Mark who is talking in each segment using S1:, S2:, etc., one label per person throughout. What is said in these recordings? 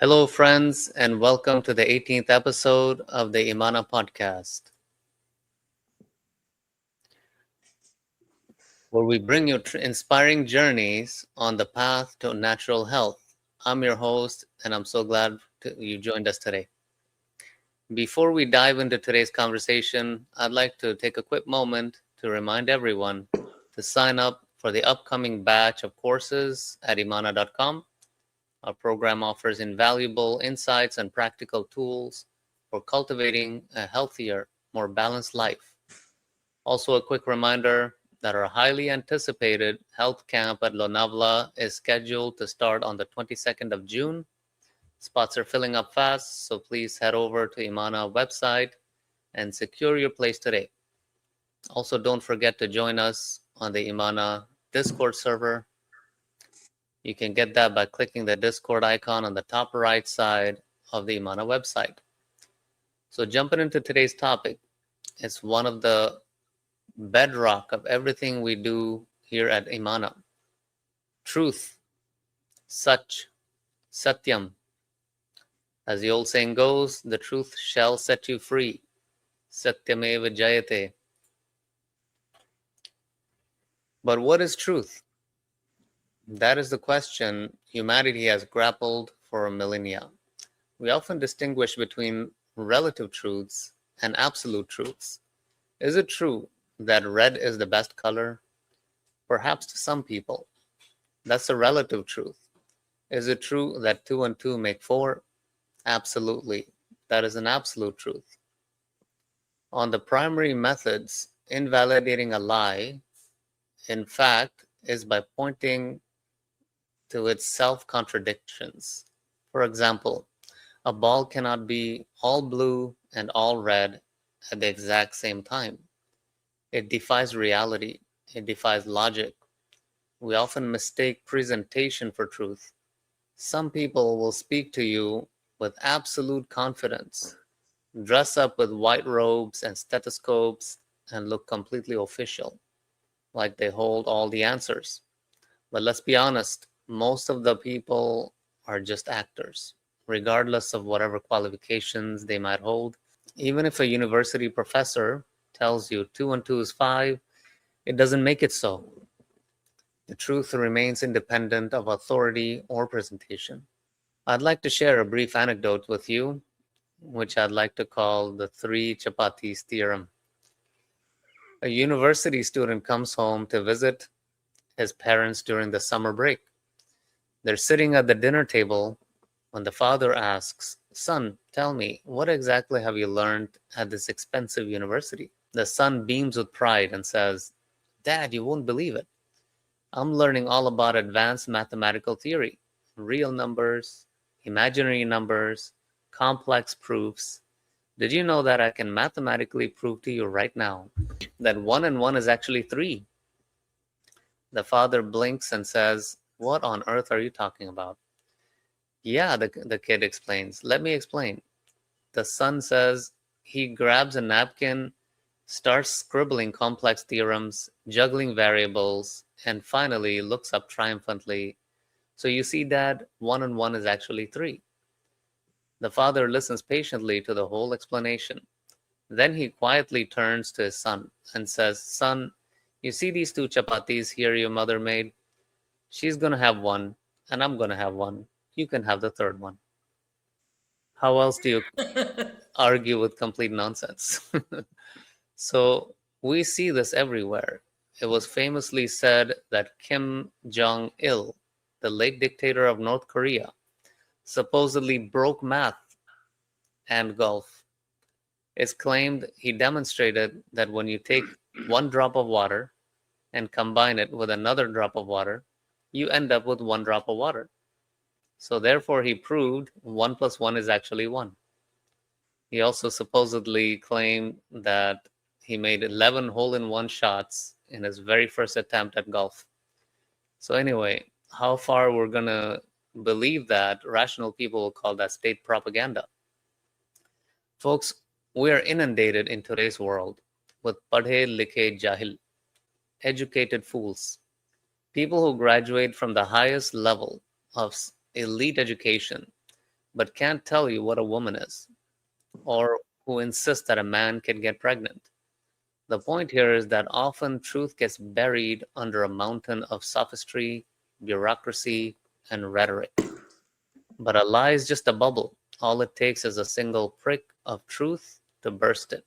S1: Hello, friends, and welcome to the 18th episode of the IMANAH Podcast, where we bring you inspiring journeys on the path to natural health. I'm your host, and I'm so glad you joined us today. Before we dive into today's conversation, I'd like to take a quick moment to remind everyone to sign up for the upcoming batch of courses at IMANAH.com. Our program offers invaluable insights and practical tools for cultivating a healthier, more balanced life. Also, a quick reminder that our highly anticipated health camp at Lonavala is scheduled to start on the 22nd of June. Spots are filling up fast, so please head over to IMANAH website and secure your place today. Also, don't forget to join us on the IMANAH Discord server. You can get that by clicking the Discord icon on the top right side of the IMANAH website. So jumping into today's topic, it's one of the bedrock of everything we do here at IMANAH. Truth, Sach, Satyam. As the old saying goes, the truth shall set you free. Satyameva Jayate. But what is truth? That is the question humanity has grappled for millennia. We often distinguish between relative truths and absolute truths. Is it true that red is the best color? Perhaps to some people. That's a relative truth. Is it true that 2 and 2 make 4? Absolutely. That is an absolute truth. On the primary methods, invalidating a lie, in fact, is by pointing to its self-contradictions. For example, a ball cannot be all blue and all red at the exact same time. It defies reality. It defies logic. We often mistake presentation for truth. Some people will speak to you with absolute confidence, dress up with white robes and stethoscopes, and look completely official, like they hold all the answers. But let's be honest, most of the people are just actors, regardless of whatever qualifications they might hold. Even if a university professor tells you 2 and 2 is 5, it doesn't make it so. The truth remains independent of authority or presentation. I'd like to share a brief anecdote with you, which I'd like to call the 3 chapatis theorem. A university student comes home to visit his parents during the summer break. They're sitting at the dinner table when the father asks, "Son, tell me, what exactly have you learned at this expensive university?" The son beams with pride and says, "Dad, you won't believe it. I'm learning all about advanced mathematical theory, real numbers, imaginary numbers, complex proofs. Did you know that I can mathematically prove to you right now that 1 and 1 is actually 3? The father blinks and says, "What on earth are you talking about?" "Yeah," the kid explains. "Let me explain." The son says he grabs a napkin, starts scribbling complex theorems, juggling variables, and finally looks up triumphantly. "So you see, Dad, 1 and 1 is actually 3. The father listens patiently to the whole explanation. Then he quietly turns to his son and says, "Son, you see these 2 chapatis here your mother made? She's going to have one, and I'm going to have one. You can have the third one." How else do you argue with complete nonsense? So we see this everywhere. It was famously said that Kim Jong-il, the late dictator of North Korea, supposedly broke math and golf. It's claimed he demonstrated that when you take 1 drop of water and combine it with another drop of water, you end up with 1 drop of water. So therefore, he proved 1 plus 1 is actually 1. He also supposedly claimed that he made 11 hole-in-one shots in his very first attempt at golf. So anyway, how far we're going to believe that, rational people will call that state propaganda. Folks, we are inundated in today's world with padhe likhe jahil, educated fools, people who graduate from the highest level of elite education, but can't tell you what a woman is, or who insists that a man can get pregnant. The point here is that often truth gets buried under a mountain of sophistry, bureaucracy, and rhetoric. But a lie is just a bubble. All it takes is a single prick of truth to burst it.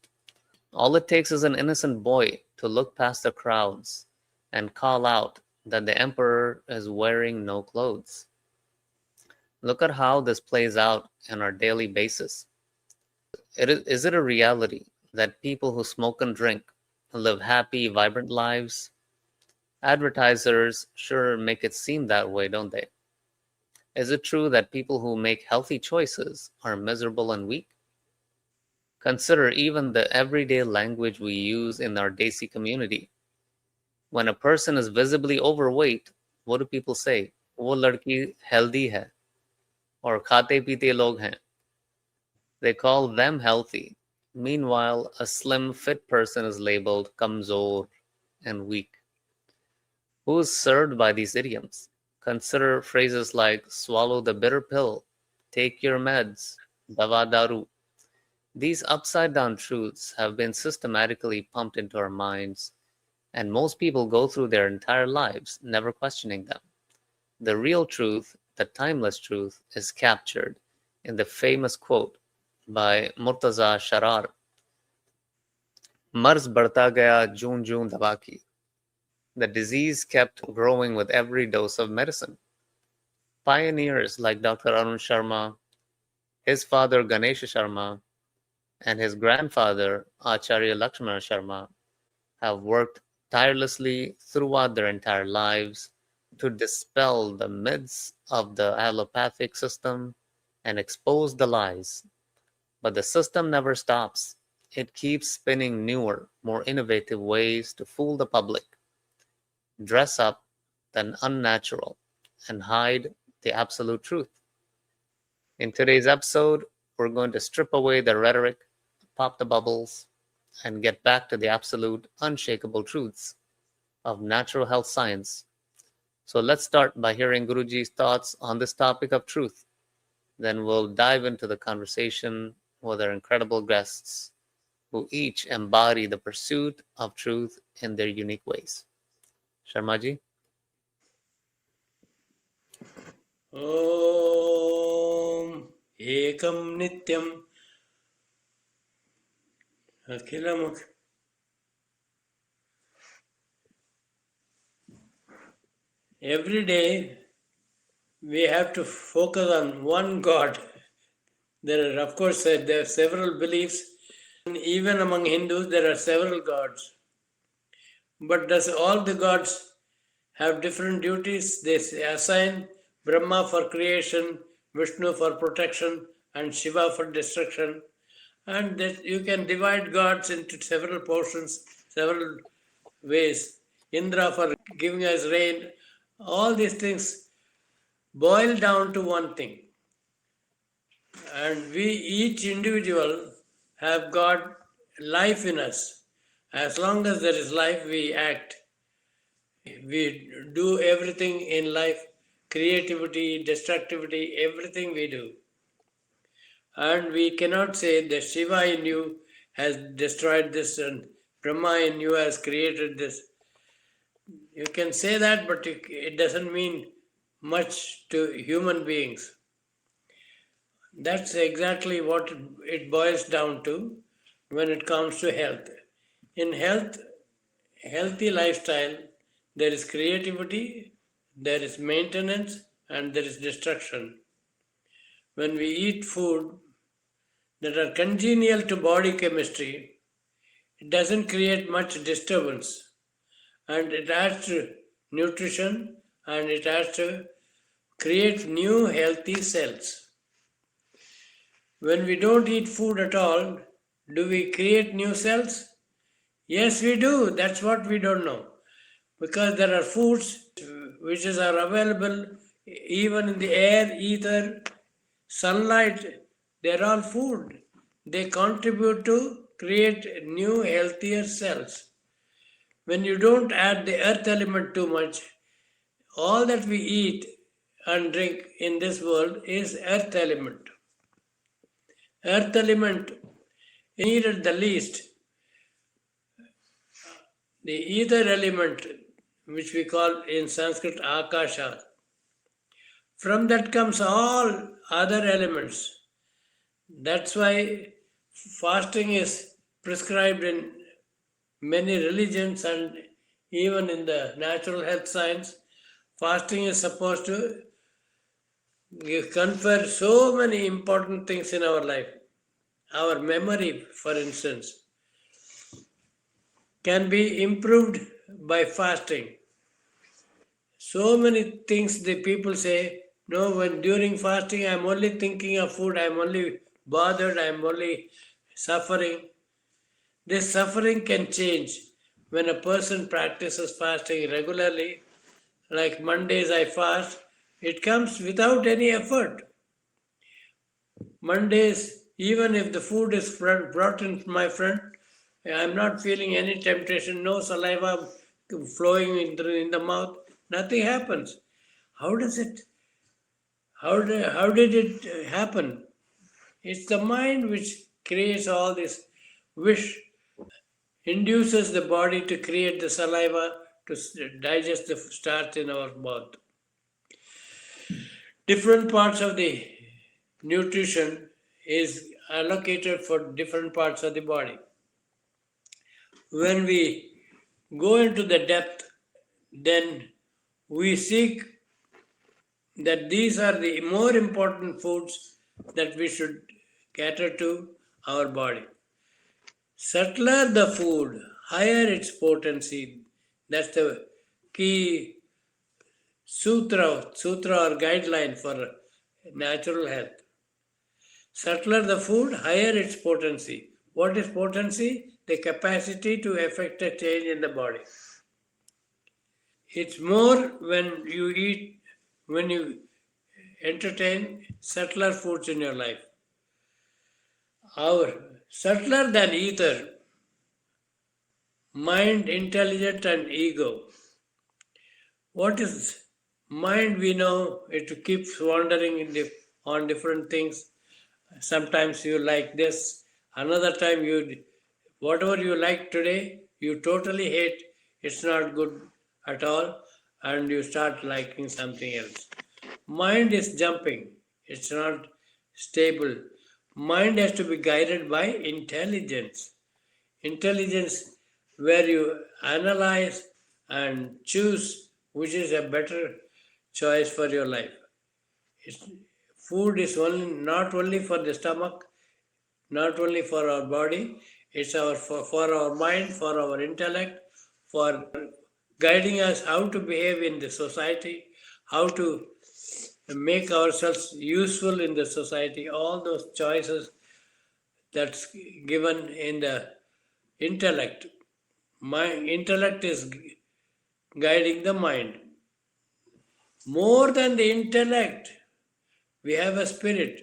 S1: All it takes is an innocent boy to look past the crowds and call out that the emperor is wearing no clothes. Look at how this plays out on our daily basis. Is it a reality that people who smoke and drink live happy, vibrant lives? Advertisers sure make it seem that way, don't they? Is it true that people who make healthy choices are miserable and weak? Consider even the everyday language we use in our Desi community. When a person is visibly overweight, what do people say? वो लड़की healthy है, or खाते पीते लोग हैं. They call them healthy. Meanwhile, a slim, fit person is labeled kamzor and weak. Who is served by these idioms? Consider phrases like swallow the bitter pill, take your meds, dawa daru. These upside down truths have been systematically pumped into our minds, and most people go through their entire lives never questioning them. The real truth, the timeless truth, is captured in the famous quote by Murtaza Sharar, Mars बढ़ता गया जून जून दवा की. The disease kept growing with every dose of medicine. Pioneers like Dr. Arun Sharma, his father Ganesha Sharma, and his grandfather Acharya Lakshmana Sharma have worked tirelessly throughout their entire lives to dispel the myths of the allopathic system and expose the lies. But the system never stops. It keeps spinning newer, more innovative ways to fool the public, dress up the unnatural, and hide the absolute truth. In today's episode, we're going to strip away the rhetoric, pop the bubbles, and get back to the absolute, unshakable truths of natural health science. So let's start by hearing Guruji's thoughts on this topic of truth. Then we'll dive into the conversation with our incredible guests who each embody the pursuit of truth in their unique ways. Sharmaji?
S2: Om Ekam Nityam Akhilamukh. Every day we have to focus on one God. There are, of course, there are several beliefs. Even among Hindus, there are several gods. But does all the gods have different duties? They assign Brahma for creation, Vishnu for protection, and Shiva for destruction. And that you can divide gods into several portions, several ways. Indra for giving us rain. All these things boil down to one thing. And we, each individual, have got life in us. As long as there is life, we act. We do everything in life, creativity, destructivity, everything we do. And we cannot say that Shiva in you has destroyed this and Brahma in you has created this. You can say that, but it doesn't mean much to human beings. That's exactly what it boils down to when it comes to health. In health, healthy lifestyle, there is creativity, there is maintenance, and there is destruction. When we eat food that are congenial to body chemistry, it doesn't create much disturbance, and it adds to nutrition, and it adds to create new healthy cells. When we don't eat food at all, do we create new cells? Yes, we do. That's what we don't know. Because there are foods which are available even in the air, ether, sunlight. They're all food. They contribute to create new, healthier cells. When you don't add the earth element too much, all that we eat and drink in this world is earth element. earth element needed the least. The ether element, which we call in Sanskrit Akasha. From that comes all other elements. That's why fasting is prescribed in many religions and even in the natural health science. Fasting is supposed to confer so many important things in our life. Our memory, for instance, can be improved by fasting. So many things the people say, no, when during fasting I'm only thinking of food, I'm only bothered, I'm only suffering. This suffering can change when a person practices fasting regularly. Like Mondays I fast, it comes without any effort. Mondays, even if the food is brought in my front, I'm not feeling any temptation, no saliva flowing in the mouth, nothing happens. How does it? How did it happen? It's the mind which creates all this wish, induces the body to create the saliva to digest the starch in our mouth. Different parts of the nutrition is allocated for different parts of the body. When we go into the depth, then we seek that these are the more important foods that we should cater to our body. Subtler the food, higher its potency. That's the key sutra or guideline for natural health. Subtler the food, higher its potency. What is potency? The capacity to effect a change in the body. It's more when you entertain subtler foods in your life. Our subtler than ether, mind, intelligent, and ego. What is mind? We know it keeps wandering on different things. Sometimes you like this, another time whatever you like today, you totally hate. It's not good at all, and you start liking something else. Mind is jumping. It's not stable. Mind has to be guided by intelligence. Intelligence where you analyze and choose which is a better choice for your life. Food is not only for the stomach, not only for our body, it's for our mind, for our intellect, for guiding us how to behave in the society, how to make ourselves useful in the society, all those choices that's given in the intellect. My intellect is guiding the mind. More than the intellect, we have a spirit.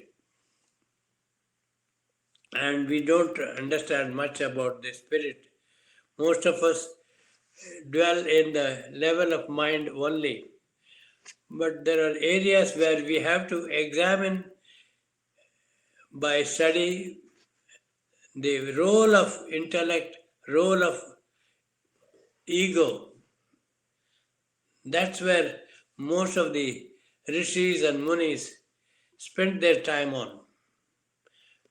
S2: And we don't understand much about the spirit. Most of us dwell in the level of mind only. But there are areas where we have to examine by study the role of intellect, role of ego. That's where most of the rishis and munis spent their time on.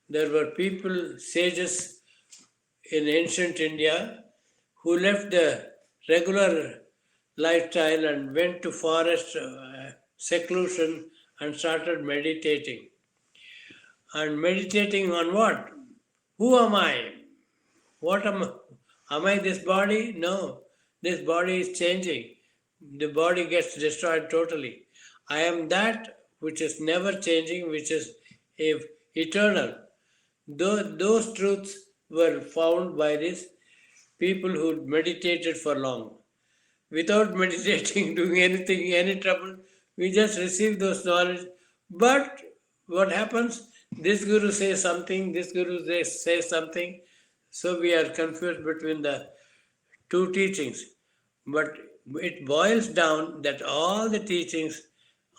S2: There were people, sages in ancient India who left the regular lifestyle and went to forest seclusion and started meditating. And meditating on what? Who am I? What am I this body? No. This body is changing. The body gets destroyed totally. I am that which is never changing, which is eternal. Those truths were found by these people who meditated for long. Without meditating, doing anything, any trouble, we just receive those knowledge. But what happens? This guru says something, this guru says something. So we are confused between the two teachings. But it boils down that all the teachings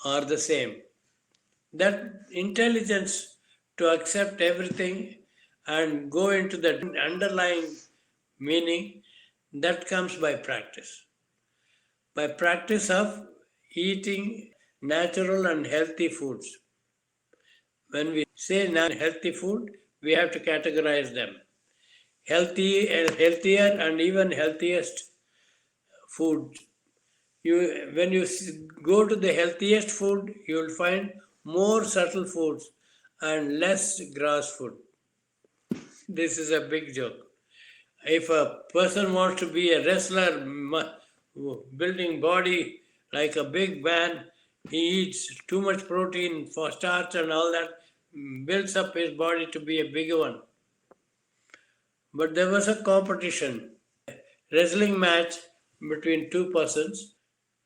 S2: are the same. That intelligence to accept everything and go into the underlying meaning, that comes by practice. By practice of eating natural and healthy foods. When we say healthy food, we have to categorize them. Healthier and even healthiest food. When you go to the healthiest food, you will find more subtle foods and less gross food. This is a big joke. If a person wants to be a wrestler, building body like a big man, he eats too much protein for starch and all that, builds up his body to be a bigger one. But there was a competition, wrestling match between two persons.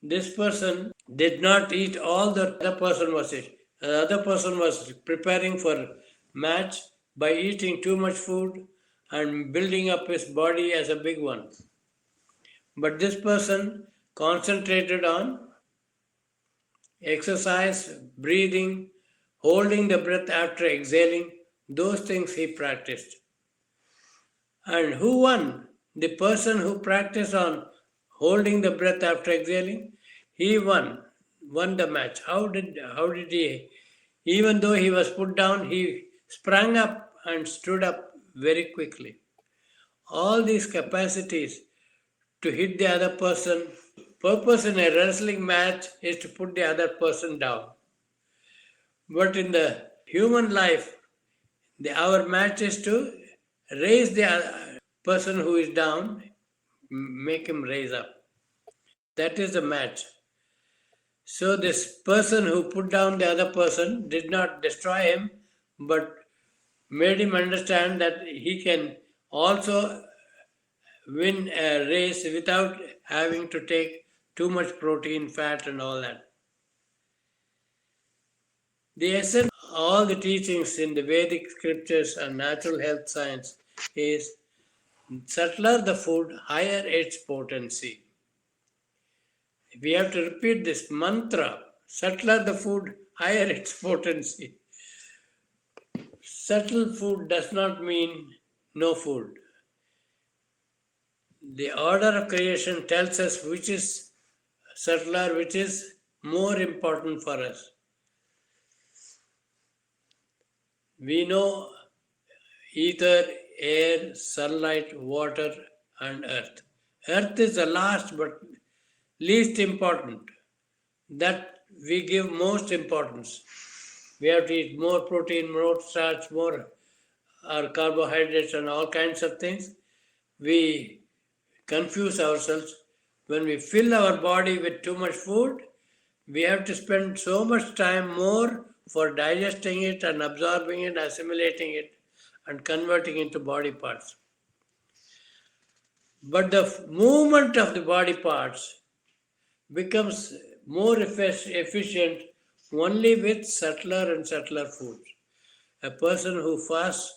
S2: This person did not eat all the other person was eating. The other person was preparing for match by eating too much food and building up his body as a big one. But this person concentrated on exercise, breathing, holding the breath after exhaling. Those things he practiced. And who won? The person who practiced on holding the breath after exhaling, he won the match. How did he? Even though he was put down, he sprang up and stood up very quickly. All these capacities to hit the other person. Purpose in a wrestling match is to put the other person down. But in the human life, our match is to raise the person who is down, make him raise up. That is the match. So this person who put down the other person did not destroy him, but made him understand that he can also win a race without having to take too much protein, fat and all that. The essence of all the teachings in the Vedic scriptures and natural health science is subtler the food, higher its potency. We have to repeat this mantra. Subtler the food, higher its potency. Subtle food does not mean no food. The order of creation tells us which is subtler, which is more important for us. We know ether, air, sunlight, water, and earth. Earth is the last but least important. That we give most importance. We have to eat more protein, more starch, more carbohydrates, and all kinds of things. We confuse ourselves. When we fill our body with too much food, we have to spend so much time more for digesting it and absorbing it, assimilating it, and converting into body parts. But the movement of the body parts becomes more efficient only with subtler and subtler foods. A person who fasts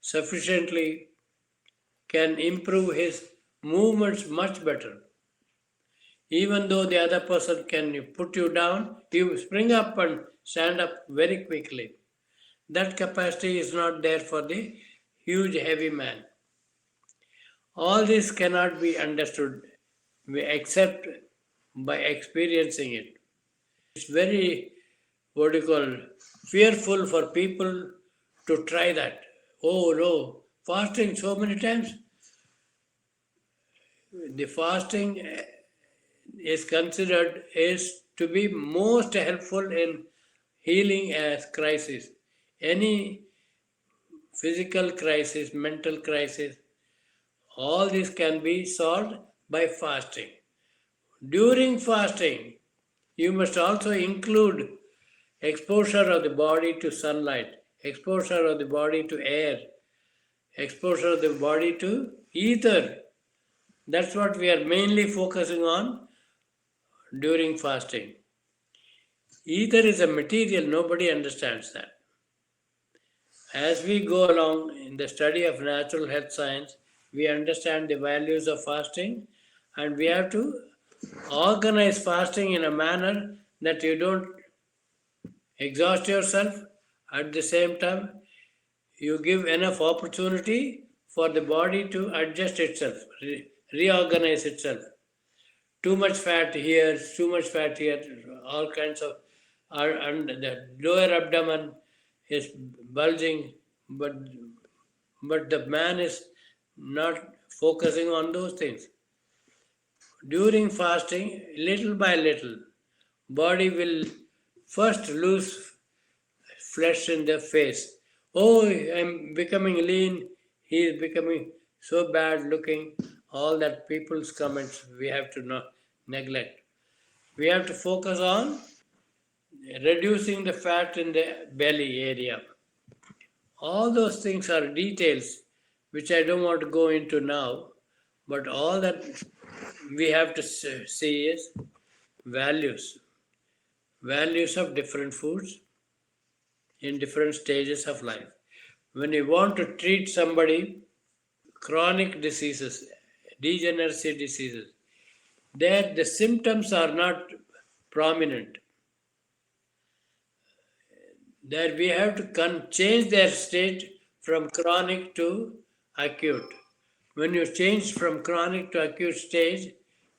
S2: sufficiently can improve his movements much better. Even though the other person can put you down, you spring up and stand up very quickly. That capacity is not there for the huge heavy man. All this cannot be understood except by experiencing it. It's very, fearful for people to try that. Oh no, fasting so many times. The fasting is considered is to be most helpful in healing a crisis. Any physical crisis, mental crisis, all this can be solved by fasting. During fasting, you must also include exposure of the body to sunlight, exposure of the body to air, exposure of the body to ether. That's what we are mainly focusing on during fasting. Ether is a material, nobody understands that. As we go along in the study of natural health science, we understand the values of fasting, and we have to organize fasting in a manner that you don't exhaust yourself. At the same time, you give enough opportunity for the body to adjust itself, reorganize itself. Too much fat here, too much fat here, all kinds of, and the lower abdomen is bulging, but the man is not focusing on those things. During fasting, little by little, body will first lose flesh in the face. Oh, I'm becoming lean. He is becoming so bad looking. All that people's comments we have to not neglect. We have to focus on reducing the fat in the belly area. All those things are details which I don't want to go into now, but all that we have to see is values. Values of different foods in different stages of life. When you want to treat somebody, chronic diseases, degenerative diseases, there the symptoms are not prominent. That we have to change their state from chronic to acute. When you change from chronic to acute stage,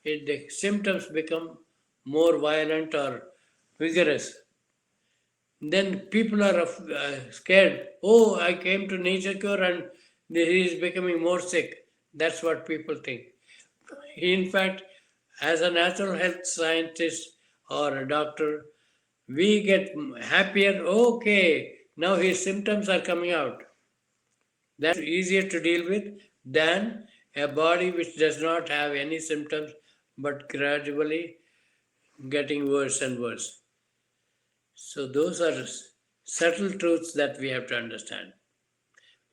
S2: the symptoms become more violent or vigorous. Then people are scared. Oh, I came to nature cure and he is becoming more sick. That's what people think. In fact, as a natural health scientist or a doctor, we get happier. Okay, now his symptoms are coming out. That's easier to deal with than a body which does not have any symptoms but gradually getting worse and worse. So, those are subtle truths that we have to understand.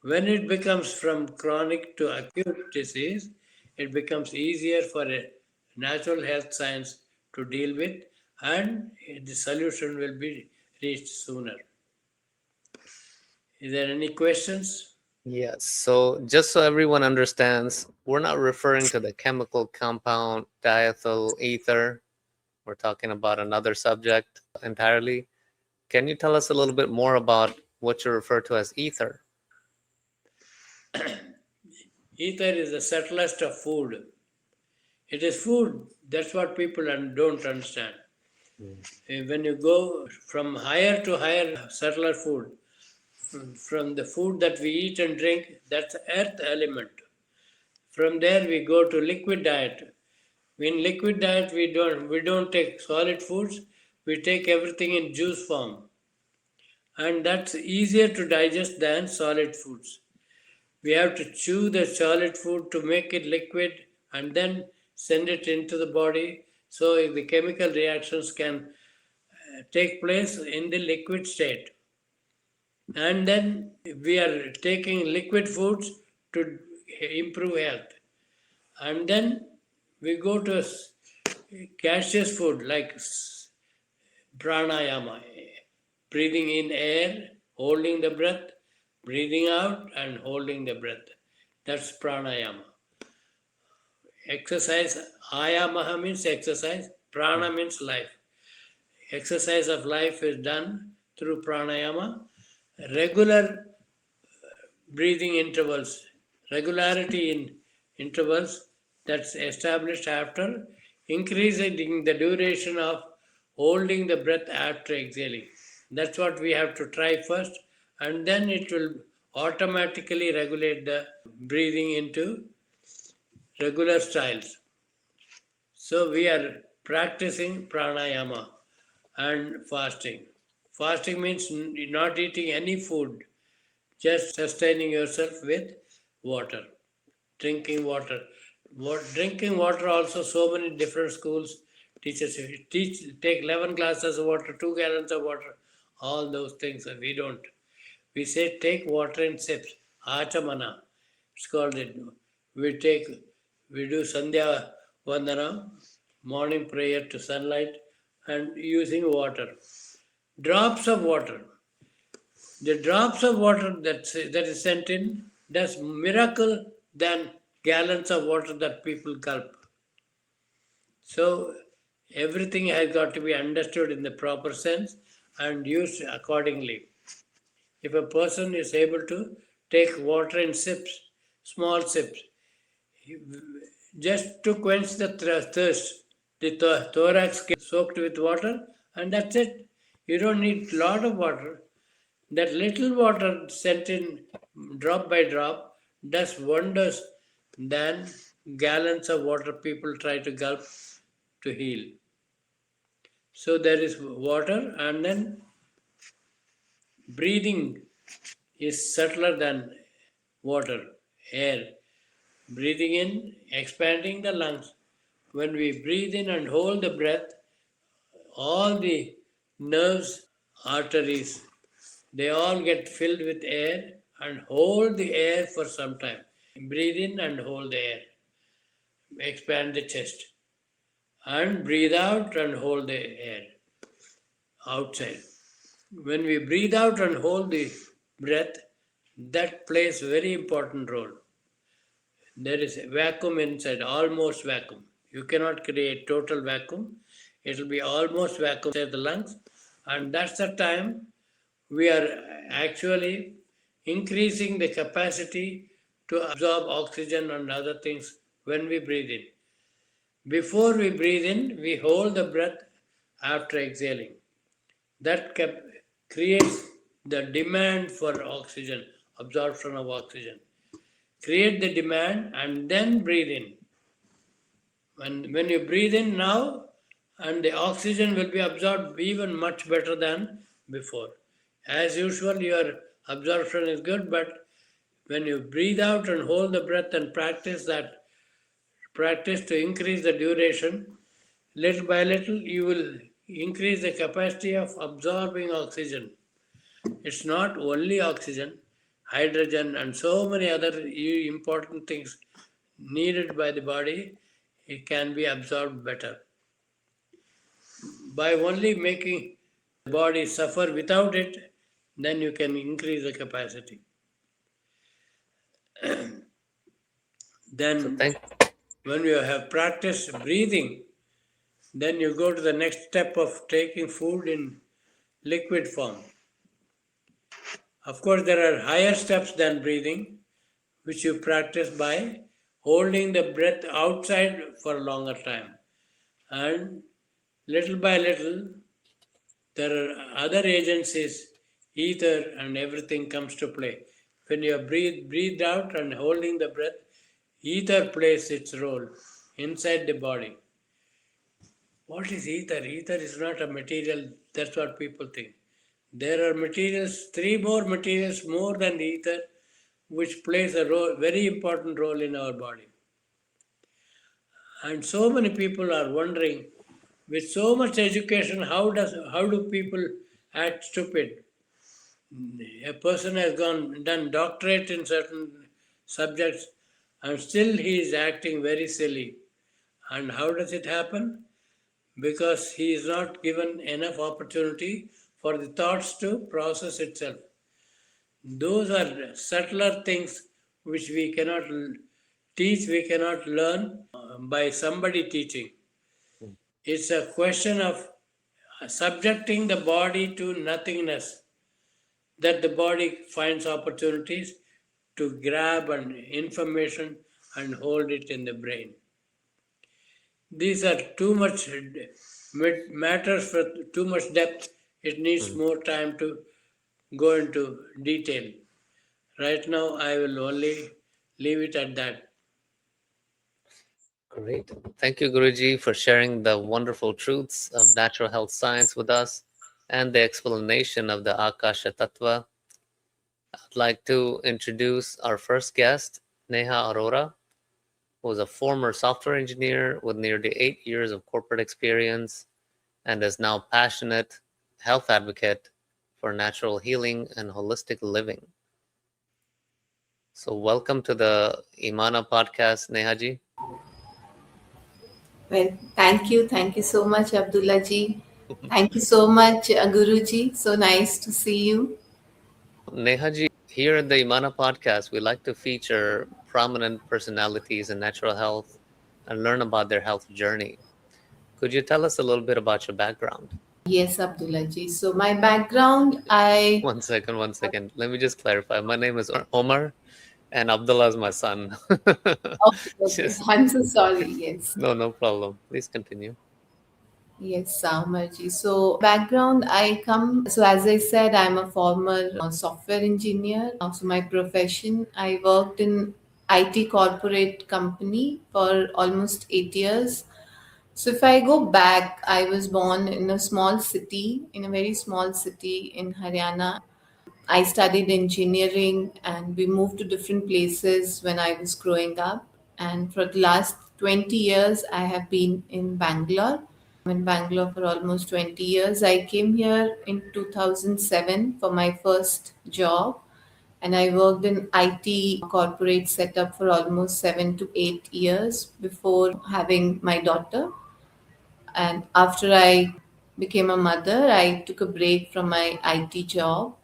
S2: When it becomes from chronic to acute disease, it becomes easier for a natural health science to deal with, and the solution will be reached sooner. Is there any questions?
S1: Yes. So just so everyone understands, we're not referring to the chemical compound diethyl ether. We're talking about another subject entirely. Can you tell us a little bit more about what you refer to as ether?
S2: Ether is the subtlest of food. It is food. That's what people don't understand. When you go from higher to higher subtler food, from the food that we eat and drink, that's earth element. From there we go to liquid diet. In liquid diet we don't take solid foods, we take everything in juice form. And that's easier to digest than solid foods. We have to chew the solid food to make it liquid and then send it into the body so the chemical reactions can take place in the liquid state. And then we are taking liquid foods to improve health. And then we go to gaseous food like pranayama, breathing in air, holding the breath, breathing out and holding the breath. That's pranayama. Exercise, ayamaha means exercise, prana means life. Exercise of life is done through pranayama. Regular breathing intervals, regularity in intervals that's established after increasing the duration of holding the breath after exhaling. That's what we have to try first, and then it will automatically regulate the breathing into regular styles. So we are practicing pranayama and fasting. Fasting means not eating any food, just sustaining yourself with water, drinking water. Drinking water also, so many different schools teachers take 11 glasses of water, 2 gallons of water, all those things. We don't. We say take water in sips. Achamana. It's called it. We do Sandhya Vandana, morning prayer to sunlight, and using water. Drops of water. The drops of water that is sent in does miracle than gallons of water that people gulp. So everything has got to be understood in the proper sense and used accordingly. If a person is able to take water in sips, small sips, just to quench the thirst, the thorax gets soaked with water, and that's it. You don't need lot of water. That little water sent in drop by drop does wonders than gallons of water people try to gulp to heal. So there is water, and then breathing is subtler than water, air. Breathing in, expanding the lungs. When we breathe in and hold the breath, all the nerves, arteries, they all get filled with air and hold the air for some time. Breathe in and hold the air. Expand the chest. And breathe out and hold the air outside. When we breathe out and hold the breath, that plays a very important role. There is a vacuum inside, almost vacuum. You cannot create total vacuum. It will be almost vacuum inside the lungs. And that's the time we are actually increasing the capacity to absorb oxygen and other things when we breathe in. Before we breathe in, we hold the breath after exhaling. That creates the demand for oxygen, absorption of oxygen. Create the demand and then breathe in. When you breathe in now, and the oxygen will be absorbed even much better than before. As usual, your absorption is good, but when you breathe out and hold the breath and practice to increase the duration, little by little you will increase the capacity of absorbing oxygen. It's not only oxygen, hydrogen, and so many other important things needed by the body, it can be absorbed better. By only making the body suffer without it, then you can increase the capacity. Then, when you have practiced breathing, then you go to the next step of taking food in liquid form. Of course, there are higher steps than breathing, which you practice by holding the breath outside for a longer time. And little by little, there are other agencies, ether and everything comes to play. When you breathed out and holding the breath, ether plays its role inside the body. What is ether? Ether is not a material, that's what people think. There are materials, 3 more materials more than the ether, which plays a very important role in our body. And so many people are wondering, with so much education, how do people act stupid? A person has done doctorate in certain subjects, and still he is acting very silly. And how does it happen? Because he is not given enough opportunity for the thoughts to process itself. Those are subtler things which we cannot teach, we cannot learn by somebody teaching. It's a question of subjecting the body to nothingness, that the body finds opportunities to grab an information and hold it in the brain. These are too much matters for too much depth. It needs more time to go into detail. Right now, I will only leave it at that.
S1: Great. Thank you, Guruji, for sharing the wonderful truths of natural health science with us and the explanation of the Akasha Tattva. I'd like to introduce our first guest, Neha Arora, who is a former software engineer with nearly 8 years of corporate experience and is now passionate health advocate for natural healing and holistic living. So welcome to the IMANAH Podcast, Neha ji.
S3: Well, thank you. Thank you so much, Abdullah ji. Thank you so much, Guruji. So nice to see you.
S1: Neha ji, here at the IMANAH Podcast, we like to feature prominent personalities in natural health and learn about their health journey. Could you tell us a little bit about your background?
S3: Yes, Abdullah ji. So my background, I
S1: One second. Let me just clarify. My name is Omar, and Abdullah is my son.
S3: okay, okay.
S1: Just
S3: I'm so sorry. Yes.
S1: no, no problem. Please continue.
S3: Yes, Samarji. So, background, I come, so as I said, I'm a former software engineer. So, my profession, I worked in IT corporate company for almost 8 years. So, if I go back, I was born in a small city, in a very small city in Haryana. I studied engineering and we moved to different places when I was growing up. And for the last 20 years, I have been in Bangalore. In Bangalore for almost 20 years. I came here in 2007 for my first job and I worked in IT corporate setup for almost 7 to 8 years before having my daughter. And after I became a mother, I took a break from my IT job.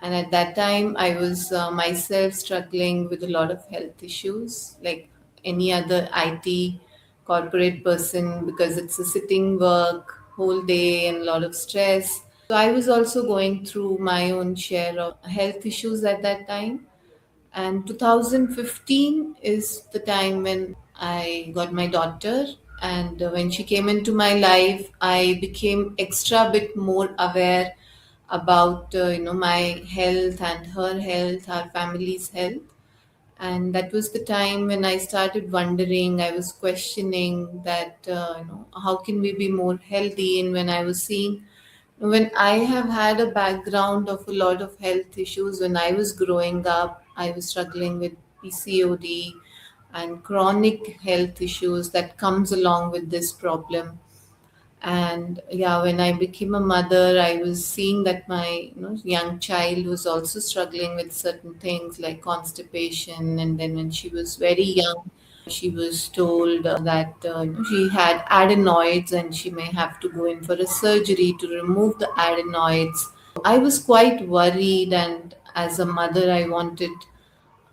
S3: And at that time, I was myself struggling with a lot of health issues, like any other IT corporate person, because it's a sitting work whole day and a lot of stress. So I was also going through my own share of health issues at that time. And 2015 is the time when I got my daughter. And when she came into my life, I became extra bit more aware about my health and her health, our family's health. And that was the time when I started wondering. I was questioning that how can we be more healthy. And when I was seeing, when I have had a background of a lot of health issues when I was growing up, I was struggling with PCOD and chronic health issues that comes along with this problem. And yeah, when I became a mother, I was seeing that my young child was also struggling with certain things like constipation. And then when she was very young, she was told that she had adenoids and she may have to go in for a surgery to remove the adenoids. I was quite worried, and as a mother, I wanted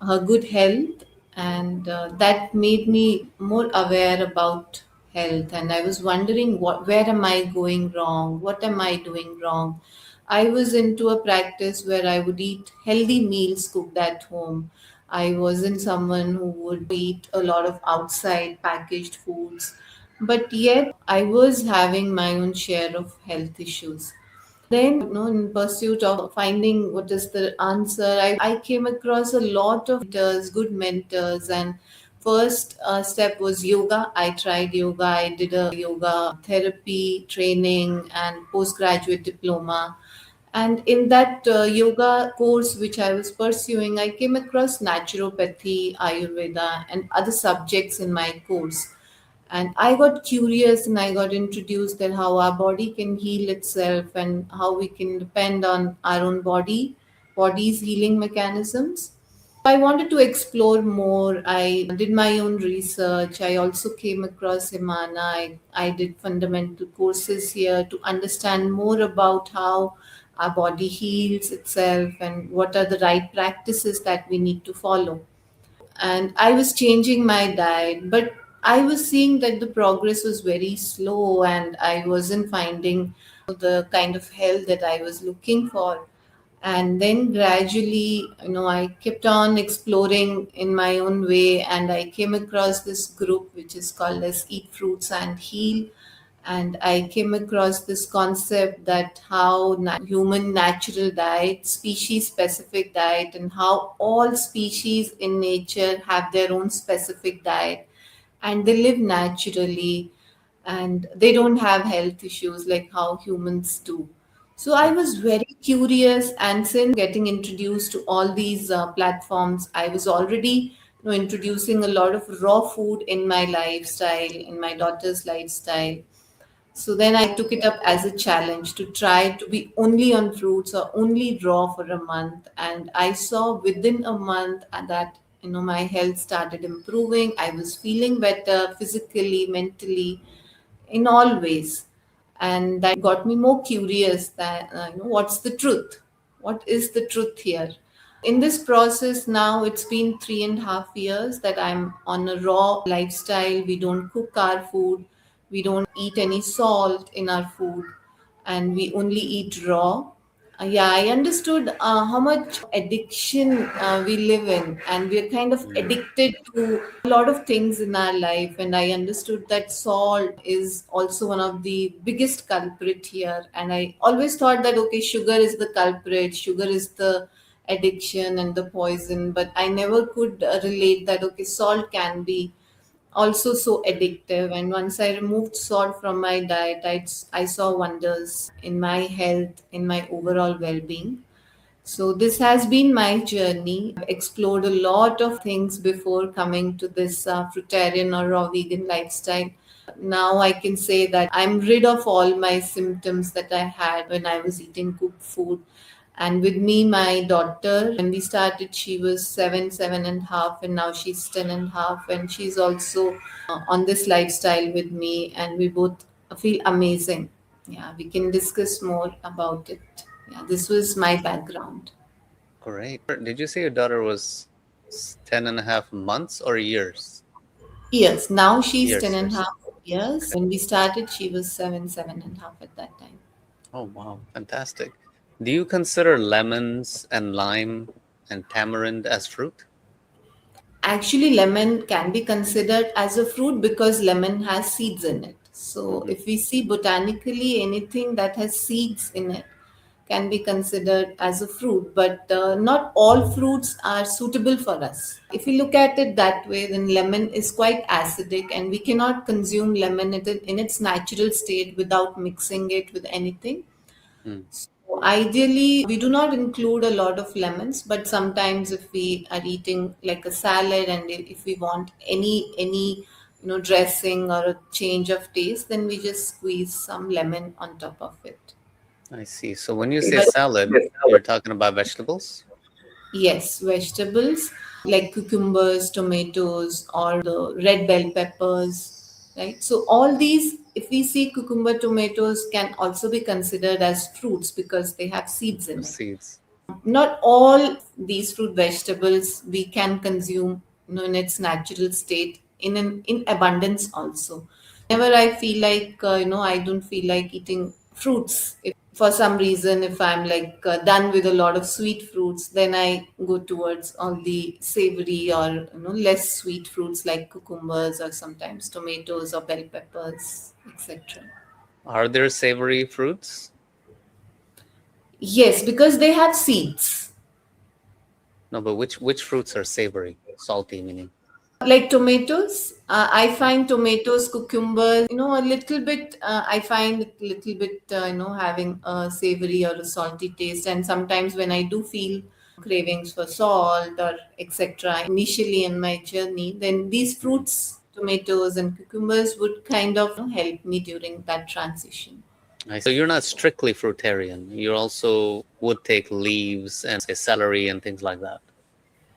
S3: her good health, and that made me more aware about health. And I was wondering, where am I going wrong, what am I doing wrong. I was into a practice where I would eat healthy meals cooked at home. I wasn't someone who would eat a lot of outside packaged foods, but yet I was having my own share of health issues. Then, in pursuit of finding what is the answer, I came across a lot of good mentors. And first step was yoga. I tried yoga. I did a yoga therapy training and postgraduate diploma. And in that yoga course which I was pursuing, I came across naturopathy, Ayurveda, and other subjects in my course. And I got curious and I got introduced that how our body can heal itself and how we can depend on our own body's healing mechanisms. I wanted to explore more. I did my own research. I also came across IMANAH. I did fundamental courses here to understand more about how our body heals itself and what are the right practices that we need to follow. And I was changing my diet, but I was seeing that the progress was very slow and I wasn't finding the kind of health that I was looking for. And then gradually, I kept on exploring in my own way, and I came across this group which is called as Eat Fruits and Heal. And I came across this concept that how human natural diet, species specific diet, and how all species in nature have their own specific diet and they live naturally and they don't have health issues like how humans do. So I was very curious, and since getting introduced to all these platforms, I was already introducing a lot of raw food in my lifestyle, in my daughter's lifestyle. So then I took it up as a challenge to try to be only on fruits or only raw for a month. And I saw within a month that my health started improving. I was feeling better physically, mentally, in all ways. And that got me more curious that what's the truth? What is the truth here? In this process now, it's been 3.5 years that I'm on a raw lifestyle. We don't cook our food. We don't eat any salt in our food. and we only eat raw. Yeah, I understood how much addiction we live in, and we're kind of
S1: Mm.
S3: addicted to a lot of things in our life. And I understood that salt is also one of the biggest culprit here. And I always thought that okay, sugar is the culprit, sugar is the addiction and the poison, but I never could relate that okay, salt can be also so addictive. And once I removed salt from my diet, I saw wonders in my health, in my overall well-being. So this has been my journey. I've explored a lot of things before coming to this fruitarian or raw vegan lifestyle. Now I can say that I'm rid of all my symptoms that I had when I was eating cooked food. And with me, my daughter, when we started, she was seven and a half, and now she's 10 and a half. And she's also on this lifestyle with me, and we both feel amazing. Yeah, we can discuss more about it. Yeah, this was my background.
S1: Great. Did you say your daughter was 10 and a half months or years?
S3: Yes, now she's ten
S1: Years,
S3: and a
S1: years.
S3: half years. When we started, she was seven and a half at that time.
S1: Oh, wow. Fantastic. Do you consider lemons and lime and tamarind as fruit?
S3: Actually, lemon can be considered as a fruit because lemon has seeds in it. So,
S1: Hmm.
S3: if we see botanically, anything that has seeds in it can be considered as a fruit, but not all fruits are suitable for us. If we look at it that way, then lemon is quite acidic, and we cannot consume lemon in its natural state without mixing it with anything.
S1: Hmm.
S3: So ideally, we do not include a lot of lemons, but sometimes if we are eating like a salad and if we want any dressing or a change of taste, then we just squeeze some lemon on top of it.
S1: I see. So when you say
S3: But
S1: salad, you're talking about vegetables?
S3: yes, vegetables like cucumbers, tomatoes, or the red bell peppers, right? So all these, if we see cucumber, tomatoes can also be considered as fruits because they have seeds in it.
S1: Seeds.
S3: Not all these fruit vegetables we can consume in its natural state in abundance also. Whenever I feel like I don't feel like eating fruits, if for some reason if I'm like done with a lot of sweet fruits, then I go towards all the savory or less sweet fruits like cucumbers or sometimes tomatoes or bell peppers, etc.
S1: Are there savory fruits?
S3: Yes, because they have seeds.
S1: No, but which fruits are savory? Salty meaning.
S3: Like tomatoes, I find tomatoes, cucumbers, a little bit. I find it a little bit, having a savory or a salty taste. And sometimes when I do feel cravings for salt or etc. Initially in my journey, then these
S1: Mhm.
S3: fruits, tomatoes and cucumbers, would kind of help me during that transition.
S1: I see. So you're not strictly fruitarian. You also would take leaves and say celery and things like that.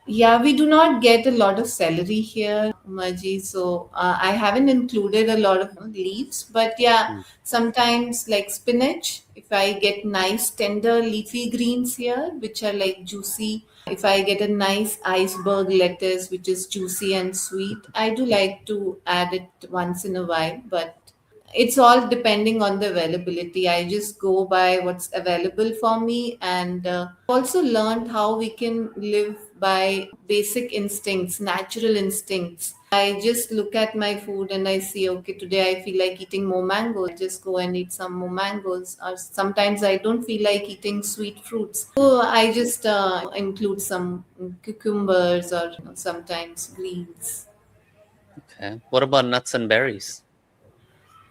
S3: Yeah, we do not get a lot of celery here, Umaji. So I haven't included a lot of leaves, but yeah,
S1: Hmm.
S3: sometimes like spinach. If I get nice tender leafy greens here, which are like juicy. If I get a nice iceberg lettuce, which is juicy and sweet, I do like to add it once in a while, but it's all depending on the availability. I just go by what's available for me, and also learned how we can live by basic instincts, natural instincts. I just look at my food and I see, okay, today I feel like eating more mangoes. I just go and eat some more mangoes. Or sometimes I don't feel like eating sweet fruits, so I just include some cucumbers or sometimes greens.
S1: Okay. What about nuts and berries?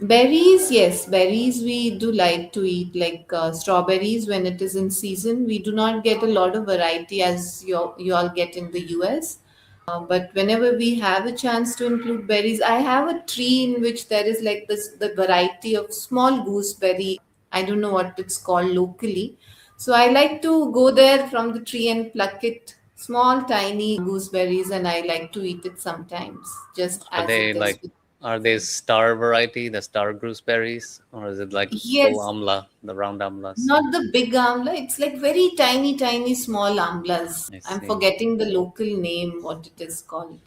S3: Berries, yes, berries we do like to eat, like strawberries when it is in season. We do not get a lot of variety as you all get in the US. But whenever we have a chance to include berries, I have a tree in which there is like this the variety of small gooseberry. I don't know what it's called locally. So I like to go there from the tree and pluck it, small tiny gooseberries, and I like to eat it sometimes, just
S1: Are
S3: as it
S1: they
S3: is.
S1: like are they star variety, the star gooseberries, or is it like full
S3: Yes,
S1: amla, the round amlas?
S3: not the big amla. It's like very tiny, tiny, small amlas.
S1: I
S3: I'm
S1: see.
S3: forgetting the local name, what it is called.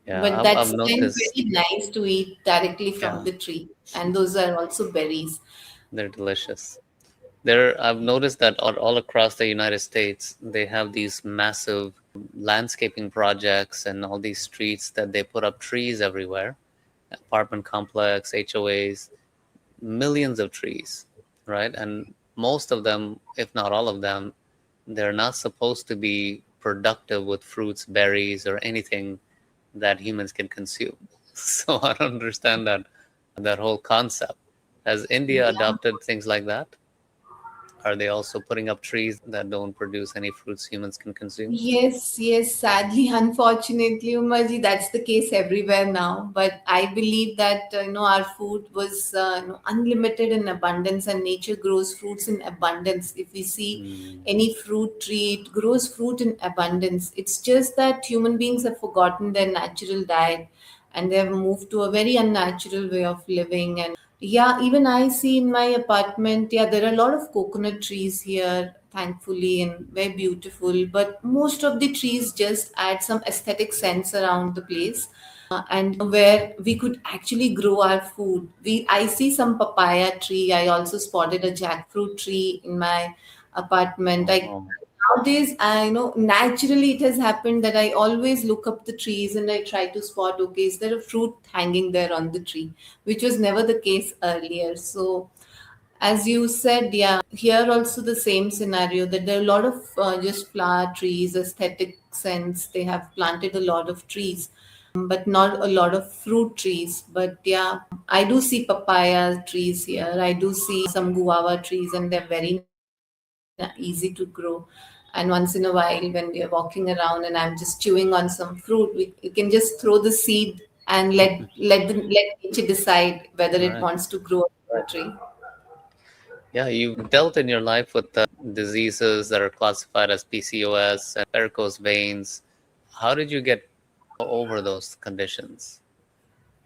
S1: Yeah,
S3: But
S1: I've
S3: that's again
S1: noticed.
S3: very nice to eat directly from
S1: Yeah,
S3: the tree. And those are also berries.
S1: they're delicious. I've noticed that all across the United States, they have these massive landscaping projects and all these streets that they put up trees everywhere, apartment complex, HOAs, millions of trees, right? And most of them, if not all of them, they're not supposed to be productive with fruits, berries, or anything that humans can consume. So I don't understand that whole concept. Has India
S3: Yeah.
S1: adopted things like that? Are they also putting up trees that don't produce any fruits humans can consume?
S3: Yes, yes. Sadly, unfortunately, Umarji, that's the case everywhere now. But I believe that our food was unlimited in abundance, and nature grows fruits in abundance. If we see
S1: Mm,
S3: any fruit tree, it grows fruit in abundance. It's just that human beings have forgotten their natural diet, and they have moved to a very unnatural way of living. And yeah, even I see in my apartment, yeah, there are a lot of coconut trees here, thankfully, and very beautiful. But most of the trees just add some aesthetic sense around the place. And where we could actually grow our food. I see some papaya tree. I also spotted a jackfruit tree in my apartment. I
S1: oh,
S3: Nowadays, I know naturally it has happened that I always look up the trees and I try to spot, okay, is there a fruit hanging there on the tree, which was never the case earlier. So, as you said, yeah, here also the same scenario that there are a lot of just flower trees, aesthetic sense. They have planted a lot of trees, but not a lot of fruit trees. But yeah, I do see papaya trees here. I do see some guava trees, and they're very easy to grow. And once in a while, when we are walking around and I'm just chewing on some fruit, you can just throw the seed and let nature decide whether it
S1: right.
S3: wants to grow a tree.
S1: Yeah, you've dealt in your life with diseases that are classified as PCOS and varicose veins. How did you get over those conditions?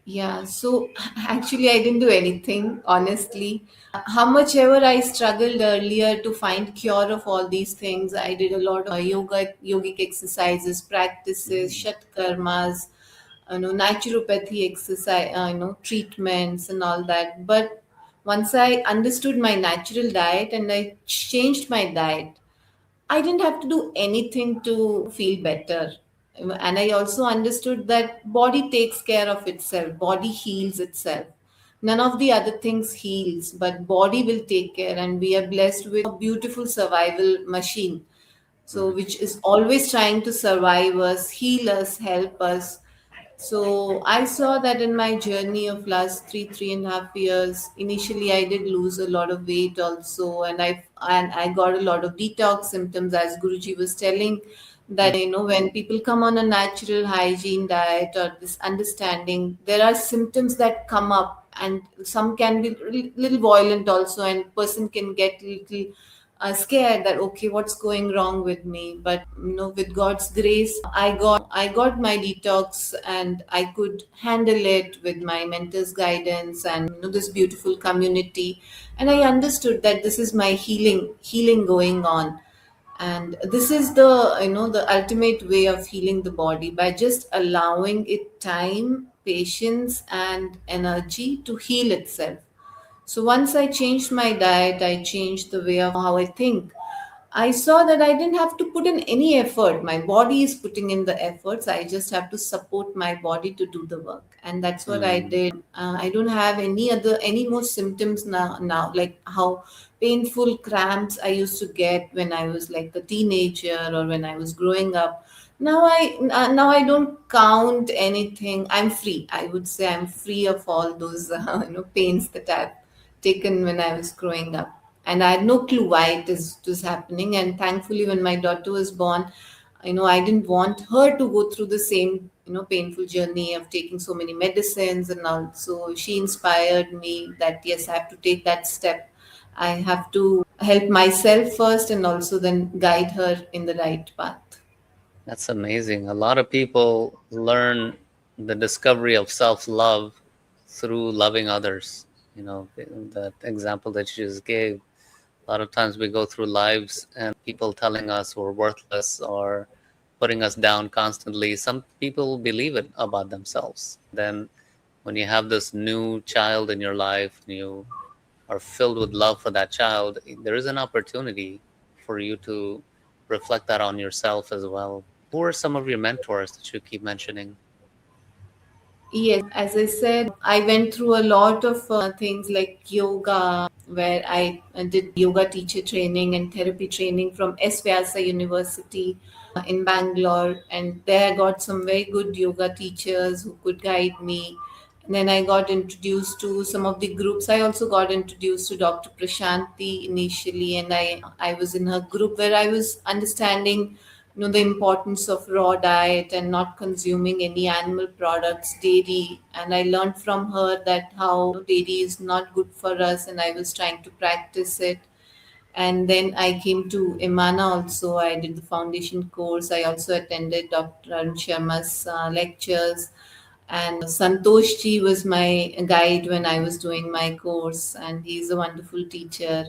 S3: Yeah, so actually, I didn't do anything, honestly. How much ever I struggled earlier to find cure of all these things, I did a lot of yogic exercises, practices,
S1: Mm,
S3: shat karmas, naturopathy exercise, treatments and all that. But once I understood my natural diet and I changed my diet, I didn't have to do anything to feel better. And I also understood that body takes care of itself, body heals itself. None of the other things heals, but body will take care, and we are blessed with a beautiful survival machine. So
S1: mhm.
S3: which is always trying to survive us, heal us, help us. So I saw that in my journey of last 3.5 years. Initially, I did lose a lot of weight also, and I got a lot of detox symptoms, as Guruji was telling. That when people come on a natural hygiene diet or this understanding, there are symptoms that come up, and some can be little violent also, and person can get little scared that okay, what's going wrong with me. But with God's grace, I got my detox, and I could handle it with my mentor's guidance and this beautiful community. And I understood that this is my healing going on, and this is the ultimate way of healing the body, by just allowing it time, patience, and energy to heal itself. So once I changed my diet, I changed the way of how I think. I saw that I didn't have to put in any effort. My body is putting in the efforts. I just have to support my body to do the work, and that's what I
S1: Mm,
S3: did. I don't have any more symptoms now, like how painful cramps I used to get when I was like a teenager or when I was growing up. Now I don't count anything. I'm free. I would say I'm free of all those pains that I've taken when I was growing up. And I had no clue why it was happening. And thankfully, when my daughter was born, I didn't want her to go through the same painful journey of taking so many medicines and all. So she inspired me that yes, I have to take that step. I have to help myself first and also then guide her in the right path.
S1: that's amazing. A lot of people learn the discovery of self-love through loving others. You know, that example that you just gave. A lot of times we go through lives and people telling us we're worthless or putting us down constantly, some people believe it about themselves. Then, when you have this new child in your life, you are filled with love for that child, there is an opportunity for you to reflect that on yourself as well. Who are some of your mentors that you keep mentioning?
S3: Yes, as I said, I went through a lot of things like yoga, where I did yoga teacher training and therapy training from S. Vyasa University in Bangalore. And there I got some very good yoga teachers who could guide me. And then I got introduced to some of the groups. I also got introduced to Dr. Prashanti initially, and I was in her group where I was understanding the importance of raw diet and not consuming any animal products, dairy. And I learned from her that how dairy is not good for us, and I was trying to practice it. And then I came to IMANAH also. I did the foundation course. I also attended Dr. Arun Sharma's lectures. And Santosh ji was my guide when I was doing my course, and he's a wonderful teacher.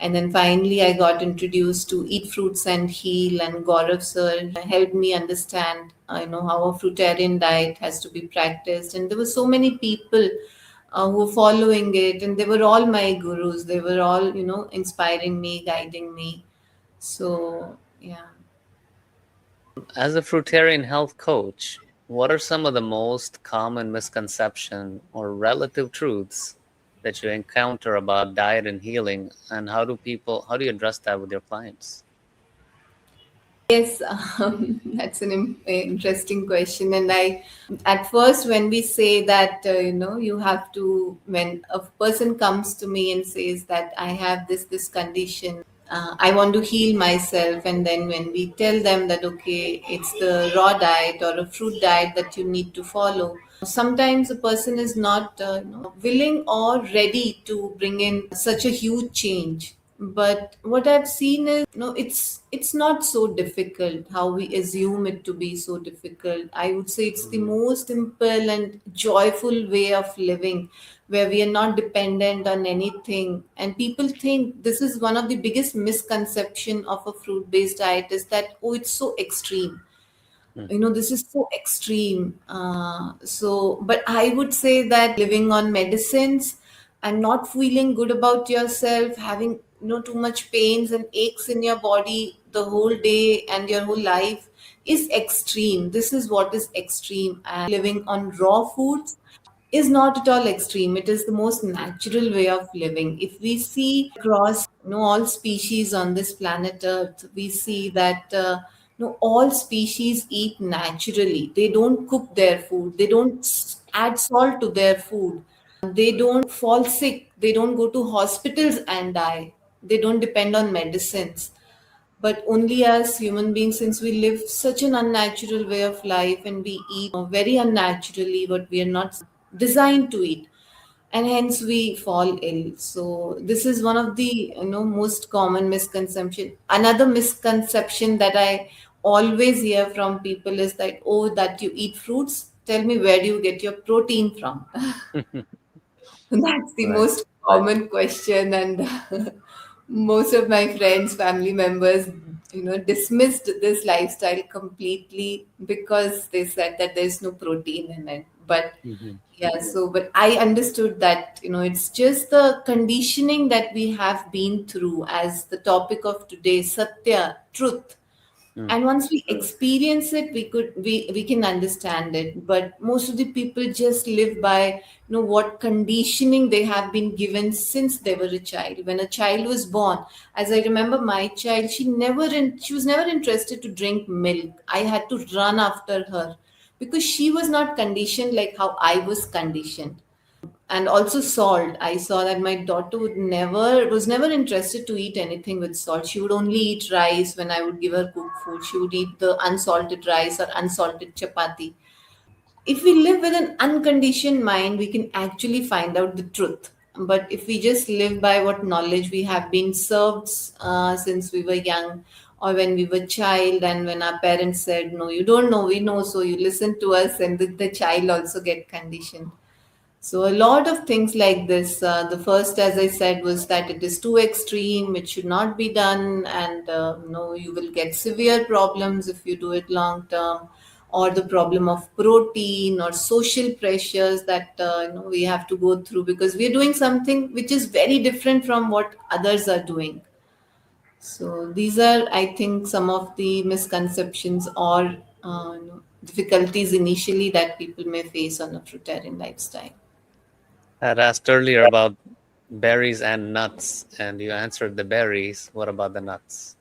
S3: And then finally, I got introduced to Eat Fruits and Heal, and Gaurav sir helped me understand, how a fruitarian diet has to be practiced. And there were so many people who were following it, and they were all my gurus. They were all, inspiring me, guiding me. So, yeah.
S1: As a fruitarian health coach, what are some of the most common misconception or relative truths that you encounter about diet and healing, and how do you address that with your clients?
S3: Yes, that's an interesting question. And at first, when we say that, you have to, when a person comes to me and says that I have this condition, I want to heal myself. And then when we tell them that, okay, it's the raw diet or a fruit diet that you need to follow, sometimes a person is not willing or ready to bring in such a huge change. But what I've seen is, it's not so difficult how we assume it to be so difficult. I would say it's the
S1: Mhm.
S3: most simple and joyful way of living, where we are not dependent on anything. And people think this is one of the biggest misconception of a fruit based diet, is that, oh, it's so extreme,
S1: Mhm.
S3: this is so extreme. But I would say that living on medicines and not feeling good about yourself, having too much pains and aches in your body the whole day and your whole life, is extreme. This is what is extreme. And living on raw foods is not at all extreme. It is the most natural way of living. If we see across all species on this planet Earth, we see that all species eat naturally. They don't cook their food. They don't add salt to their food. They don't fall sick. They don't go to hospitals and die. They don't depend on medicines. But only as human beings, since we live such an unnatural way of life and we eat very unnaturally what we are not designed to eat, and hence we fall ill. So this is one of the most common misconception. Another misconception that I always hear from people is that, oh, that you eat fruits, tell me, where do you get your protein from? That's the
S1: Right.
S3: most common question. And most of my friends, family members, dismissed this lifestyle completely because they said that there's no protein in it. But
S1: Mhm.
S3: yeah, so, but I understood that, it's just the conditioning that we have been through, as the topic of today, Satya, truth.
S1: Mm.
S3: And once we experience it, we can understand it. But most of the people just live by what conditioning they have been given since they were a child. When a child was born, as I remember my child, she was never interested to drink milk. I had to run after her because she was not conditioned like how I was conditioned. And also salt. I saw that my daughter was never interested to eat anything with salt. She would only eat rice. When I would give her cooked food, she would eat the unsalted rice or unsalted chapati. If we live with an unconditioned mind, we can actually find out the truth. But if we just live by what knowledge we have been served since we were young, or when we were child, and when our parents said, no, you don't know, we know, so you listen to us, and the child also get conditioned. So a lot of things like this. The first, as I said, was that it is too extreme. It should not be done, and you will get severe problems if you do it long term. Or the problem of protein or social pressures that we have to go through because we are doing something which is very different from what others are doing. So these are, I think, some of the misconceptions or difficulties initially that people may face on a fruitarian lifestyle.
S1: I had asked earlier about berries and nuts, and you answered the berries. What about the nuts?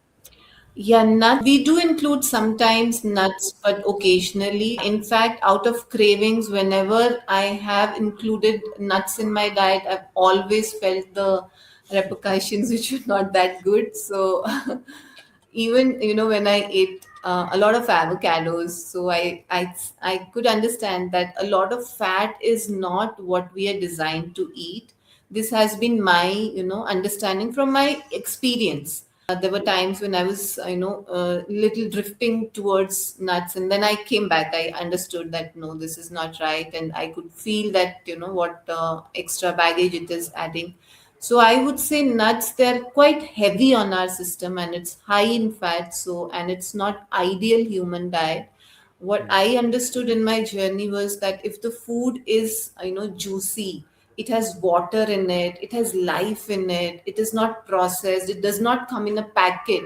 S3: Yeah, nuts. We do include sometimes nuts, but occasionally. In fact, out of cravings, whenever I have included nuts in my diet, I've always felt the repercussions, which were not that good. So even when I ate a lot of avocados, so I could understand that a lot of fat is not what we are designed to eat. This has been my understanding from my experience. There were times when I was little drifting towards nuts, and then I came back. I understood that no, this is not right, and I could feel that what extra baggage it is adding. So I would say nuts, they're quite heavy on our system and it's high in fat. So, and it's not ideal human diet. What
S1: Mm,
S3: I understood in my journey was that if the food is, juicy, it has water in it has life in it, it is not processed, it does not come in a packet.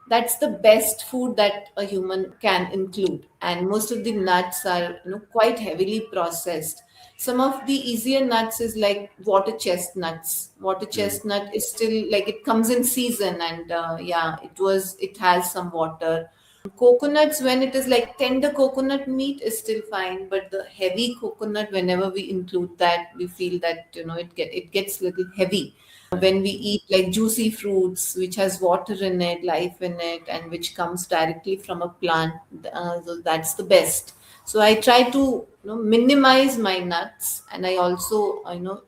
S3: That's the best food that a human can include. And most of the nuts are, quite heavily processed. Some of the easier nuts is like water chestnuts. Water
S1: mm,
S3: chestnut is still like it comes in season, and yeah, it has some water. Coconuts, when it is like tender coconut meat, is still fine, but the heavy coconut, whenever we include that, we feel that it gets little heavy. When we eat like juicy fruits which has water in it, life in it, and which comes directly from a plant, so that's the best. So I try to minimize my nuts, and I also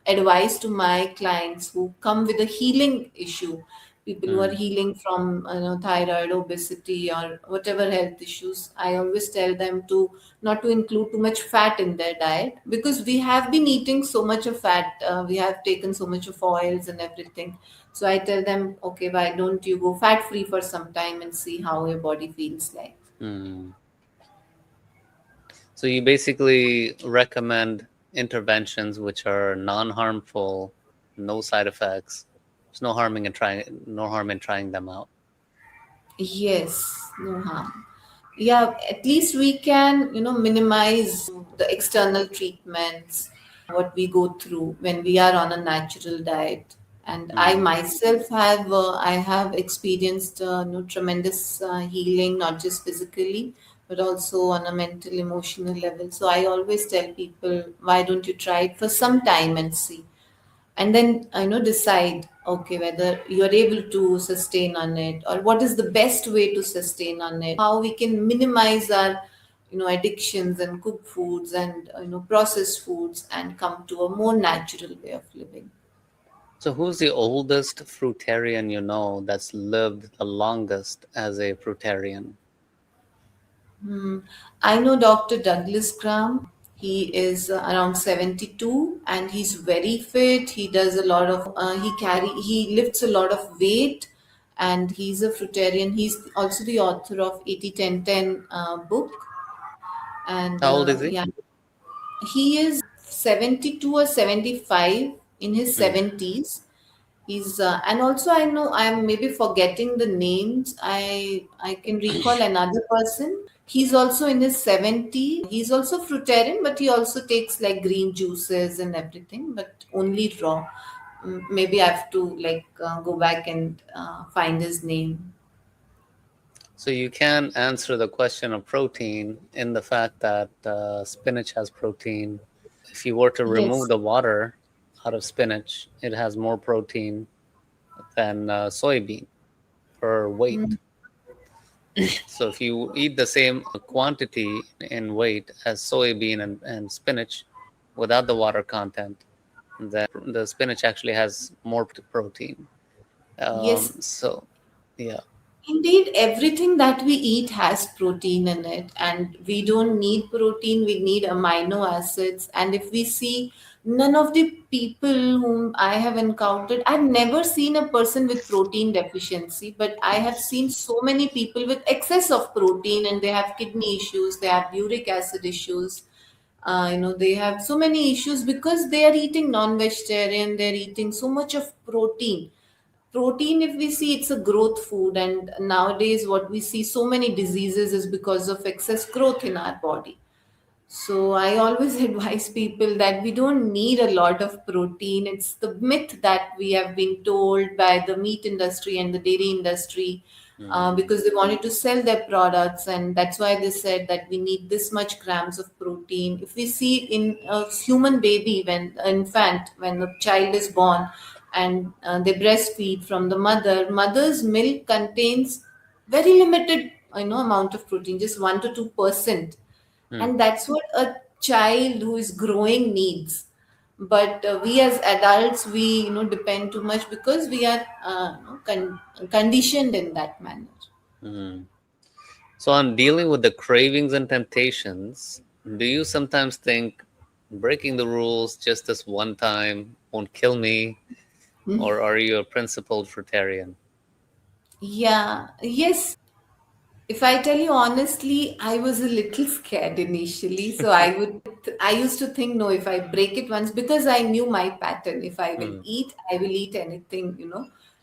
S3: advise to my clients who come with a healing issue, people who are
S1: mm.
S3: healing from thyroid, obesity, or whatever health issues. I always tell them to not to include too much fat in their diet because we have been eating so much of fat. We have taken so much of oils and everything. So I tell them, okay, why don't you go fat free for some time and see how your body feels like.
S1: Mm. So you basically recommend interventions which are non-harmful, no side effects. There's no harm in trying them out.
S3: Yes, no harm. Yeah, at least we can, minimize the external treatments, what we go through when we are on a natural diet. And I
S1: Mm.
S3: myself I have experienced, tremendous healing, not just physically, but also on a mental, emotional level. So I always tell people, why don't you try it for some time and see? And then decide, okay, whether you're able to sustain on it, or what is the best way to sustain on it, how we can minimize our addictions and cooked foods and processed foods and come to a more natural way of living.
S1: So who's the oldest fruitarian you know that's lived the longest as a fruitarian?
S3: Hmm. I know Dr. Douglas Graham. He is around 72 and he's very fit. He does a lot of, he lifts a lot of weight, and he's a fruitarian. He's also the author of 80-10-10 book. And
S1: How old is he?
S3: yeah, he is 72 or 75, in his
S1: Mm.
S3: 70s. He's and also I know I'm maybe forgetting the names. I can recall another person. He's also in his 70s. He's also fruitarian, but he also takes like green juices and everything, but only raw. Maybe I have to like go back and find his name.
S1: So you can answer the question of protein in the fact that spinach has protein. If you were to remove
S3: Yes.
S1: the water out of spinach, it has more protein than soybean per weight.
S3: Mm.
S1: So if you eat the same quantity in weight as soybean and spinach without the water content, then the spinach actually has more protein.
S3: Yes.
S1: So, yeah.
S3: Indeed, everything that we eat has protein in it, and we don't need protein, we need amino acids. And if we see None of the people whom I have encountered, I've never seen a person with protein deficiency, but I have seen so many people with excess of protein, and they have kidney issues, they have uric acid issues. They have so many issues because they are eating non-vegetarian, they're eating so much of protein. Protein, if we see, it's a growth food, and nowadays what we see so many diseases is because of excess growth in our body. So I always advise people that we don't need a lot of protein. It's the myth that we have been told by the meat industry and the dairy industry,
S1: Mm,
S3: because they wanted to sell their products, and that's why they said that we need this much grams of protein. If we see in a human baby, when infant, when the child is born, and they breastfeed from the mother's milk contains very limited, amount of protein, just 1 to 2%,
S1: mm,
S3: and that's what a child who is growing needs. But we as adults, we depend too much because we are conditioned in that manner.
S1: mm. So, on dealing with the cravings and temptations, do you sometimes think breaking the rules just this one time won't kill me, or are you a principled fruitarian?
S3: Yeah, yes. If I tell you honestly, I was a little scared initially. So I used to think, no, if I break it once, because I knew my pattern. If
S1: Mm,
S3: I will eat anything,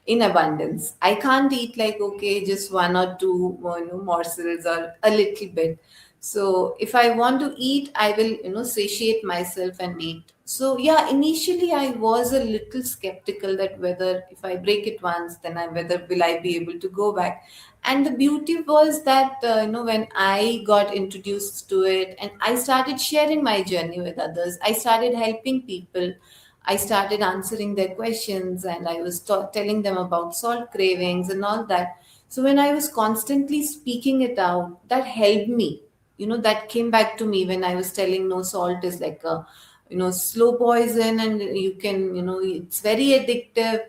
S3: in abundance. I can't eat like, okay, just one or two, morsels or a little bit. So if I want to eat, I will, satiate myself and eat. So yeah, initially I was a little skeptical that whether if I break it once, then whether will I be able to go back. And the beauty was that when I got introduced to it and I started sharing my journey with others, I started helping people, I started answering their questions, and I was telling them about salt cravings and all that. So when I was constantly speaking it out, that helped me. That came back to me when I was telling no, salt is like a slow poison, and you can, it's very addictive.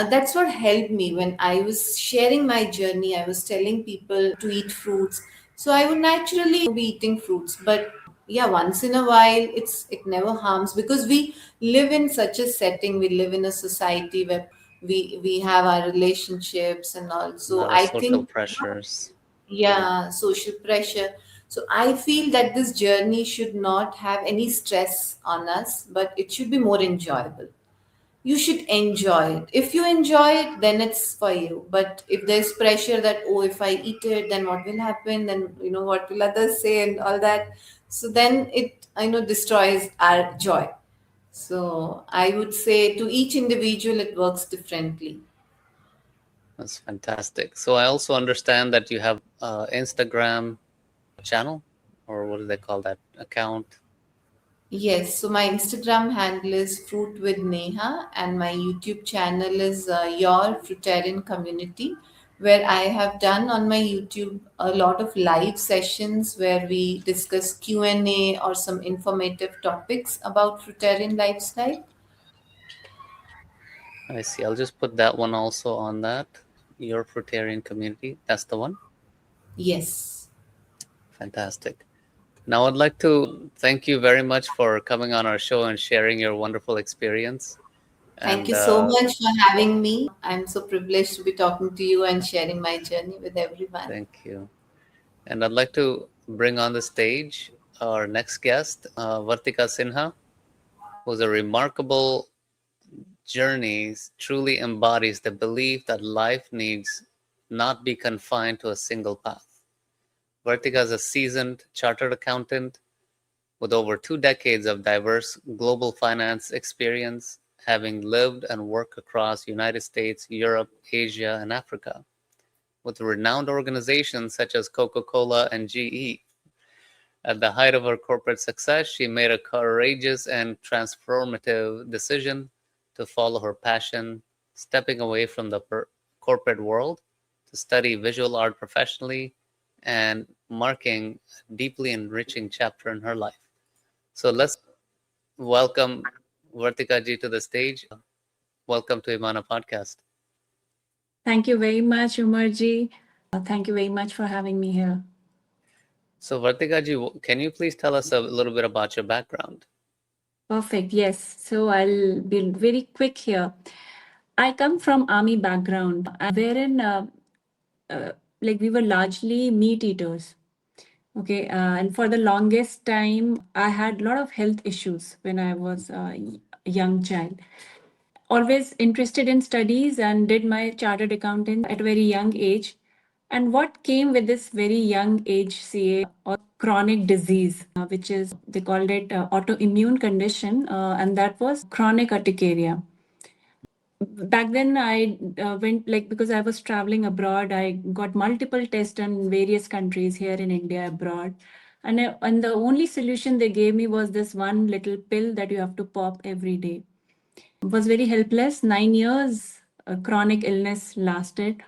S3: That's what helped me when I was sharing my journey. I was telling people to eat fruits, so I would naturally be eating fruits. But yeah, once in a while, it never harms, because we live in such a setting. We live in a society where we have our relationships and all.
S1: a
S3: So
S1: lot of
S3: I
S1: social
S3: think,
S1: pressures. Mm,
S3: yeah, social pressure. So I feel that this journey should not have any stress on us, but it should be more enjoyable. You should enjoy it. If you enjoy it, then it's for you. But if there's pressure that, oh, if I eat it, then what will happen? Then, what will others say and all that? So then it, destroys our joy. So I would say to each individual, it works differently.
S1: that's fantastic. So, I also understand that you have Instagram channel, or what do they call that account?
S3: Yes, so my Instagram handle is Fruit with Neha, and my YouTube channel is Your Fruitarian Community, where I have done on my YouTube a lot of live sessions where we discuss Q&A or some informative topics about fruitarian lifestyle.
S1: I see. I'll just put that one also on that. Your fruitarian community. That's the one.
S3: Yes.
S1: Fantastic. Now, I'd like to thank you very much for coming on our show and sharing your wonderful experience.
S3: Thank
S1: And
S3: you so much for having me. I'm so privileged to be talking to you and sharing my journey with everyone.
S1: thank you. And I'd like to bring on the stage our next guest, Vartika Sinha, who's a remarkable journey, truly embodies the belief that life needs not be confined to a single path. Vartika is a seasoned chartered accountant with over 2 decades of diverse global finance experience, having lived and worked across United States, Europe, Asia, and Africa, with renowned organizations such as Coca-Cola and GE. At the height of her corporate success, she made a courageous and transformative decision to follow her passion, stepping away from the corporate world to study visual art professionally and marking a deeply enriching chapter in her life. So let's welcome Vartika ji to the stage. Welcome to IMANAH Podcast.
S4: Thank you very much, Umarji. Thank you very much for having me here.
S1: So Vartika ji, can you please tell us a little bit about your background?
S4: Perfect. Yes. So I'll be very quick here. I come from army background, wherein uh, like we were largely meat eaters. Okay, and for the longest time, I had a lot of health issues when I was a young child. Always interested in studies and did my chartered accountant at a very young age. And what came with this very young age CA or chronic disease, which is they called it autoimmune condition, and that was chronic urticaria. Back then I went, like, because I was traveling abroad, I got multiple tests in various countries here in India, abroad, and the only solution they gave me was this one little pill that you have to pop every day. Was very helpless. 9 years chronic illness lasted,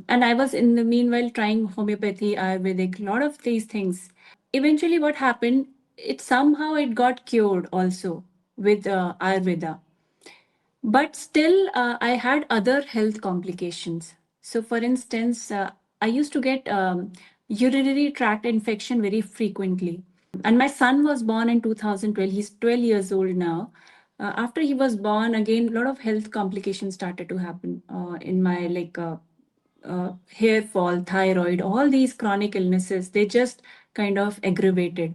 S4: and I was in the meanwhile trying homeopathy, Ayurvedic, a lot of these things. Eventually what happened, it somehow it got cured also with Ayurveda, but still I had other health complications. So for instance, I used to get urinary tract infection very frequently, and my son was born in 2012. He's 12 years old now. After he was born, again a lot of health complications started to happen in my, like, hair fall, thyroid, all these chronic illnesses, they just kind of aggravated.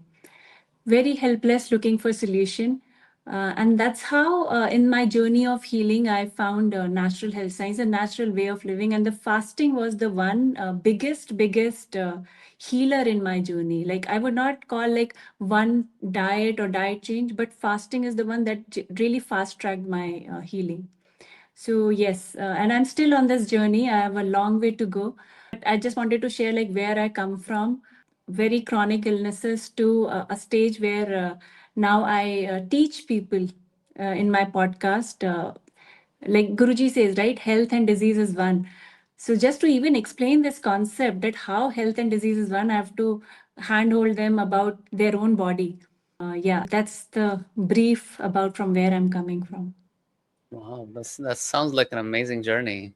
S4: Very helpless, looking for solution. And that's how, in my journey of healing, I found natural health science, a natural way of living. And the fasting was the one biggest healer in my journey. Like, I would not call like one diet or diet change, but fasting is the one that really fast tracked my healing. So yes, and I'm still on this journey. I have a long way to go. But I just wanted to share like where I come from, very chronic illnesses, to a stage where now I teach people in my podcast. Like Guruji says, right? Health and disease is one. So just to even explain this concept that how health and disease is one, I have to handhold them about their own body. Yeah, that's the brief about from where I'm coming from.
S1: Wow, that sounds like an amazing journey.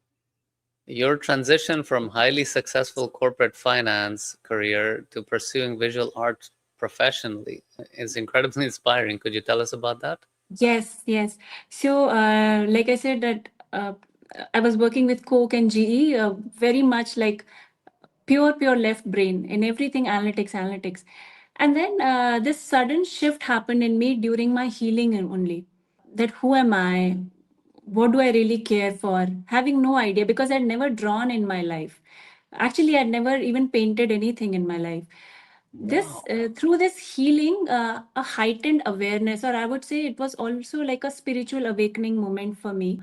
S1: Your transition from highly successful corporate finance career to pursuing visual art professionally is incredibly inspiring. Could you tell us about that?
S4: Yes, yes. So, like I said, that I was working with Coke and GE, very much like pure left brain in everything, analytics, analytics. And then this sudden shift happened in me during my healing only. That who am I? What do I really care for? Having no idea, because I'd never drawn in my life. Actually, I'd never even painted anything in my life. This
S1: Wow.
S4: through this healing, a heightened awareness, or I would say it was also like a spiritual awakening moment for me.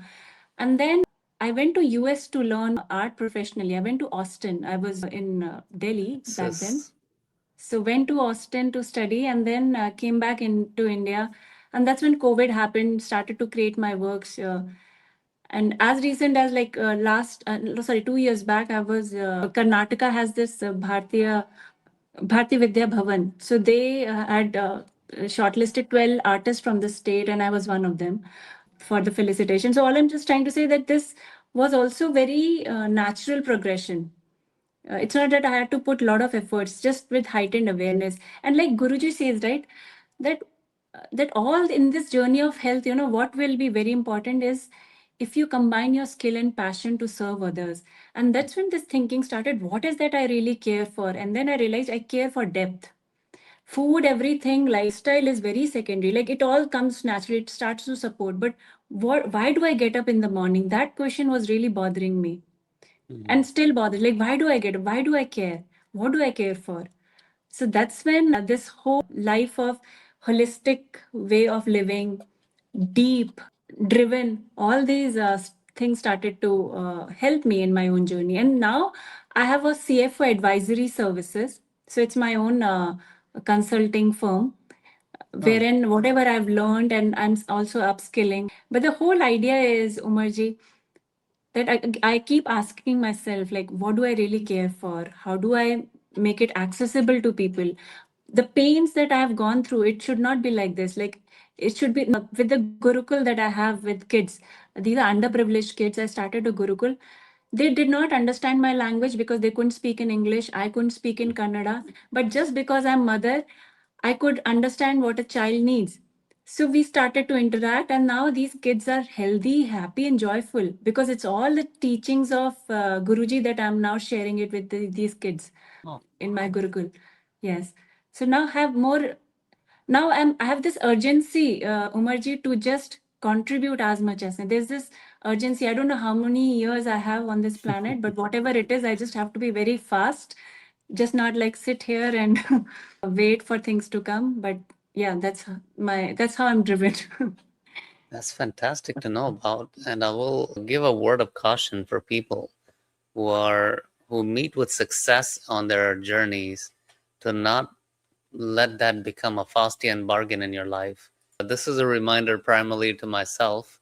S4: And then I went to US to learn art professionally. I went to Austin. I was in Delhi back then.
S1: Sis.
S4: So went to Austin to study, and then came back into India. And that's when COVID happened, started to create my works. And as recent as like last, no, sorry, 2 years back, I was, Karnataka has this Bharti Vidya Bhavan. So they had shortlisted 12 artists from the state, and I was one of them for the felicitation. So all I'm just trying to say that this was also very natural progression. It's not that I had to put a lot of efforts, just with heightened awareness. And like Guruji says, right, that that all in this journey of health, what will be very important is if you combine your skill and passion to serve others. And that's when this thinking started. What is that I really care for? And then I realized I care for depth. Food, everything, lifestyle is very secondary. Like it all comes naturally. It starts to support. But why do I get up in the morning? That question was really bothering me, and still bothered. Like, why do I get it? Why do I care? What do I care for? So that's when this whole life of holistic way of living, deep, driven, all these things started to help me in my own journey. And now I have a CFO advisory services. So it's my own consulting firm,
S1: Oh,
S4: wherein whatever I've learned, and I'm also upskilling. But the whole idea is, Umarji, that I keep asking myself, like, what do I really care for? How do I make it accessible to people? The pains that I have gone through, it should not be like this. Like, it should be with the Gurukul that I have with kids. These are underprivileged kids. I started a Gurukul. They did not understand my language because they couldn't speak in English. I couldn't speak in Kannada. But just because I'm mother, I could understand what a child needs. So we started to interact, and now these kids are healthy, happy, and joyful because it's all the teachings of Guruji that I'm now sharing it with these kids in my Gurukul. Yes. So now have more. Now I have this urgency, Umarji, to just contribute as much as there's this urgency. I don't know how many years I have on this planet, but whatever it is, I just have to be very fast, just not like sit here and wait for things to come. But yeah, that's how I'm driven.
S1: That's fantastic to know about. And I will give a word of caution for people who meet with success on their journeys to not let that become a Faustian bargain in your life. This is a reminder primarily to myself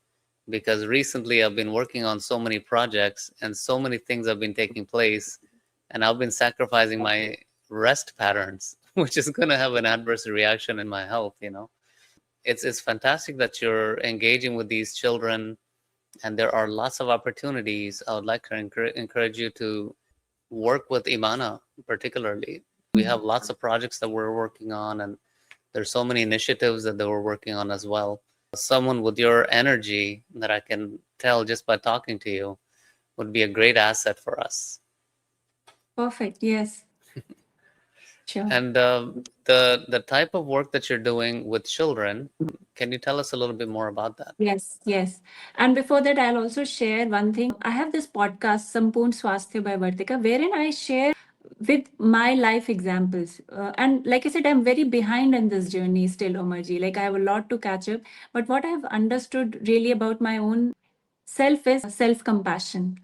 S1: because recently I've been working on so many projects and so many things have been taking place, and I've been sacrificing my rest patterns, which is going to have an adverse reaction in my health, you know. It's fantastic that you're engaging with these children, and there are lots of opportunities. I would like to encourage you to work with IMANAH particularly. We have lots of projects that we're working on, and there's so many initiatives that they were working on as well. Someone with your energy that I can tell just by talking to you would be a great asset for us.
S4: Perfect. Yes. Sure.
S1: And the type of work that you're doing with children, can you tell us a little bit more about that?
S4: Yes, yes. And before that, I'll also share one thing. I have this podcast, Sampoorn Swasthya by Vartika, wherein I share with my life examples. And like I said, I'm very behind in this journey still, Omarji. Like I have a lot to catch up. But what I've understood really about my own self is self-compassion.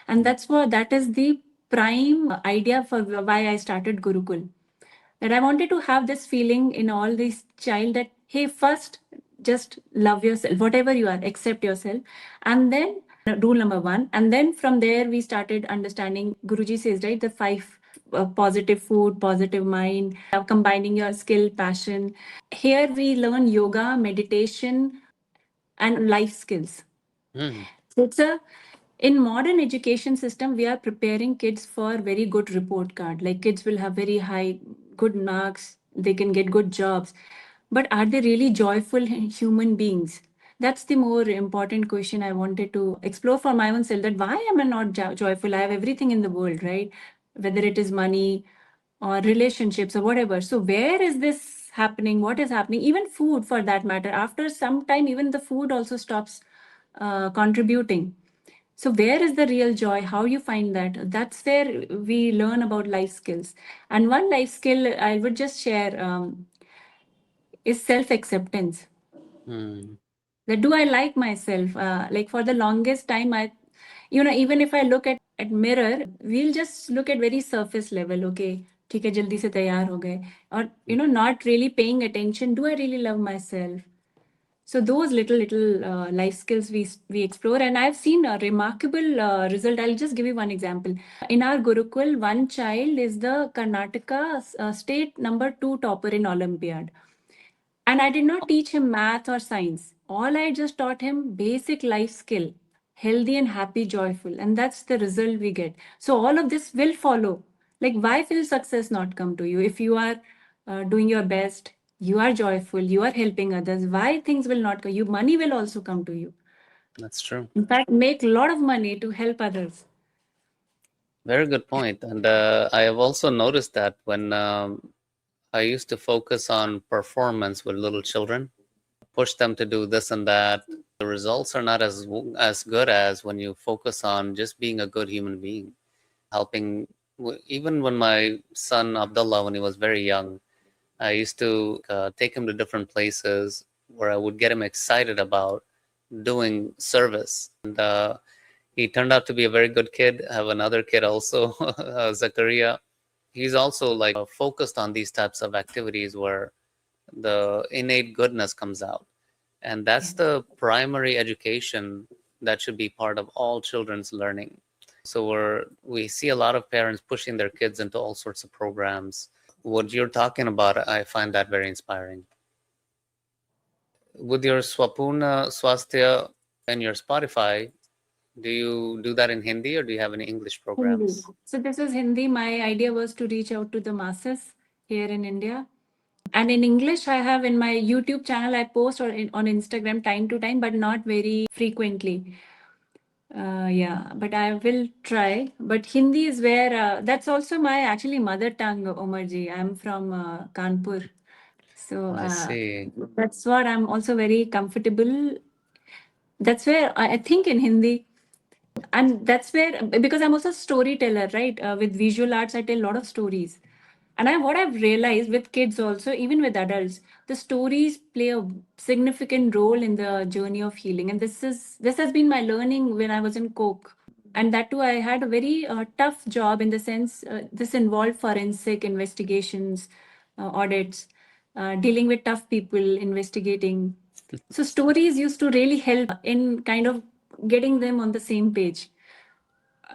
S4: And that is the prime idea for why I started Gurukul, that I wanted to have this feeling in all these child that, hey, first just love yourself, whatever you are, accept yourself. And then rule number one. And then from there, we started understanding, Guruji says, right, the five positive food, positive mind, combining your skill, passion. Here we learn yoga, meditation, and life skills.
S1: Mm.
S4: So it's a in modern education system, we are preparing kids for very good report card. Like kids will have very high, good marks. They can get good jobs. But are they really joyful human beings? That's the more important question I wanted to explore for my own self. That why am I not joyful? I have everything in the world, right? Whether it is money or relationships or whatever. So where is this happening? What is happening? Even food, for that matter. After some time, even the food also stops contributing. So where is the real joy? How you find that? That's where we learn about life skills. And one life skill I would just share is self-acceptance.
S1: Mm.
S4: That do I like myself? Like for the longest time, even if I look at mirror, we'll just look at very surface level. Okay, ठीक है जल्दी से तैयार हो गए, or not really paying attention. Do I really love myself? So those little life skills we explore, and I've seen a remarkable result. I'll just give you one example. In our Gurukul, one child is the Karnataka state number 2 topper in Olympiad, and I did not teach him math or science. All I just taught him basic life skill, healthy and happy, joyful, and that's the result we get. So all of this will follow. Like why will success not come to you if you are doing your best, you are joyful, you are helping others? Why things will not come? You money will also come to you.
S1: That's true.
S4: In fact, make a lot of money to help others.
S1: Very good point. And I have also noticed that when I used to focus on performance with little children, push them to do this and that, the results are not as good as when you focus on just being a good human being, helping. Even when my son Abdullah, when he was very young, I used to take him to different places where I would get him excited about doing service. And he turned out to be a very good kid. I have another kid also, Zakaria. He's also like focused on these types of activities where the innate goodness comes out. And that's the primary education that should be part of all children's learning. So we see a lot of parents pushing their kids into all sorts of programs. What you're talking about, I find that very inspiring. With your Swapuna Swasthya and your Spotify, do you do that in Hindi or do you have any English
S4: Hindi.
S1: programs?
S4: So this is Hindi. My idea was to reach out to the masses here in India. And in English, I have in my YouTube channel, I post on Instagram time to time, but not very frequently. Yeah, but I will try. But Hindi is where that's also my actually mother tongue, Omarji. I'm from Kanpur. So
S1: I see.
S4: that's what I'm also very comfortable. That's where I think in Hindi, and that's where, because I'm also a storyteller, right? With visual arts, I tell a lot of stories. And what I've realized with kids also, even with adults, the stories play a significant role in the journey of healing. And this has been my learning when I was in Coke. And that too, I had a very tough job in the sense this involved forensic investigations, audits, dealing with tough people, investigating. So stories used to really help in kind of getting them on the same page.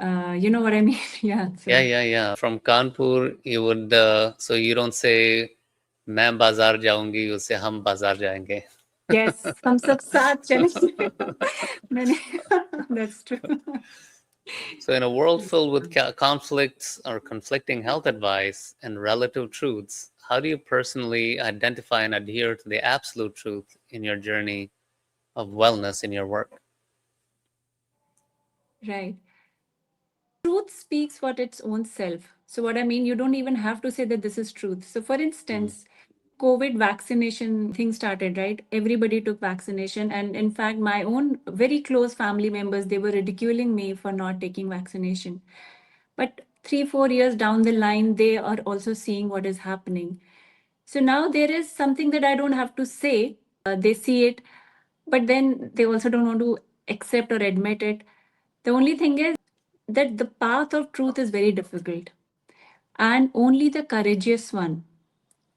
S4: You know what I mean? Yeah.
S1: Yeah,
S4: So
S1: yeah, yeah. From Kanpur, you would, so you don't say, मैं बाजार जाऊंगी, you say, हम बाजार जाएंगे.
S4: yes, हम सब साथ चलेंगे. मैंने that's true.
S1: So, in a world filled with conflicts or conflicting health advice and relative truths, how do you personally identify and adhere to the absolute truth in your journey of wellness in your work?
S4: Right. Truth speaks for its own self. So what I mean, you don't even have to say that this is truth. So for instance, COVID vaccination thing started, right? Everybody took vaccination. And in fact, my own very close family members, they were ridiculing me for not taking vaccination. But 3, 4 years down the line, they are also seeing what is happening. So now there is something that I don't have to say. They see it, but then they also don't want to accept or admit it. The only thing is that the path of truth is very difficult, and only the courageous one,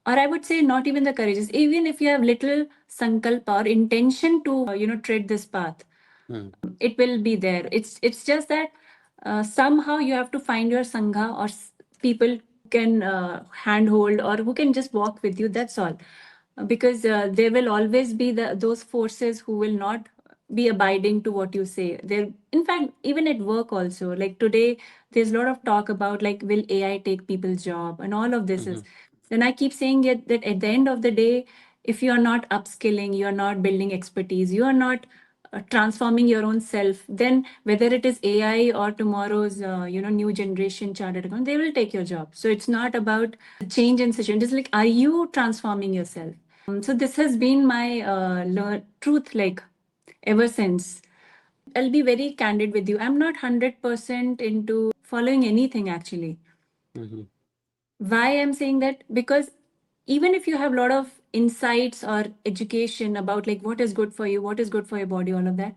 S4: or I would say not even the courageous, even if you have little sankalpa or intention to tread this path,
S1: Hmm.
S4: it will be there. It's just that somehow you have to find your sangha or people who can handhold or who can just walk with you. That's all. Because there will always be those forces who will not be abiding to what you say. There, in fact, even at work also. Like today, there's a lot of talk about like will AI take people's job and all of this is. Then I keep saying it that at the end of the day, if you are not upskilling, you are not building expertise, you are not transforming your own self, then whether it is AI or tomorrow's new generation chartered account, they will take your job. So it's not about change in situation. It's like, are you transforming yourself? So this has been my truth, like ever since. I'll be very candid with you. I'm not 100% into following anything actually.
S1: Mhm.
S4: Why I'm saying that? Because even if you have a lot of insights or education about like what is good for you, what is good for your body, all of that,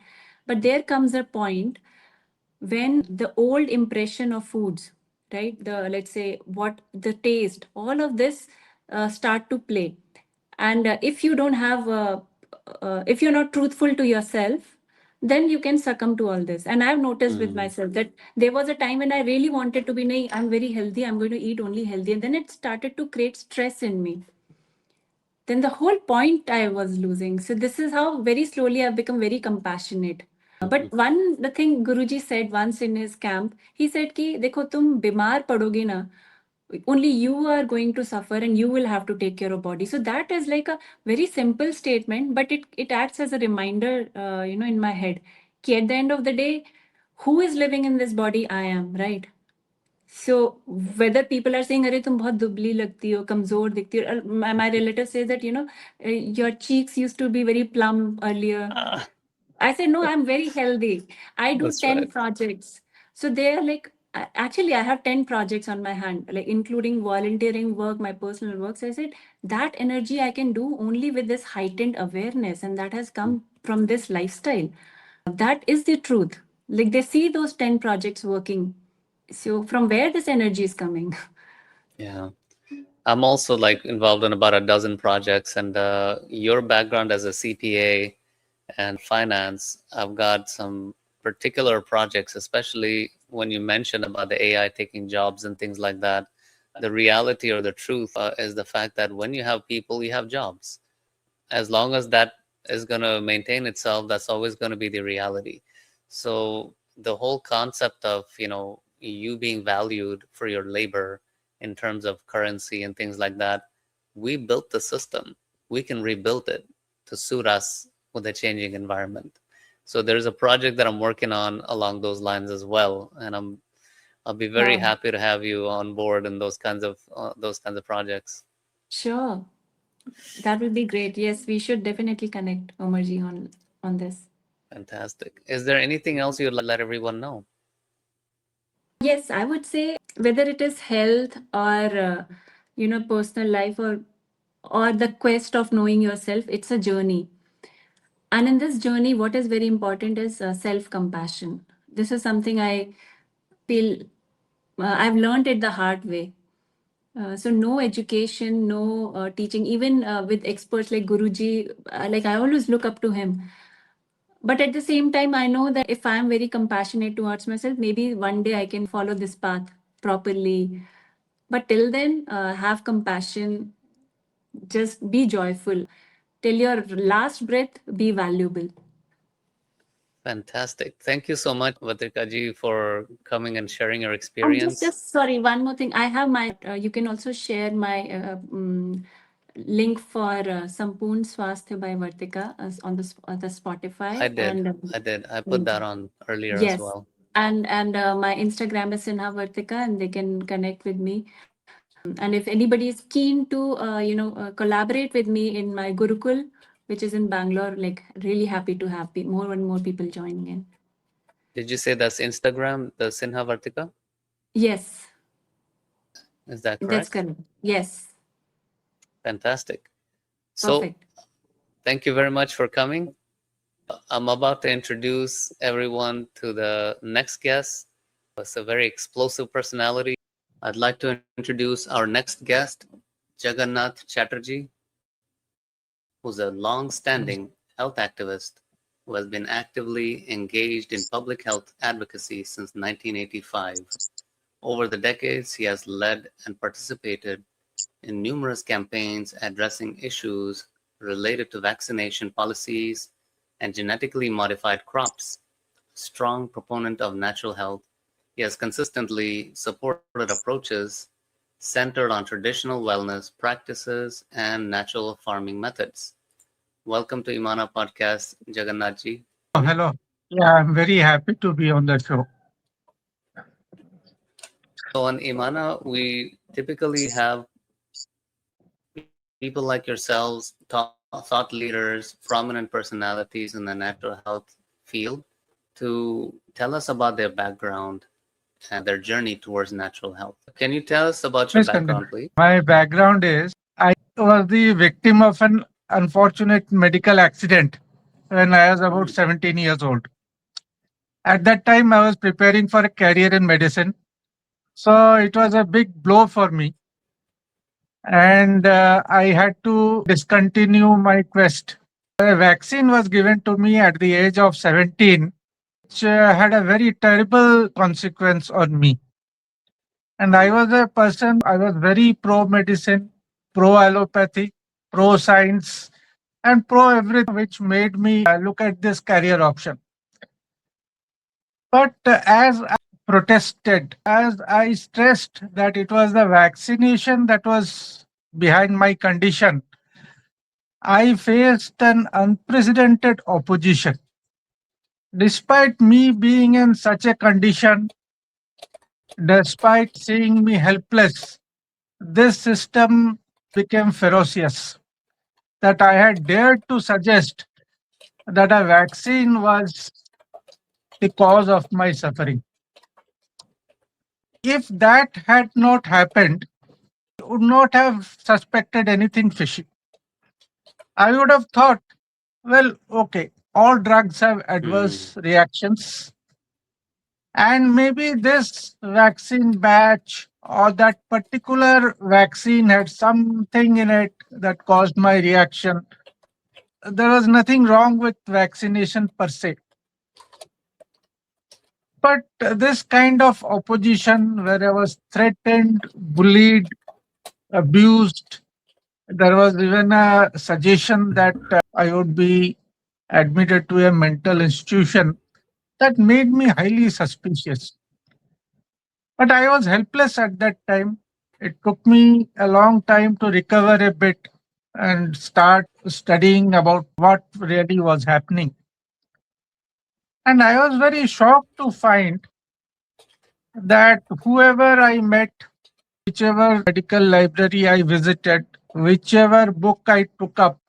S4: but there comes a point when the old impression of foods, right, the let's say what the taste, all of this start to play. And if you don't have if you're not truthful to yourself, then you can succumb to all this. And I've noticed with myself that there was a time when I really wanted to be, "Nahi, I'm very healthy, I'm going to eat only healthy," and then it started to create stress in me. Then the whole point I was losing. So this is how very slowly I've become very compassionate. But the thing Guruji said once in his camp, he said कि देखो तुम बीमार पड़ोगे ना, only you are going to suffer and you will have to take care of body. So that is like a very simple statement, but it acts as a reminder, in my head. कि at the end of the day, who is living in this body? I am, right? So whether people are saying, "अरे तुम बहुत दुबली लगती हो, कमजोर दिखती हो," my relative says that your cheeks used to be very plump earlier. I said, "No, I'm very healthy. I do
S1: That's
S4: 10
S1: right.
S4: projects." So they're like, actually, I have 10 projects on my hand, like including volunteering work, my personal work. So I said, that energy I can do only with this heightened awareness, and that has come from this lifestyle. That is the truth. Like they see those 10 projects working. So from where this energy is coming?
S1: Yeah. I'm also like involved in about a dozen projects, and your background as a CPA and finance, I've got some particular projects, especially when you mentioned about the AI taking jobs and things like that. The reality or the truth is the fact that when you have people, you have jobs. As long as that is going to maintain itself, that's always going to be the reality. So the whole concept of you being valued for your labor in terms of currency and things like that, we built the system. We can rebuild it to suit us with a changing environment. So there's a project that I'm working on along those lines as well, and I'll be very
S4: Wow.
S1: happy to have you on board in those kinds of projects.
S4: Sure. That would be great. Yes, we should definitely connect, Omarji, on this.
S1: Fantastic. Is there anything else you'd let everyone know?
S4: Yes, I would say whether it is health or personal life or the quest of knowing yourself, it's a journey. And in this journey, what is very important is self-compassion. This is something I feel I've learned it the hard way. So no education, no teaching, even with experts like Guruji, like I always look up to him. But at the same time, I know that if I'm very compassionate towards myself, maybe one day I can follow this path properly. But till then, have compassion, just be joyful. Till your last breath, be valuable.
S1: Fantastic. Thank you so much, Vartika ji, for coming and sharing your
S4: And
S1: experience.
S4: just sorry, one more thing. I have my, you can also share my link for Sampoorn Swasthya by Vartika on the
S1: I
S4: Spotify.
S1: did.
S4: And
S1: I did. I put
S4: mm,
S1: that on earlier as
S4: yes.
S1: well.
S4: And my Instagram is Sinha Vartika, and they can connect with me. And if anybody is keen to, collaborate with me in my Gurukul, which is in Bangalore, like really happy to have more and more people joining in.
S1: Did you say that's Instagram, the Sinha Vartika?
S4: Yes,
S1: Is that
S4: that's
S1: correct?
S4: correct. Yes,
S1: Fantastic. So,
S4: perfect.
S1: thank you very much for coming. I'm about to introduce everyone to the next guest. It's a very explosive personality. I'd like to introduce our next guest, Jagannath Chatterjee, who's a long-standing health activist who has been actively engaged in public health advocacy since 1985. Over the decades, he has led and participated in numerous campaigns addressing issues related to vaccination policies and genetically modified crops. Strong proponent of natural health, he has consistently supported approaches centered on traditional wellness practices and natural farming methods. Welcome to IMANAH Podcast, Jagannath ji.
S5: Oh, hello. Yeah, I'm very happy to be on the show.
S1: So on IMANAH, we typically have people like yourselves, thought leaders, prominent personalities in the natural health field to tell us about their background and their journey towards natural health. Can you tell us about your
S5: Please continue.
S1: background, please?
S5: My background is I was the victim of an unfortunate medical accident when I was about 17 years old. At that time, I was preparing for a career in medicine. So it was a big blow for me. And I had to discontinue my quest. A vaccine was given to me at the age of 17, which had a very terrible consequence on me. And I was a person, I was very pro medicine, pro allopathy, pro science, and pro everything, which made me look at this career option. But as I protested, as I stressed that it was the vaccination that was behind my condition, I faced an unprecedented opposition. Despite me being in such a condition, despite seeing me helpless, this system became ferocious. That I had dared to suggest that a vaccine was the cause of my suffering. If that had not happened, I would not have suspected anything fishy. I would have thought, well, okay, all drugs have adverse reactions, and maybe this vaccine batch or that particular vaccine had something in it that caused my reaction. There was nothing wrong with vaccination per se. But this kind of opposition, where I was threatened, bullied, abused, there was even a suggestion that I would be admitted to a mental institution, that made me highly suspicious. But I was helpless at that time. It took me a long time to recover a bit and start studying about what really was happening. And I was very shocked to find that whoever I met, whichever medical library I visited, whichever book I took up,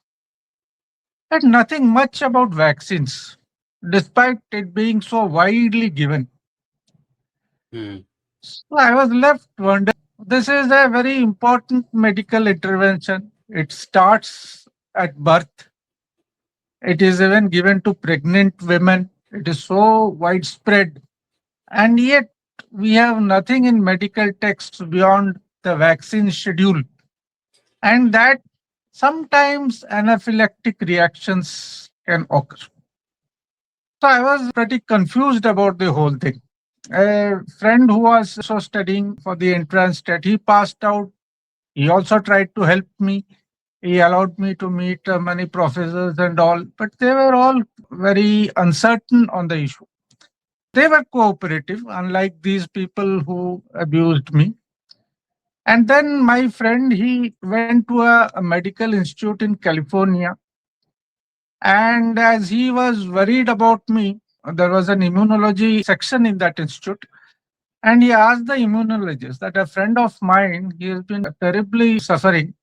S5: had nothing much about vaccines, despite it being so widely given.
S1: Hmm.
S5: So I was left wondering. This is a very important medical intervention. It starts at birth. It is even given to pregnant women. It is so widespread. And yet, we have nothing in medical texts beyond the vaccine schedule. And that sometimes anaphylactic reactions can occur. So I was pretty confused about the whole thing. A friend who was also studying for the entrance test, he passed out. He also tried to help me. He allowed me to meet many professors and all, but they were all very uncertain on the issue. They were cooperative, unlike these people who abused me. And then my friend, he went to a medical institute in California. And as he was worried about me, there was an immunology section in that institute. And he asked the immunologist that a friend of mine, he has been terribly suffering.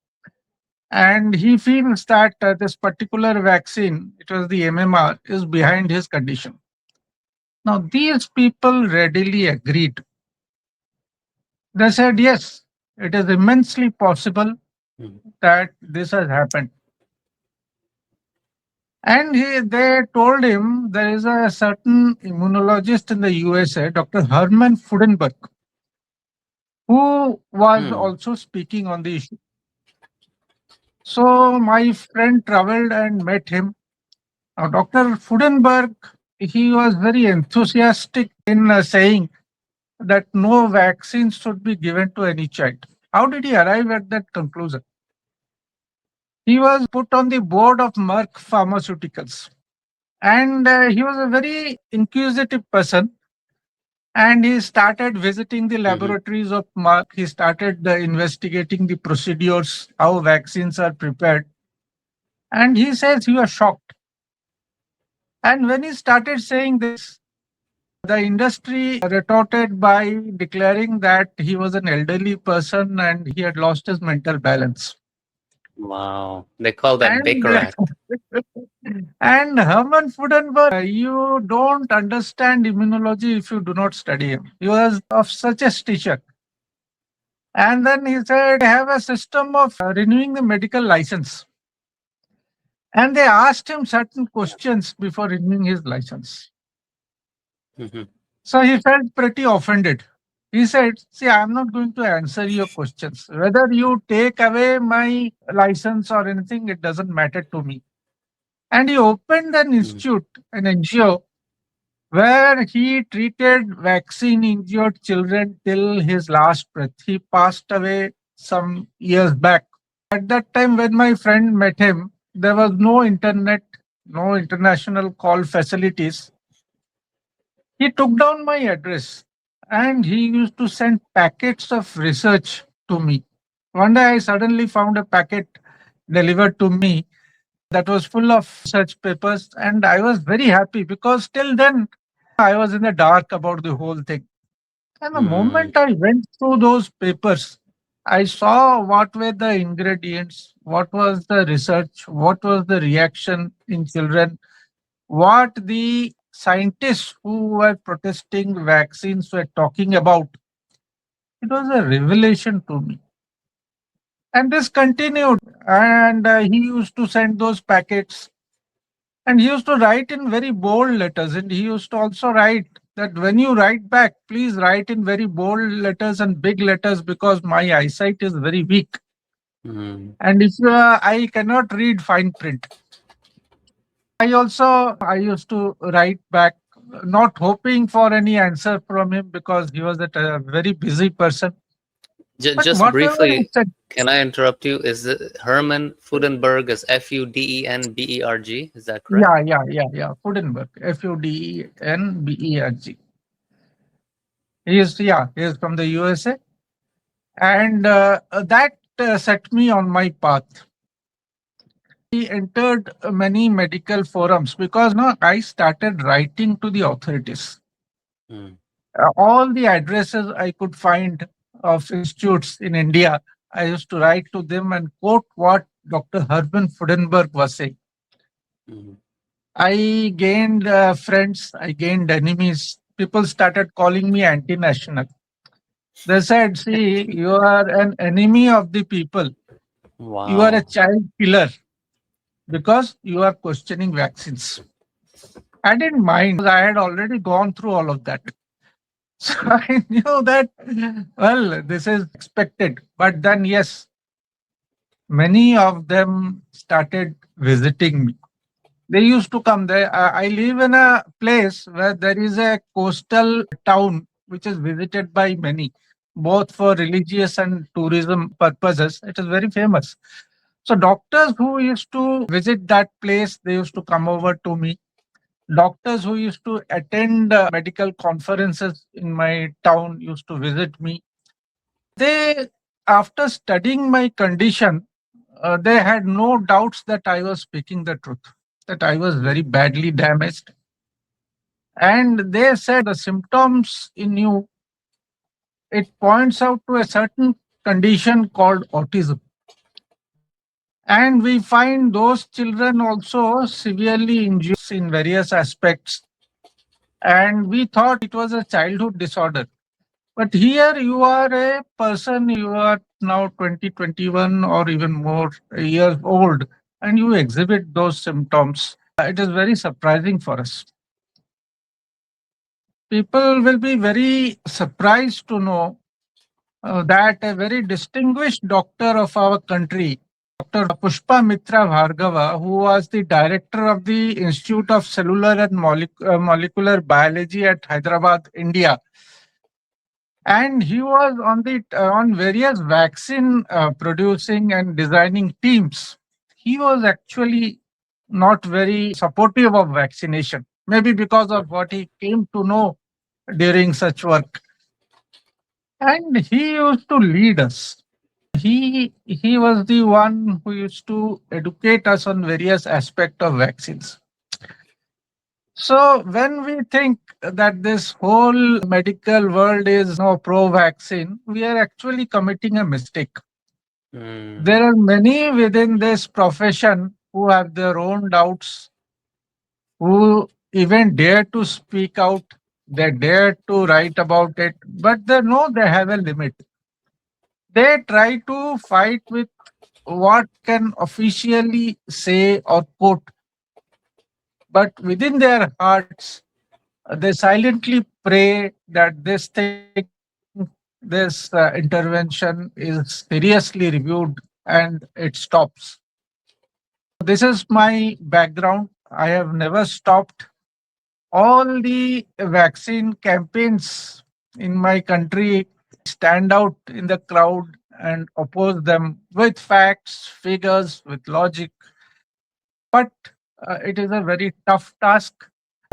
S5: And he feels that this particular vaccine, it was the MMR, is behind his condition. Now, these people readily agreed. They said, yes, it is immensely possible
S1: Hmm.
S5: that this has happened. And they told him there is a certain immunologist in the USA, Dr. Herman Fudenberg, who was
S1: Hmm.
S5: also speaking on the issue. So my friend traveled and met him. Now, Dr. Fudenberg, he was very enthusiastic in saying that no vaccines should be given to any child. How did he arrive at that conclusion? He was put on the board of Merck Pharmaceuticals. And he was a very inquisitive person. And he started visiting the
S1: Mhm.
S5: laboratories of Merck. He started investigating the procedures, how vaccines are prepared. And he says he was shocked. And when he started saying this, the industry retorted by declaring that he was an elderly person and he had lost his mental balance.
S1: Wow. They call that
S5: And
S1: Baker Act.
S5: and Hermann Fudenberg, you don't understand immunology if you do not study him. He was of such a stature. And then he said, they have a system of renewing the medical license. And they asked him certain questions before renewing his license.
S1: Mhm.
S5: So he felt pretty offended. He said, see, I'm not going to answer your questions. Whether you take away my license or anything, it doesn't matter to me. And he opened an
S1: Mhm.
S5: institute, an NGO, where he treated vaccine injured children till his last breath. He passed away some years back. At that time, when my friend met him, there was no internet, no international call facilities. He took down my address and he used to send packets of research to me. One day I suddenly found a packet delivered to me that was full of such papers, and I was very happy because till then I was in the dark about the whole thing. And the
S1: Mm.
S5: moment I went through those papers, I saw what were the ingredients, what was the research, what was the reaction in children, what the scientists who were protesting vaccines were talking about. It was a revelation to me. And this continued. And he used to send those packets. And he used to write in very bold letters. And he used to also write that when you write back, please write in very bold letters and big letters because my eyesight is very weak.
S1: Mm.
S5: And if I cannot read fine print. I used to write back, not hoping for any answer from him because he was a very busy person. But
S1: Just
S5: whatever he
S1: briefly,
S5: said,
S1: can I interrupt you? Is it Herman Fudenberg is Fudenberg? Is that correct?
S5: yeah. Fudenberg, Fudenberg. He is from the USA. And that set me on my path. I entered many medical forums because I started writing to the authorities.
S1: Mm.
S5: All the addresses I could find of institutes in India, I used to write to them and quote what Dr. Herman Fudenberg was saying.
S1: Mm.
S5: I gained friends, I gained enemies. People started calling me anti national. They said, see, you are an enemy of the people. You are a
S1: Wow.
S5: child killer because you are questioning vaccines. I didn't mind. I had already gone through all of that. So I knew that, well, this is expected. But then, yes, many of them started visiting me. They used to come there. I live in a place where there is a coastal town which is visited by many, both for religious and tourism purposes. It is very famous. So doctors who used to visit that place, they used to come over to me. Doctors who used to attend medical conferences in my town used to visit me. They, after studying my condition, they had no doubts that I was speaking the truth, that I was very badly damaged. And they said the symptoms in you, it points out to a certain condition called autism. And we find those children also severely injured in various aspects. And we thought it was a childhood disorder. But here you are a person, you are now 20, 21, or even more years old, and you exhibit those symptoms. It is very surprising for us. People will be very surprised to know that a very distinguished doctor of our country, Dr. Pushpa Mitra Bhargava, who was the director of the Institute of Cellular and Molecular Biology at Hyderabad, India, and he was on the on various vaccine producing and designing teams. He was actually not very supportive of vaccination, maybe because of what he came to know during such work. And he used to lead us. He was the one who used to educate us on various aspects of vaccines. So when we think that this whole medical world is now pro-vaccine, we are actually committing a mistake.
S1: Mm.
S5: There are many within this profession who have their own doubts, who even dare to speak out, they dare to write about it, but they know they have a limit. They try to fight with what can officially say or quote, but within their hearts, they silently pray that this thing, this intervention is seriously reviewed and it stops. This is my background. I have never stopped. All the vaccine campaigns in my country, I stand out in the crowd and oppose them with facts, figures, with logic. But it is a very tough task.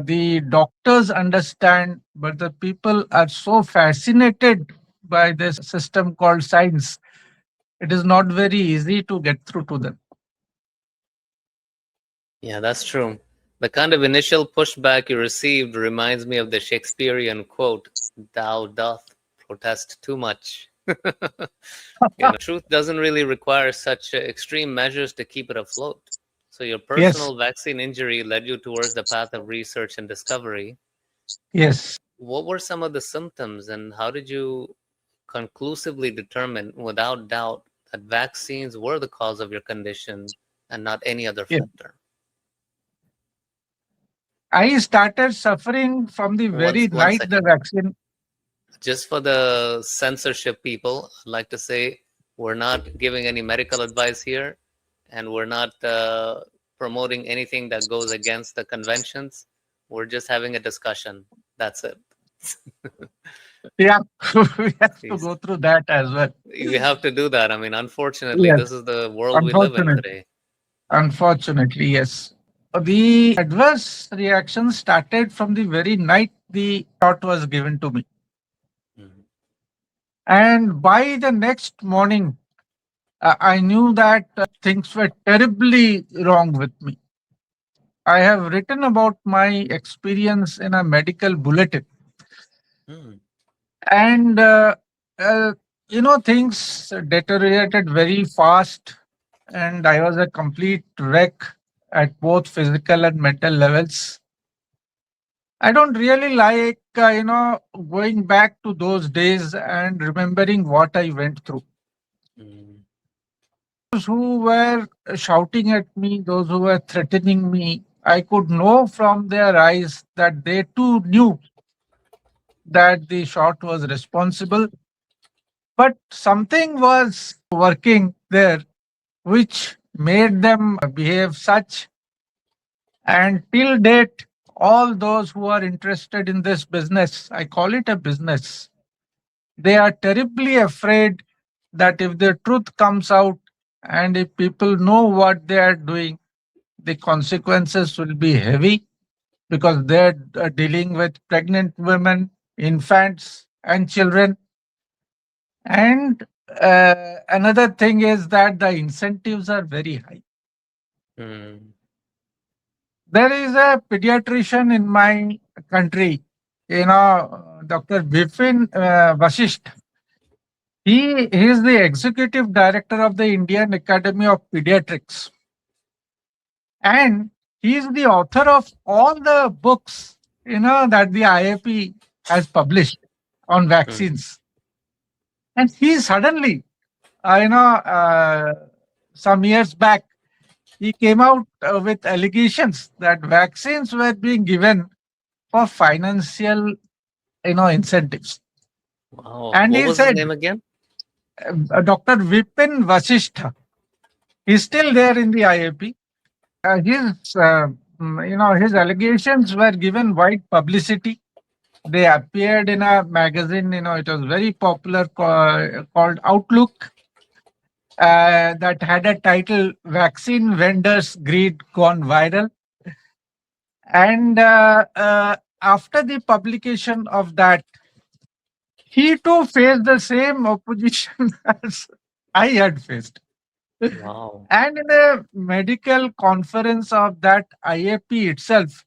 S5: The doctors understand, but the people are so fascinated by this system called science. It is not very easy to get through to them.
S1: Yeah, that's true. The kind of initial pushback you received reminds me of the Shakespearean quote, "Thou doth protest too much." Truth doesn't really require such extreme measures to keep it afloat. So your
S5: Yes,
S1: personal vaccine injury led you towards the path of research and discovery.
S5: yes.
S1: What were some of the symptoms, and how did you conclusively determine without doubt that vaccines were the cause of your condition and not any other
S5: Yeah.
S1: factor?
S5: I started suffering from the very
S1: One
S5: night the
S1: second.
S5: vaccine.
S1: Just for the censorship people, I'd like to say we're not giving any medical advice here, and we're not promoting anything that goes against the conventions. We're just having a discussion. That's it.
S5: Yeah, we have to
S1: Please.
S5: go through that as well.
S1: We have to do that. I mean, unfortunately,
S5: Yes,
S1: this is the world we live in
S5: unfortunately.
S1: today.
S5: Unfortunately, yes. The adverse reaction started from the very night the shot was given to me.
S1: Mhm.
S5: And by the next morning, I knew that things were terribly wrong with me. I have written about my experience in a medical bulletin.
S1: Hmm.
S5: And, uh, things deteriorated very fast. And I was a complete wreck at both physical and mental levels. I don't really like, going back to those days and remembering what I went through.
S1: Hmm.
S5: Those who were shouting at me, those who were threatening me, I could know from their eyes that they too knew that the shot was responsible. But something was working there which made them behave such. And till date, all those who are interested in this business, I call it a business, they are terribly afraid that if the truth comes out and if people know what they are doing, the consequences will be heavy because they're dealing with pregnant women, infants, and children. And another thing is that the incentives are very high.
S1: Hmm.
S5: There is a pediatrician in my country, Dr. Bipin Vasisht. He is the executive director of the Indian Academy of Pediatrics. And he is the author of all the books, that the IAP has published on
S1: Hmm.
S5: vaccines. And he suddenly, some years back, he came out with allegations that vaccines were being given for financial, incentives.
S1: Wow.
S5: And
S1: What
S5: he
S1: was his
S5: said,
S1: name again?
S5: Dr. Vipin Vasishtha, he's still there in the IAP. His allegations were given wide publicity. They appeared in a magazine, it was very popular called Outlook, that had a title Vaccine Vendors Greed Gone Viral. And after the publication of that, he too faced the same opposition as I had faced.
S1: Wow.
S5: And in a medical conference of that IAP itself,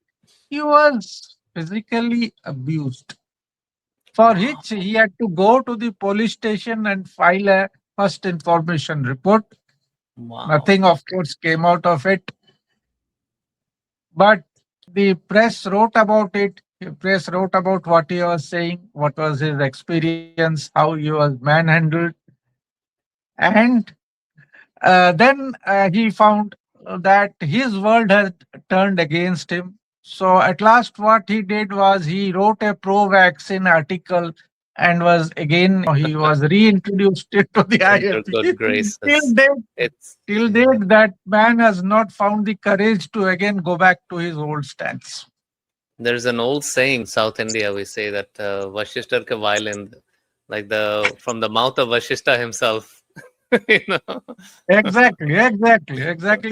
S5: he was physically abused, for
S1: Wow.
S5: which he had to go to the police station and file a first information report.
S1: Wow.
S5: Nothing, of course, came out of it, but the press wrote about it. The press wrote about what he was saying, what was his experience, how he was manhandled. And then he found that his world had turned against him. So at last, what he did was he wrote a pro-vaccine article and was again he was reintroduced into the
S1: Into
S5: IFP.
S1: good
S5: till
S1: graces.
S5: date,
S1: It's
S5: till
S1: yeah.
S5: date, that man has not found the courage to again go back to his old stance.
S1: There's an old saying in South India. We say that Vashishtar ke violin, like the from the mouth of Vashishta himself. you know.
S5: Exactly.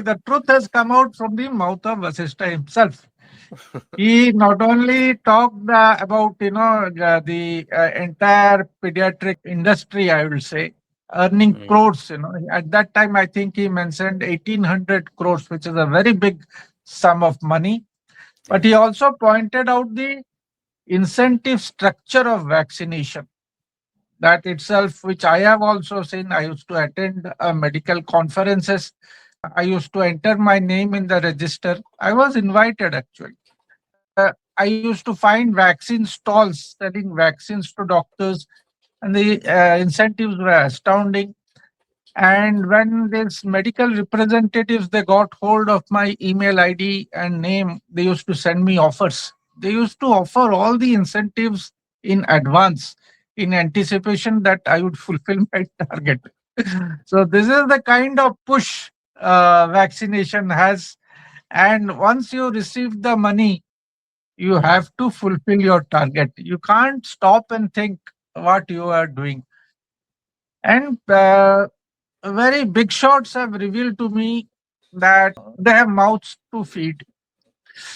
S5: The truth has come out from the mouth of Vasishtha himself. He not only talked about the entire pediatric industry, I will say, earning
S1: Mm,
S5: crores. At that time, I think he mentioned 1,800 crores, which is a very big sum of money. But
S1: yeah.
S5: he also pointed out the incentive structure of vaccination. That itself, which I have also seen, I used to attend medical conferences. I used to enter my name in the register. I was invited actually. I used to find vaccine stalls selling vaccines to doctors, and the incentives were astounding. And when these medical representatives they got hold of my email ID and name, they used to send me offers. They used to offer all the incentives in advance in anticipation that I would fulfill my target. So this is the kind of push vaccination has. And once you receive the money, you have to fulfill your target. You can't stop and think what you are doing. And very big shots have revealed to me that they have mouths to feed.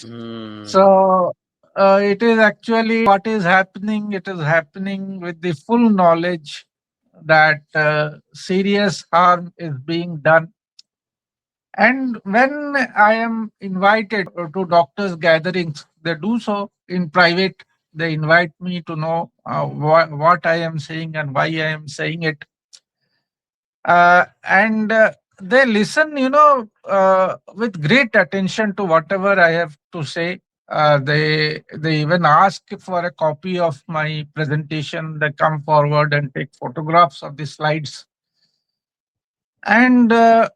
S1: Mm,
S5: So it is actually what is happening. It is happening with the full knowledge. that serious harm is being done. And when I am invited to doctors' gatherings, they do so in private. They invite me to know what I am saying and why I am saying it. And they listen, with great attention to whatever I have to say. They even ask for a copy of my presentation. They come forward and take photographs of the slides. And I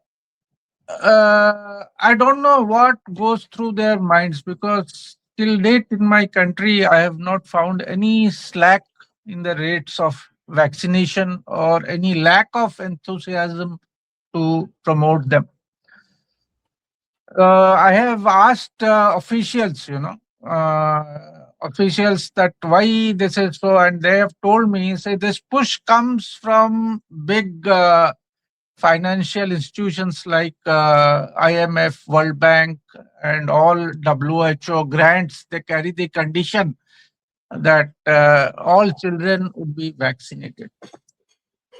S5: don't know what goes through their minds, because till date in my country, I have not found any slack in the rates of vaccination or any lack of enthusiasm to promote them. I have asked officials that why this is so, and they have told me, say, this push comes from big financial institutions like IMF, World Bank, and all WHO grants. They carry the condition that all children would be vaccinated.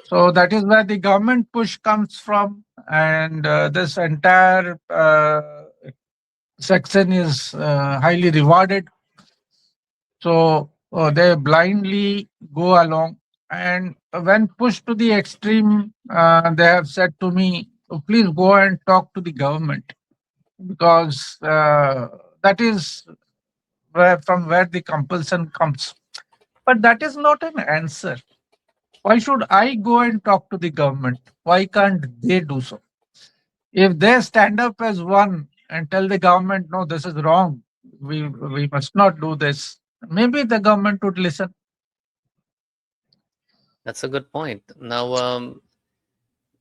S5: So that is where the government push comes from, and this entire section is highly rewarded. So they blindly go along. And when pushed to the extreme, they have said to me, "Oh, please go and talk to the government, because that is from where the compulsion comes." But that is not an answer. Why should I go and talk to the government? Why can't they do so? If they stand up as one and tell the government, no, this is wrong, we must not do this, maybe the government would listen.
S1: That's a good point. Now,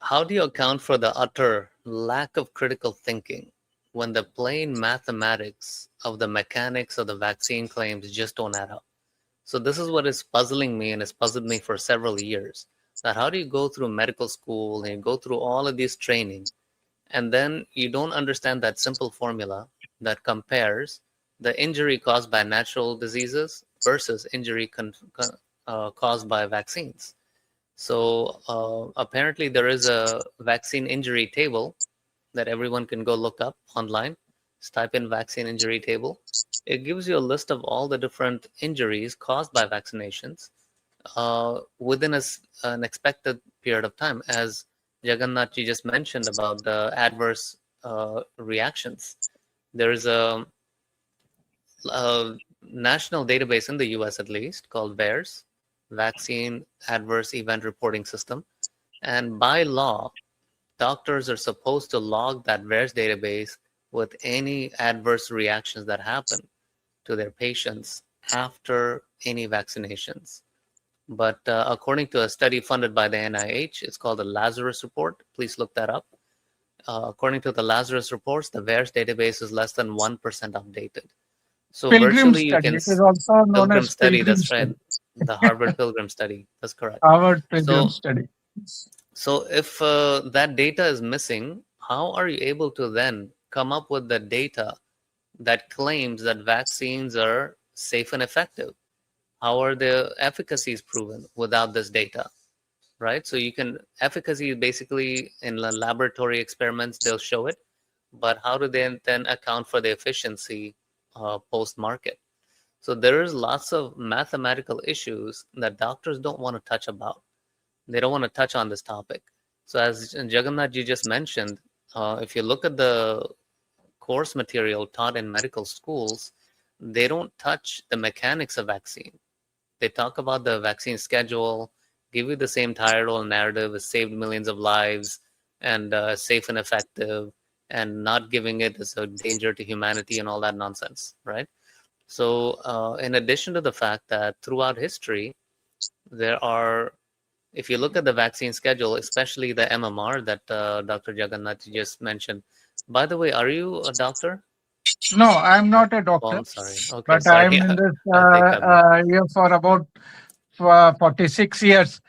S1: how do you account for the utter lack of critical thinking when the plain mathematics of the mechanics of the vaccine claims just don't add up? So this is what is puzzling me, and has puzzled me for several years. That how do you go through medical school and go through all of these training, and then you don't understand that simple formula that compares the injury caused by natural diseases versus injury caused by vaccines. So apparently there is a vaccine injury table that everyone can go look up online. Just type in vaccine injury table. It gives you a list of all the different injuries caused by vaccinations within an expected period of time, as Jagannath ji just mentioned about the adverse reactions. There is a national database in the US at least called VAERS, Vaccine Adverse Event Reporting System. And by law, doctors are supposed to log that VAERS database with any adverse reactions that happen to their patients after any vaccinations. But according to a study funded by the NIH, it's called the Lazarus Report. Please look that up. According to the Lazarus reports, the VAERS database is less than 1% updated. So
S5: Pilgrim
S1: virtually you
S5: study.
S1: can
S5: It is also known
S1: Pilgrim
S5: as
S1: study,
S5: Pilgrim
S1: that's right.
S5: study.
S1: The Harvard Pilgrim study, that's correct.
S5: Harvard Pilgrim
S1: So,
S5: study.
S1: so if that data is missing, how are you able to then come up with the data that claims that vaccines are safe and effective? How are the efficacies proven without this data, right? So you can, efficacy is basically in laboratory experiments, they'll show it, but how do they then account for the efficiency post-market? So there is lots of mathematical issues that doctors don't want to touch about. They don't want to touch on this topic. So as Jagannath ji just mentioned, if you look at the course material taught in medical schools, they don't touch the mechanics of vaccine. They talk about the vaccine schedule, give you the same title narrative, it saved millions of lives, and safe and effective, and not giving it as a danger to humanity and all that nonsense, right? So in addition to the fact that throughout history, there are, if you look at the vaccine schedule, especially the MMR that Dr. Jagannath just mentioned. By the way, are you a doctor?
S5: No, I'm
S1: Oh,
S5: not a
S1: oh,
S5: doctor,
S1: I'm sorry. Okay,
S5: but
S1: sorry.
S5: I'm in this
S1: I think I'm
S5: year for about 46 years.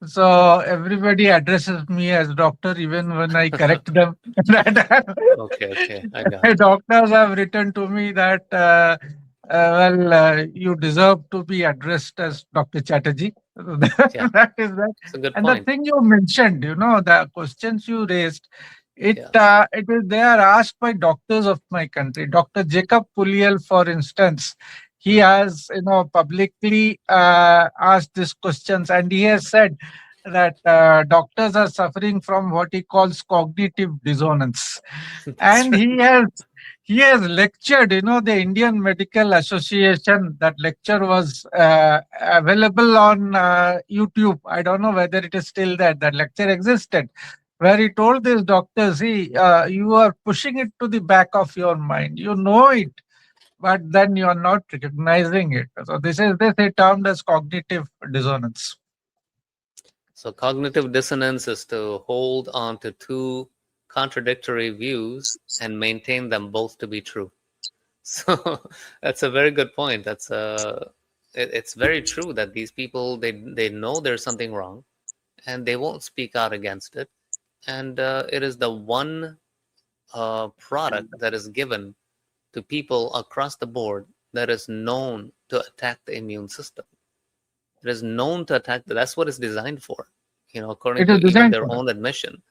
S5: So everybody addresses me as doctor, even when I correct them.
S1: okay. I got it.
S5: Doctors have written to me that, you deserve to be addressed as Dr. Chatterjee.
S1: Yeah,
S5: That is that.
S1: it's a good
S5: And the
S1: point.
S5: thing you mentioned, the questions you raised,
S1: Yeah.
S5: it is they are asked by doctors of my country. Dr. Jacob Puliel, for instance, he
S1: Mm.
S5: has publicly asked these questions, and he has said that doctors are suffering from what he calls cognitive dissonance,
S1: That's
S5: and
S1: right.
S5: he has lectured, the Indian Medical Association. That lecture was available on YouTube. I don't know whether it is still there. That lecture existed, where he told these doctors, see, you are pushing it to the back of your mind. You know it, but then you are not recognizing it. So this is termed as cognitive dissonance.
S1: So cognitive dissonance is to hold on to two contradictory views and maintain them both to be true. So that's a very good point. It's very true that these people, they know there's something wrong and they won't speak out against it. And it is the one product that is given to people across the board that is known to attack the immune system. It is known to attack. That's what it's designed for, according
S5: It
S1: to
S5: is
S1: even
S5: designed
S1: their
S5: for it.
S1: own admission.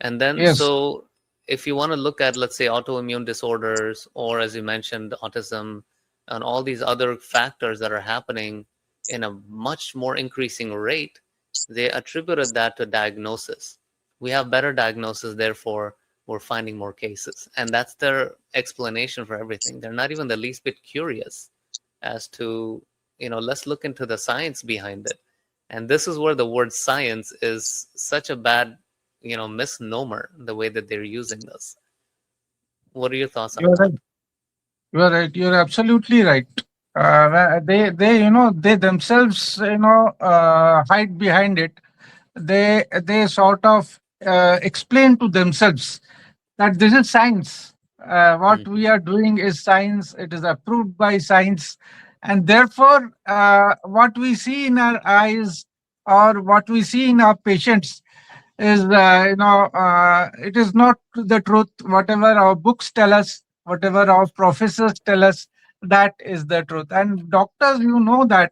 S1: And then,
S5: Yes.
S1: so if you want to look at, let's say, autoimmune disorders, or as you mentioned, autism, and all these other factors that are happening in a much more increasing rate, they attributed that to diagnosis. We have better diagnosis, therefore, we're finding more cases. And that's their explanation for everything. They're not even the least bit curious as to, let's look into the science behind it. And this is where the word science is such a bad misnomer, the way that they're using this. What are your thoughts on
S5: You're
S1: that?
S5: right. You're right. You're absolutely right. They themselves, hide behind it. They sort of explain to themselves that this is science. What
S1: Hmm.
S5: we are doing is science. It is approved by science, and therefore, what we see in our eyes or what we see in our patients is, it is not the truth. Whatever our books tell us, whatever our professors tell us, that is the truth. And doctors, that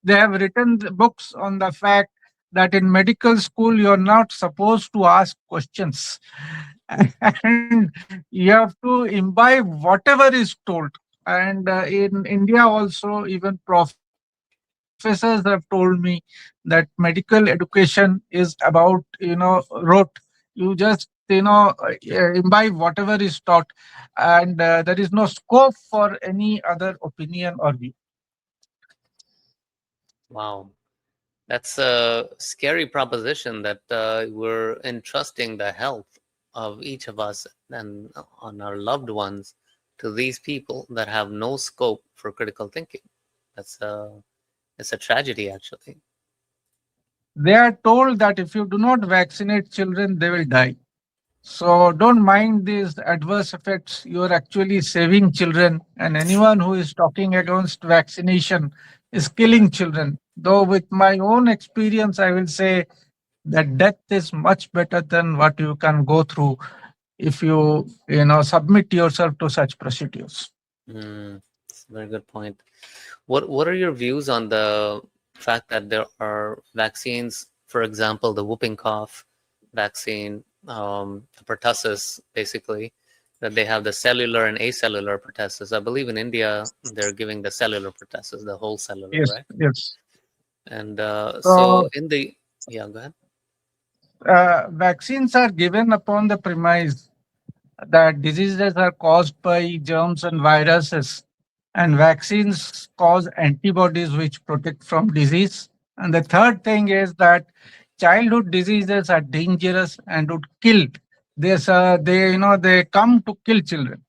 S5: they have written books on the fact that in medical school you're not supposed to ask questions, and you have to imbibe whatever is told. And in India also, even professors have told me that medical education is about, rote. You just, imbibe whatever is taught, and there is no scope for any other opinion or view.
S1: Wow, that's a scary proposition that we're entrusting the health of each of us and on our loved ones to these people that have no scope for critical thinking. That's it's a tragedy, actually.
S5: They are told that if you do not vaccinate children, they will die. So don't mind these adverse effects. You are actually saving children, and anyone who is talking against vaccination is killing children. Though, with my own experience, I will say that death is much better than what you can go through if you submit yourself to such procedures.
S1: It's a very good point. What are your views on the fact that there are vaccines, for example, the whooping cough vaccine, the pertussis, basically, that they have the cellular and acellular pertussis. I believe in India they're giving the cellular pertussis, the whole cellular,
S5: Yes,
S1: right?
S5: yes.
S1: And
S5: So
S1: so in the yeah, go ahead.
S5: vaccines are given upon the premise that diseases are caused by germs and viruses, and vaccines cause antibodies which protect from disease. And the third thing is that childhood diseases are dangerous and would kill. They come to kill children.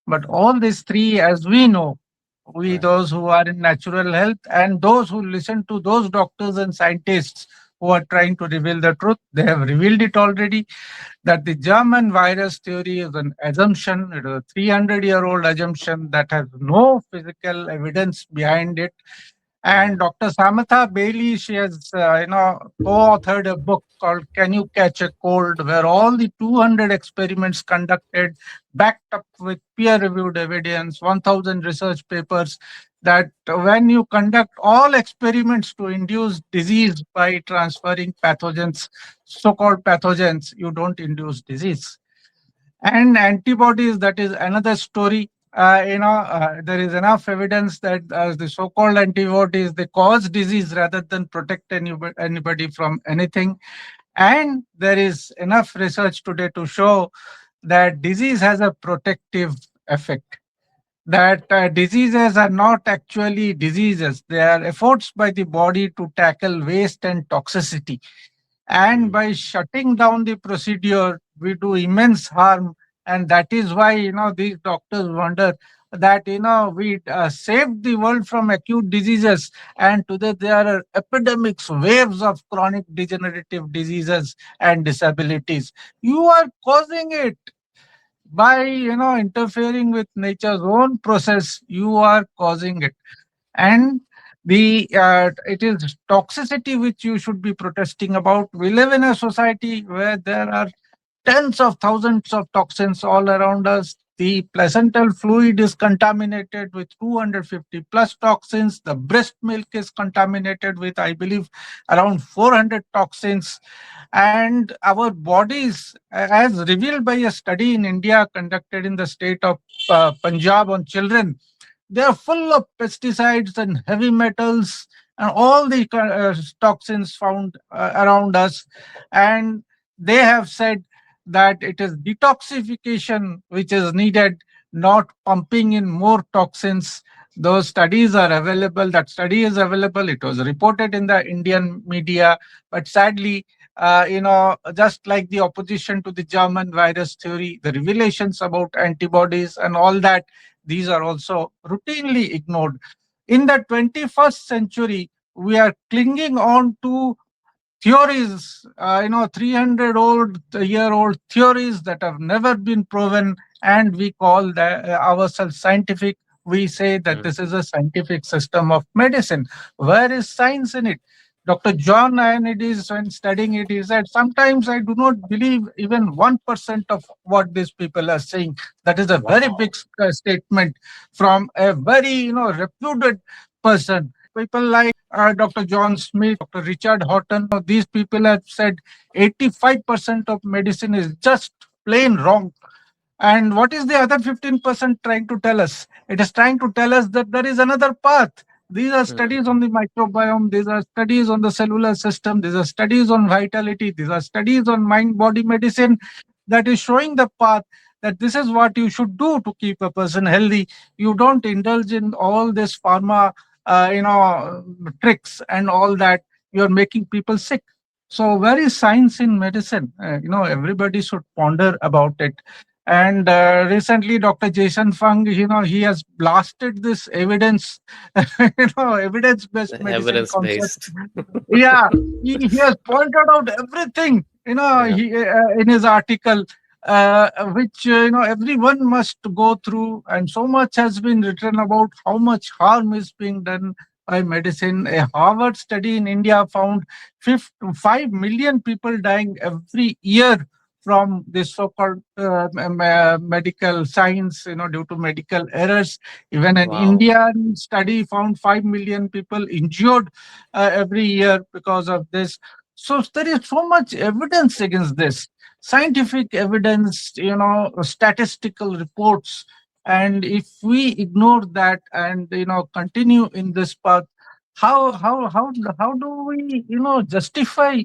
S5: But all these three, as we know, we
S1: Right.
S5: those who are in natural health and those who listen to those doctors and scientists who are trying to reveal the truth, they have revealed it already, that the German virus theory is an assumption. It is a 300-year-old assumption that has no physical evidence behind it. And Dr. Samatha Bailey, she has, co-authored a book called "Can You Catch a Cold," where all the 200 experiments conducted, backed up with peer-reviewed evidence, 1,000 research papers, that when you conduct all experiments to induce disease by transferring pathogens, so-called pathogens, you don't induce disease. And antibodies, that is another story. There is enough evidence that the so-called antibodies, they cause disease rather than protect anybody from anything. And there is enough research today to show that disease has a protective effect, that diseases are not actually diseases. They are efforts by the body to tackle waste and toxicity. And by shutting down the procedure, we do immense harm. And that is why, these doctors wonder that, we saved the world from acute diseases. And today there are epidemics, waves of chronic degenerative diseases and disabilities. You are causing it by, interfering with nature's own process. You are causing it. And the it is toxicity which you should be protesting about. We live in a society where there are tens of thousands of toxins all around us. The placental fluid is contaminated with 250 plus toxins. The breast milk is contaminated with, I believe, around 400 toxins. And our bodies, as revealed by a study in India conducted in the state of Punjab on children, they are full of pesticides and heavy metals and all the toxins found around us. And they have said that it is detoxification which is needed, not pumping in more toxins. Those studies are available. That study is available. It was reported in the Indian media. But sadly, just like the opposition to the German virus theory, the revelations about antibodies and all that, these are also routinely ignored. In the 21st century, we are clinging on to theories, 300-year-old theories that have never been proven, and we call ourselves scientific. We say that this is a scientific system of medicine. Where is science in it? Dr. John Ioannidis, when studying it, he said, sometimes I do not believe even 1% of what these people are saying. That is a very big statement from a very, reputed person. People like Dr. John Smith, Dr. Richard Horton, these people have said 85% of medicine is just plain wrong. And what is the other 15% trying to tell us? It is trying to tell us that there is another path. These are studies on the microbiome. These are studies on the cellular system. These are studies on vitality. These are studies on mind-body medicine that is showing the path, that this is what you should do to keep a person healthy. You don't indulge in all this pharma, tricks and all that. You're making people sick. So where is science in medicine? Everybody should ponder about it. And recently, Dr. Jason Fung, he has blasted this evidence, evidence-based medicine concept.
S1: Evidence-based.
S5: Yeah, he has pointed out everything, in his article, which, everyone must go through. And so much has been written about how much harm is being done by medicine. A Harvard study in India found 5 million people dying every year from this so-called medical science, due to medical errors. Even an Indian study found 5 million people injured every year because of this. So there is so much evidence against this. Scientific evidence, statistical reports. And if we ignore that and, continue in this path, how do we, justify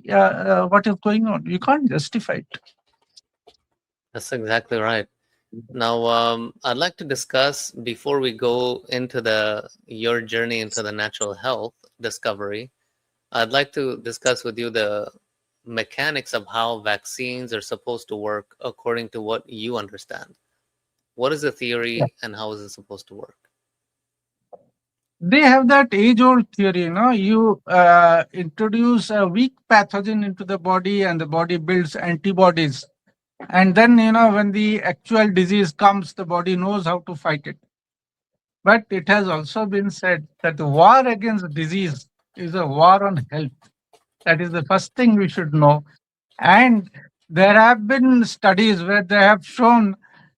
S5: what is going on? You can't justify it.
S1: That's exactly right. Now, I'd like to discuss, before we go into your journey into the natural health discovery, I'd like to discuss with you the mechanics of how vaccines are supposed to work according to what you understand. What is the theory and how is it supposed to work?
S5: They have that age-old theory, you introduce a weak pathogen into the body and the body builds antibodies. And then, when the actual disease comes, the body knows how to fight it. But it has also been said that the war against disease is a war on health. That is the first thing we should know. And there have been studies where they have shown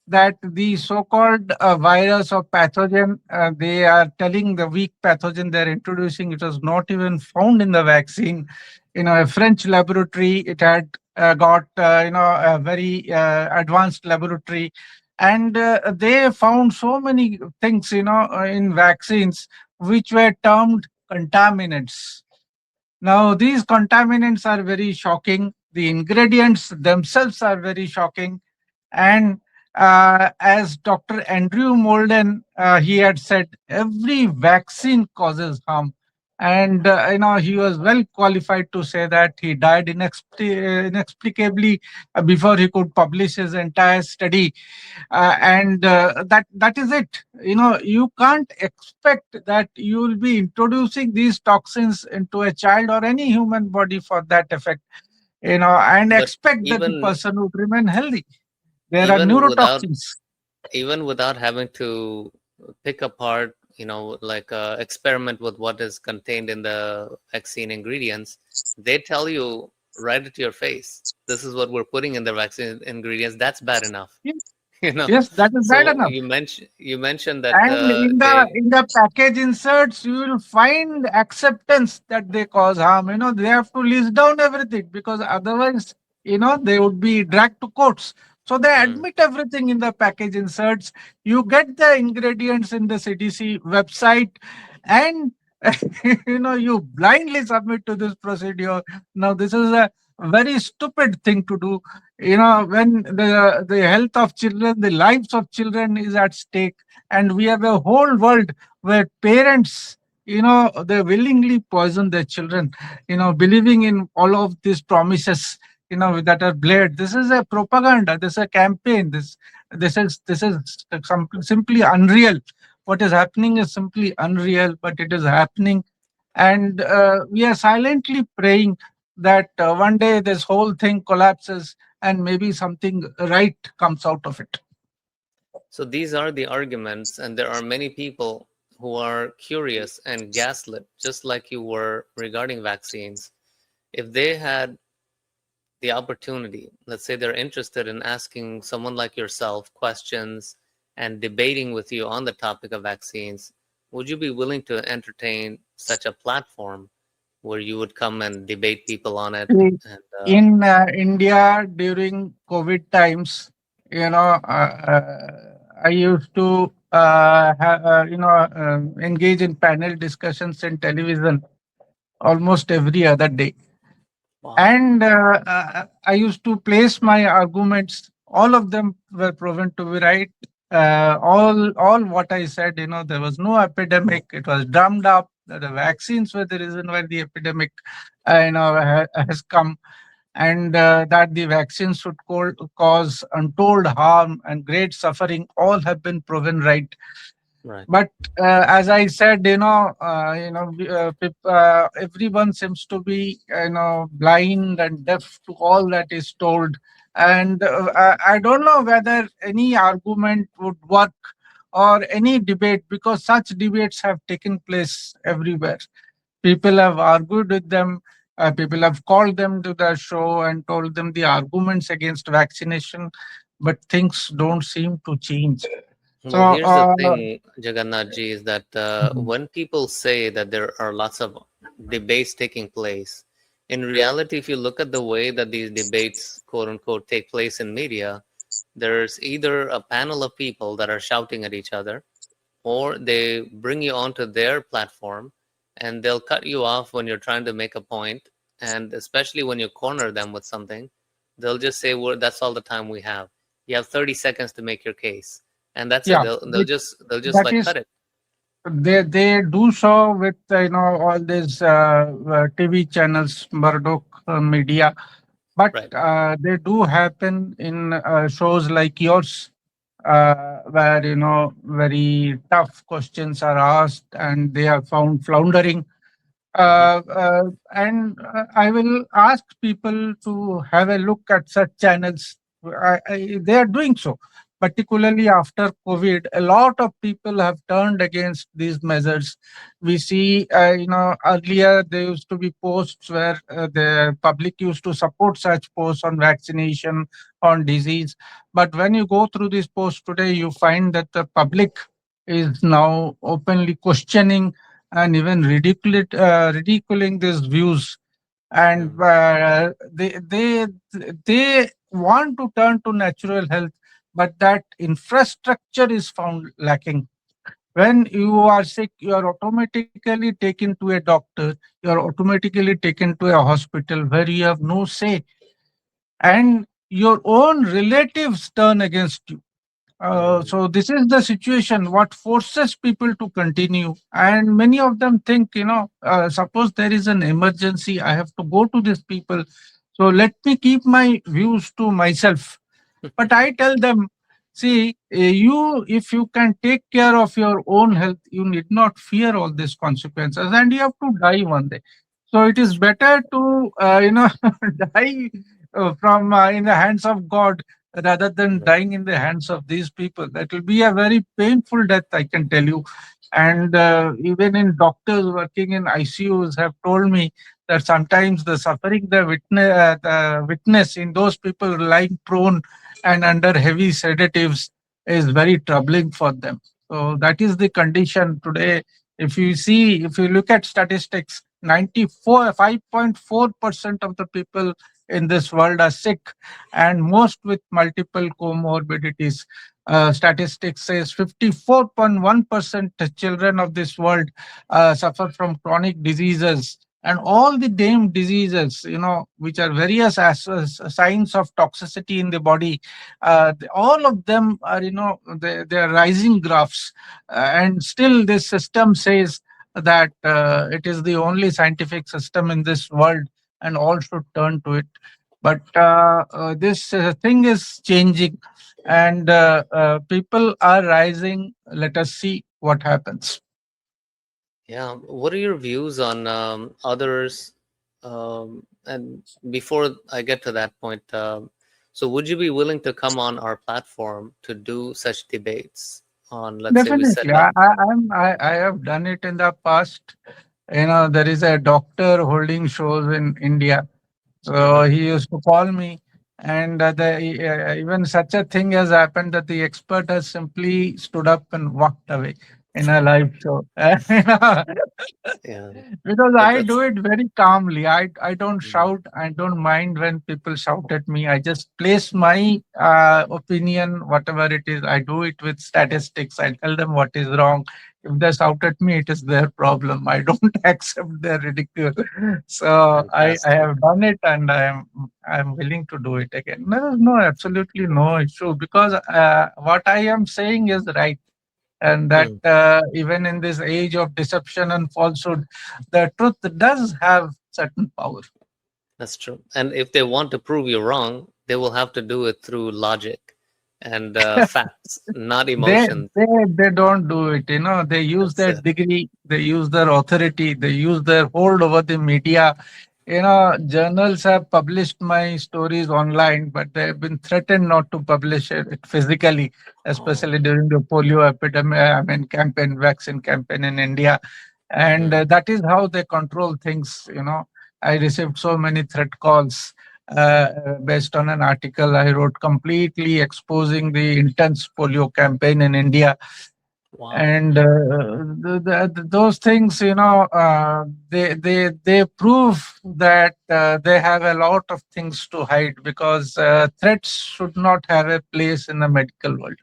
S5: that the so-called virus or pathogen, they are telling the weak pathogen they're introducing, it was not even found in the vaccine. A French laboratory, it had got, a very advanced laboratory. And they found so many things, in vaccines, which were termed contaminants. Now, these contaminants are very shocking. The ingredients themselves are very shocking. And as Dr. Andrew Molden, he had said, every vaccine causes harm. And, he was well qualified to say that. He died inexplicably before he could publish his entire study. And that is it. You can't expect that you will be introducing these toxins into a child or any human body for that effect, and
S1: But
S5: expect that the
S1: even
S5: person would remain healthy. There are
S1: even without
S5: neurotoxins.
S1: even without having to pick apart, like experiment with what is contained in the vaccine ingredients, they tell you right at your face, this is what we're putting in the vaccine ingredients. That's bad enough.
S5: Yes,
S1: you know
S5: yes, that is bad
S1: so
S5: enough.
S1: you mentioned that
S5: And in the
S1: they
S5: in the package inserts, you will find acceptance that they cause harm. They have to list down everything, because otherwise, they would be dragged to courts. So they
S1: Hmm.
S5: admit everything in the package inserts. You get the ingredients in the CDC website, and you blindly submit to this procedure. Now, this is a very stupid thing to do. When the health of children, the lives of children is at stake, and we have a whole world where parents, they willingly poison their children, believing in all of these promises, that are blared. This is a propaganda, this is a campaign, this is simply unreal. What is happening is simply unreal, but it is happening. And we are silently praying that one day this whole thing collapses and maybe something right comes out of it.
S1: So these are the arguments, and there are many people who are curious and gaslit, just like you were regarding vaccines. If they had the opportunity, let's say they're interested in asking someone like yourself questions and debating with you on the topic of vaccines, would you be willing to entertain such a platform where you would come and debate people on it?
S5: Mm.
S1: And
S5: In India during COVID times, I used to engage in panel discussions in television almost every other day.
S1: wow.
S5: And I used to place my arguments. All of them were proven to be right. All what I said, there was no epidemic. It was drummed up. That the vaccines were the reason why the epidemic, has come, and that the vaccines should cause untold harm and great suffering. All have been proven right.
S1: Right.
S5: But as I said, everyone seems to be, blind and deaf to all that is told. And I don't know whether any argument would work or any debate, because such debates have taken place everywhere. People have argued with them. People have called them to the show and told them the arguments against vaccination, but things don't seem to change. So,
S1: Well, here's the thing, Jagannath ji, is that
S5: mhm.
S1: when people say that there are lots of debates taking place, in reality, if you look at the way that these debates, quote unquote, take place in media, there's either a panel of people that are shouting at each other, or they bring you onto their platform and they'll cut you off when you're trying to make a point. And especially when you corner them with something, they'll just say, well, that's all the time we have. You have 30 seconds to make your case. And that's it.
S5: Yeah,
S1: They'll just
S5: that
S1: like
S5: is,
S1: cut it.
S5: they do so with, all these TV channels, Murdoch media, but
S1: Right.
S5: they do happen in shows like yours, where, very tough questions are asked and they are found floundering.
S1: Hmm.
S5: And I will ask people to have a look at such channels. They are doing so. particularly after COVID, a lot of people have turned against these measures. We see, earlier there used to be posts where the public used to support such posts on vaccination, on disease. But when you go through these posts today, you find that the public is now openly questioning and even ridiculing these views, and
S1: Mm.
S5: they want to turn to natural health, but that infrastructure is found lacking. When you are sick, you are automatically taken to a doctor, you are automatically taken to a hospital where you have no say, and your own relatives turn against you.
S1: Mm.
S5: So this is the situation what forces people to continue, and many of them think, suppose there is an emergency, I have to go to these people, so let me keep my views to myself. But I tell them, see, you, if you can take care of your own health, you need not fear all these consequences, and you have to die one day. So it is better to, die from in the hands of God rather than
S1: Right.
S5: dying in the hands of these people. That will be a very painful death, I can tell you. And even in doctors working in ICUs have told me that sometimes the suffering the witness in those people lying prone and under heavy sedatives is very troubling for them. So that is the condition today. If you look at statistics, 5.4% of the people in this world are sick, and most with multiple comorbidities. Statistics says 54.1% children of this world suffer from chronic diseases, and all the named diseases, which are various signs of toxicity in the body, all of them are, they are rising graphs. And still this system says that it is the only scientific system in this world and all should turn to it. But this thing is changing, and people are rising. Let us see what happens.
S1: Yeah. What are your views on others? And before I get to that point, so would you be willing to come on our platform to do such debates on, let's say, we set
S5: Definitely,
S1: up?
S5: I have done it in the past. There is a doctor holding shows in India. So
S1: Hmm.
S5: he used to call me, and even such a thing has happened that the expert has simply stood up and walked away in a live show.
S1: Yeah.
S5: Because I do
S1: That's.
S5: it very calmly. I don't
S1: Mm.
S5: shout. I don't mind when people shout at me. I just place my opinion, whatever it is. I do it with statistics. I tell them what is wrong. If they shout at me, it is their problem. I don't accept their ridicule. So I
S1: Fantastic.
S5: have done it, and I'm willing to do it again. There is no absolutely no issue, because what I am saying is right, and that
S1: Mm.
S5: even in this age of deception and falsehood, the truth does have certain power.
S1: That's true. And if they want to prove you wrong, they will have to do it through logic and facts, not
S5: they,
S1: emotions.
S5: they don't do it. They use
S1: That's
S5: their
S1: it.
S5: degree, they use their authority, they use their hold over the media.
S1: Mm.
S5: Journals have published my stories online, but they have been threatened not to publish it physically,
S1: Oh.
S5: especially during the polio epidemic, campaign, vaccine campaign in India. And
S1: Mm.
S5: that is how they control things. I received so many threat calls based on an article I wrote completely exposing the intense polio campaign in India.
S1: Wow.
S5: And those things, they prove that they have a lot of things to hide, because threats should not have a place in the medical world.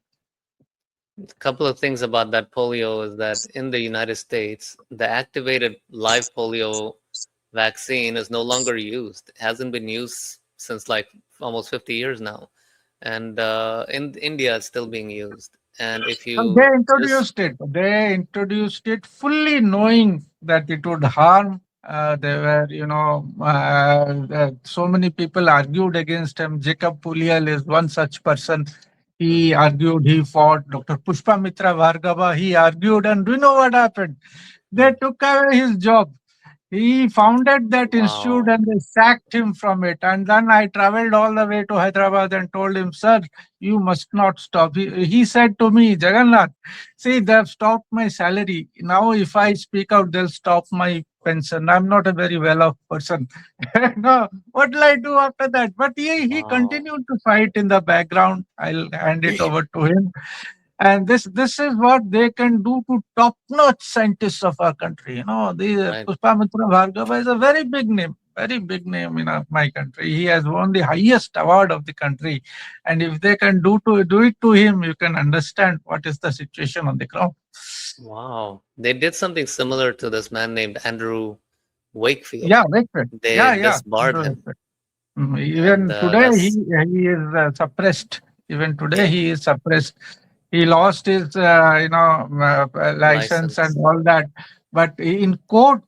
S1: A couple of things about that polio is that in the United States, the activated live polio vaccine is no longer used. It hasn't been used since like almost 50 years now. And in India, it's still being used. And if
S5: And they
S1: you just,
S5: introduced it. They introduced it fully knowing that it would harm. They were, so many people argued against him. Jacob Pulial is one such person. He
S1: Mhm.
S5: argued, he fought. Dr. Pushpa Mitra Bhargava, he argued. And do you know what happened? They
S1: Mm.
S5: took away his job. He founded that institute
S1: Wow.
S5: and they sacked him from it. And then I traveled all the way to Hyderabad and told him, sir, you must not stop. He said to me, Jagannath, see, they've stopped my salary. Now, if I speak out, they'll stop my pension. I'm not a very well off person. No, what will I do after that? But he
S1: Wow.
S5: continued to fight in the background. I'll hand it over to him. And this is what they can do to top-notch scientists of our country. The
S1: Right.
S5: Pushpamitra Bhargava is a very big name in my country. He has won the highest award of the country, and if they can do it to him, you can understand what is the situation on the ground.
S1: Wow. They did something similar to this man named Andrew Wakefield.
S5: Yeah, Wakefield.
S1: They
S5: Yeah.
S1: disbarred him, and
S5: Even today,
S1: that's
S5: he is suppressed. Even today,
S1: yeah,
S5: he is suppressed. He lost his, license and
S1: license.
S5: all that. But in court,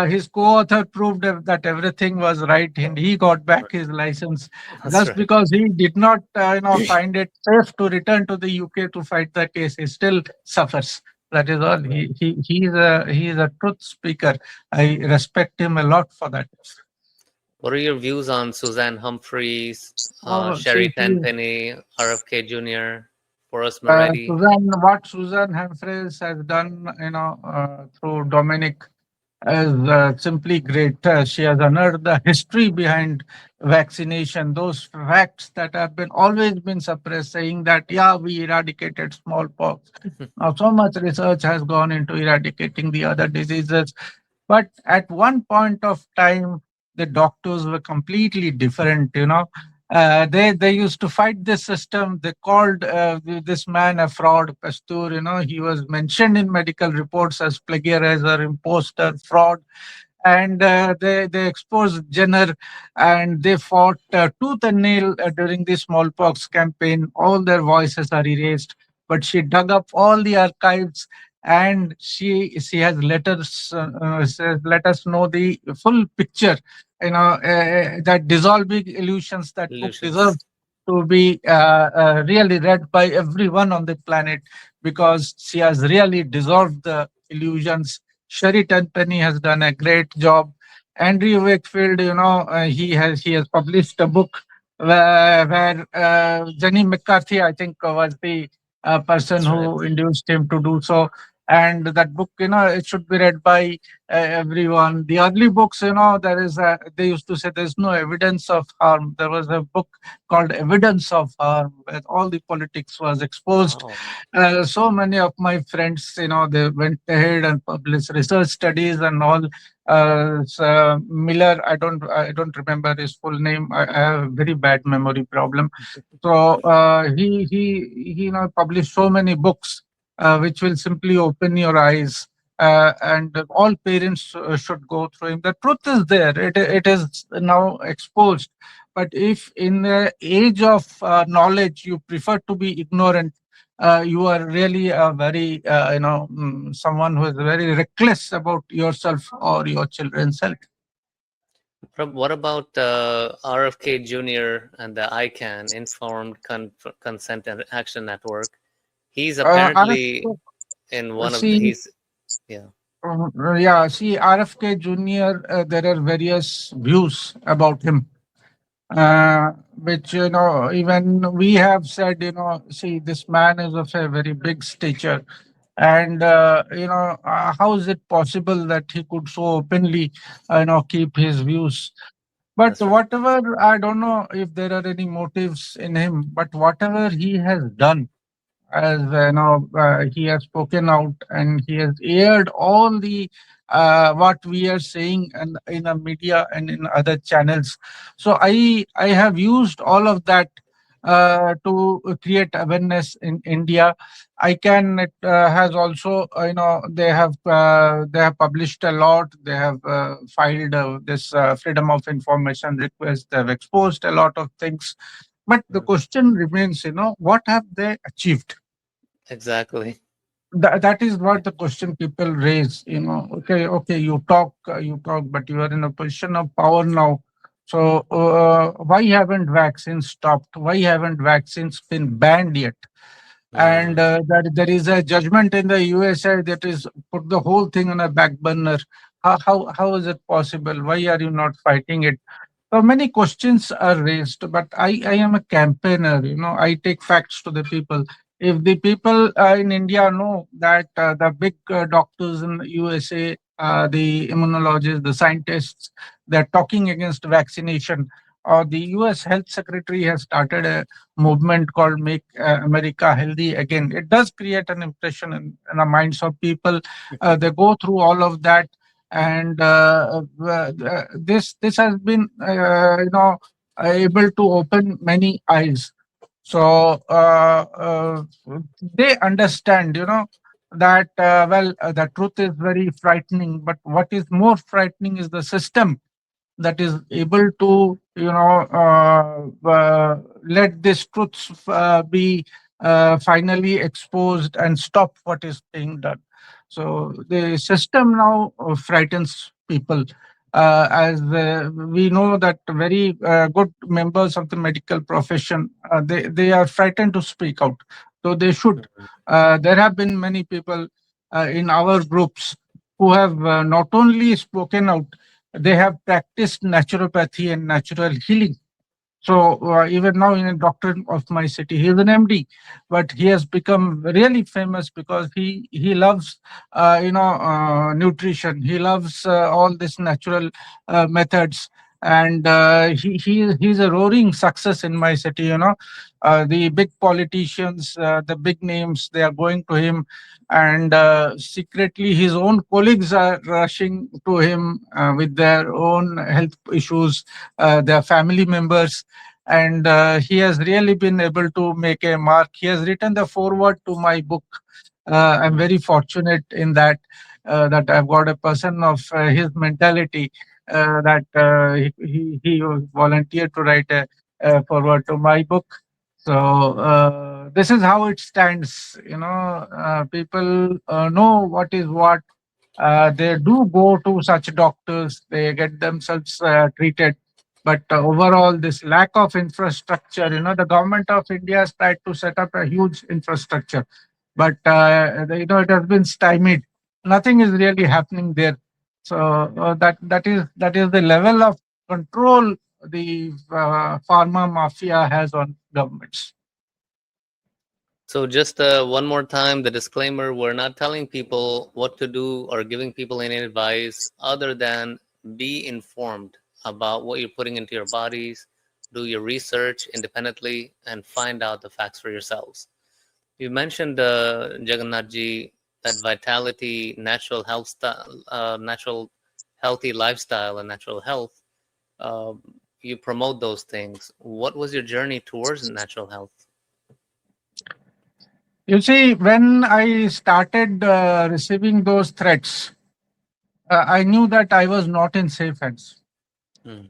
S5: his co-author proved that everything was right, and he got back his license
S1: That's
S5: just
S1: right.
S5: because he did not, find it safe to return to the UK to fight the case. He still suffers. That is all.
S1: Right.
S5: He is a truth speaker. I respect him a lot for that.
S1: What are your views on Suzanne Humphreys,
S5: Oh,
S1: Sherry Tenpenny, RFK Jr., Forrest Moretti?
S5: What Susan Humphreys has done, through Dominic is simply great. She has unearthed the history behind vaccination, those facts that have been always been suppressed, saying that yeah, we eradicated smallpox. Now, so much research has gone into eradicating the other diseases, but at one point of time, the doctors were completely different. They used to fight this system. They called this man a fraud, Pasteur. He was mentioned in medical reports as plagiarizer, imposter, fraud, and they exposed Jenner, and they fought tooth and nail during the smallpox campaign. All their voices are erased, but she dug up all the archives, and she has let us know the full picture. That dissolving illusions, that book
S1: Illusions.
S5: deserves to be really read by everyone on the planet, because she has really dissolved the illusions. Sherry Tenpenny has done a great job. Andrew Wakefield, he has published a book where Jenny McCarthy, I think, was the person
S1: That's right.
S5: who induced him to do so. And that book, it should be read by everyone. The early books, they used to say there's no evidence of harm. There was a book called Evidence of Harm, where all the politics was exposed.
S1: Wow.
S5: So many of my friends, they went ahead and published research studies and all. Miller, I don't remember his full name. I have a very bad memory problem. So he published so many books, which will simply open your eyes. And all parents should go through him. The truth is there. It is now exposed. But if in the age of knowledge you prefer to be ignorant, you are really a very, someone who is very reckless about yourself or your children's health.
S1: What about RFK Jr. and the ICANN, Informed Consent and Action Network? He's apparently
S5: RFK,
S1: in one of the,
S5: see,
S1: he's, yeah,
S5: RFK Jr., there are various views about him, which, even we have said, see, this man is of a very big stature. And, how is it possible that he could so openly, keep his views? But
S1: that's right.
S5: whatever, I don't know if there are any motives in him, but whatever he has done, as he has spoken out and he has aired all the what we are saying and in the media and in other channels. So I have used all of that to create awareness in India. ICANN has also, they have published a lot. They have filed this freedom of information request. They have exposed a lot of things. But the
S1: Mm.
S5: question remains, what have they achieved?
S1: Exactly.
S5: That is what the question people raise. Okay, you talk, but you are in a position of power now. So why haven't vaccines stopped? Why haven't vaccines been banned yet? And
S1: Mm.
S5: that there is a judgment in the USA that is put the whole thing on a back burner. How is it possible? Why are you not fighting it? So many questions are raised, but I am a campaigner. I take facts to the people. If the people in India know that the big doctors in USA, the immunologists, the scientists, they're talking against vaccination, or the US Health Secretary has started a movement called Make America Healthy Again. It does create an impression in the minds of people. They go through all of that, and this has been able to open many eyes. So they understand, that the truth is very frightening, but what is more frightening is the system that is able to let this truth be finally exposed and stop what is being done. So the system now frightens people, as we know that very good members of the medical profession, they are frightened to speak out, so they should. There have been many people in our groups who have not only spoken out, they have practiced naturopathy and natural healing. So even now, in a doctor of my city, he is an MD, but he has become really famous because he loves nutrition. He loves all these natural methods, and he's a roaring success in my city. The big politicians, the big names, they are going to him, and secretly his own colleagues are rushing to him with their own health issues, their family members, and he has really been able to make a mark. He has written the foreword to my book. I'm very fortunate in that, that I've got a person of his mentality, that he volunteered to write a foreword to my book. So this is how it stands. People know what is what. They do go to such doctors. They get themselves treated. But overall, this lack of infrastructure, the government of India has tried to set up a huge infrastructure, but it has been stymied. Nothing is really happening there. So that is the level of control the pharma mafia has on governments.
S1: So just one more time, the disclaimer: we're not telling people what to do or giving people any advice other than be informed about what you're putting into your bodies, do your research independently, and find out the facts for yourselves. You mentioned, Jagannath ji, that vitality, natural health style, natural healthy lifestyle, and natural health. Uh, you promote those things. What was your journey towards natural health?
S5: You see, when I started receiving those threats, I knew that I was not in safe hands.
S1: Hmm.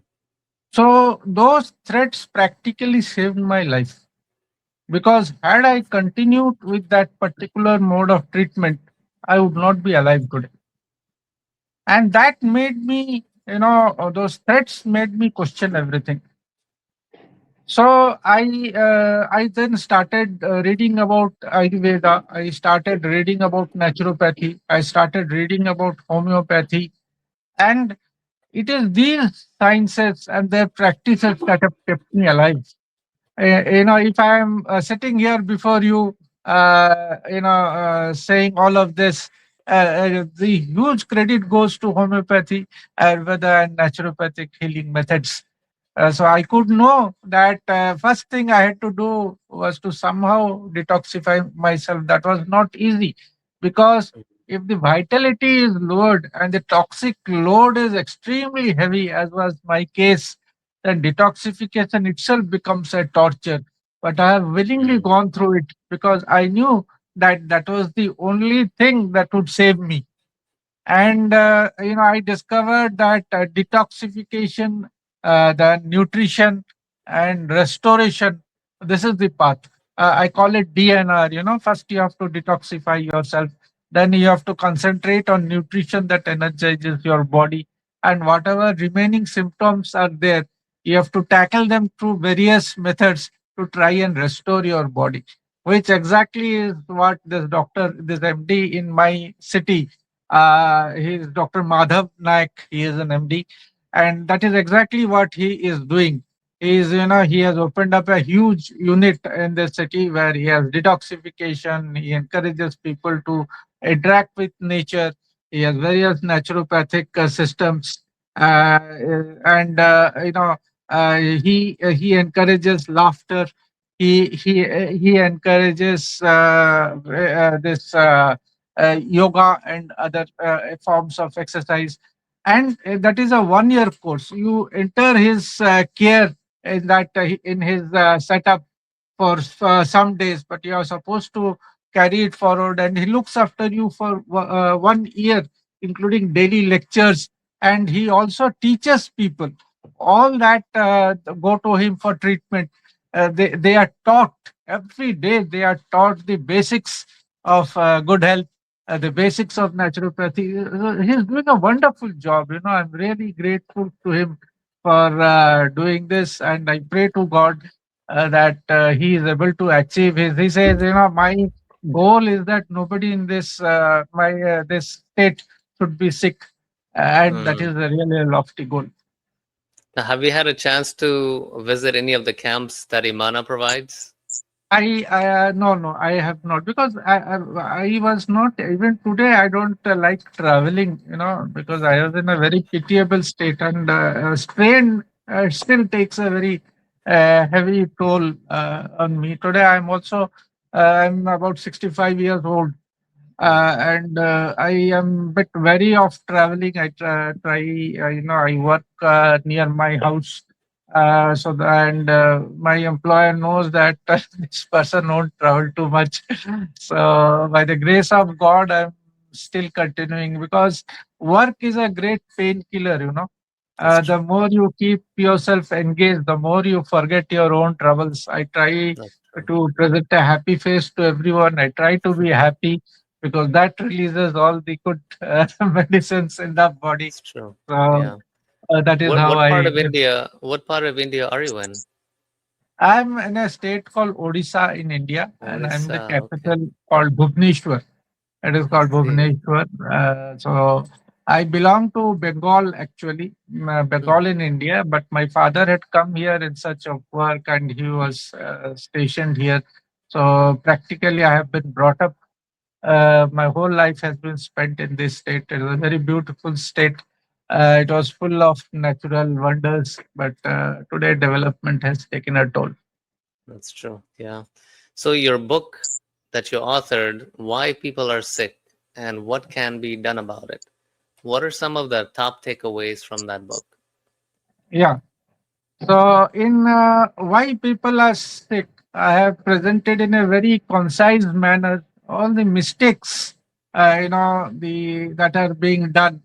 S5: So those threats practically saved my life, because had I continued with that particular mode of treatment, I would not be alive today. And that made me, those threats made me question everything. So I then started reading about Ayurveda. I started reading about naturopathy. I started reading about homeopathy, and it is these sciences and their practices that have kept me alive. If I am sitting here before you, saying all of this, the huge credit goes to homeopathy, Ayurveda, and naturopathic healing methods. So I could know that first thing I had to do was to somehow detoxify myself. That was not easy, because if the vitality is lowered and the toxic load is extremely heavy, as was my case, then detoxification itself becomes a torture. But I have willingly
S1: Hmm.
S5: gone through it because I knew that that was the only thing that would save me. And I discovered that detoxification, the nutrition, and restoration, this is the path. I call it DNR. First you have to detoxify yourself, then you have to concentrate on nutrition that energizes your body, and whatever remaining symptoms are there, you have to tackle them through various methods to try and restore your body, which exactly is what this doctor, this MD in my city, He is Dr. Madhav Naik. He is an MD, and that is exactly what he is doing. He is, he has opened up a huge unit in the city where he has detoxification. He encourages people to interact with nature. He has various naturopathic systems, and he encourages laughter. He encourages this. Yoga and other forms of exercise. And that is a 1 year course. You enter his care in that in his setup for some days, but you are supposed to carry it forward. And he looks after you for 1 year, including daily lectures. And he also teaches people. All that go to him for treatment. They are taught every day. They are taught the basics of good health, the basics of naturopathy. He's doing a wonderful job. I'm really grateful to him for doing this, and I pray to God that he is able to achieve his. He says, my goal is that nobody in this state should be sick, and that
S1: Hmm.
S5: is a really a lofty goal.
S1: Now, have you had a chance to visit any of the camps that Imana provides?
S5: No, I have not, because I was not even today. I don't like traveling, because I was in a very pitiable state, and strain still takes a very heavy toll on me. Today, I'm about 65 years old,
S1: Hmm.
S5: and I am bit wary of traveling. I work near my house, and my employer knows that this person won't travel too much. So by the grace of God, I'm still continuing, because work is a great painkiller.
S1: That's
S5: The
S1: true.
S5: more you keep yourself engaged, the more you forget your own troubles. I try
S1: That's true.
S5: to present a happy face to everyone. I try to be happy, because that releases all the good medicines in the body.
S1: It's true.
S5: So
S1: Yeah.
S5: that is how
S1: What part
S5: I.
S1: of India? What part of India are you in?
S5: I'm in a state called Odisha in India, and I'm in the
S1: Orissa. Okay.
S5: capital called Bhubaneswar. It is
S1: I
S5: called
S1: see.
S5: Bhubaneswar. So I belong to Bengal, actually,
S1: Hmm.
S5: Bengal in India. But my father had come here in search of work, and he was stationed here. So practically, I have been brought up. My whole life has been spent in this state. It is a very beautiful state. It was full of natural wonders, but today development has taken a toll.
S1: That's true. Yeah. So your book that you authored, Why People Are Sick and What Can Be Done About It. What are some of the top takeaways from that book?
S5: Yeah. So, in why people are sick, I have presented in a very concise manner all the mistakes, the that are being done,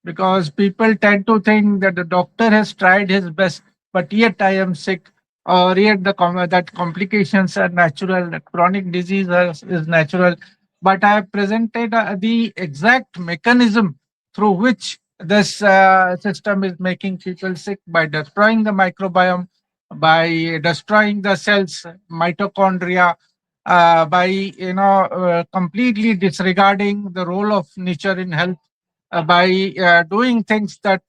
S5: because people tend to think that the doctor has tried his best, but yet I am sick, or yet that complications are natural, that chronic disease is natural. But I have presented the exact mechanism through which this system is making people sick, by destroying the microbiome, by destroying the cells, mitochondria, by completely disregarding the role of nature in health, by doing things that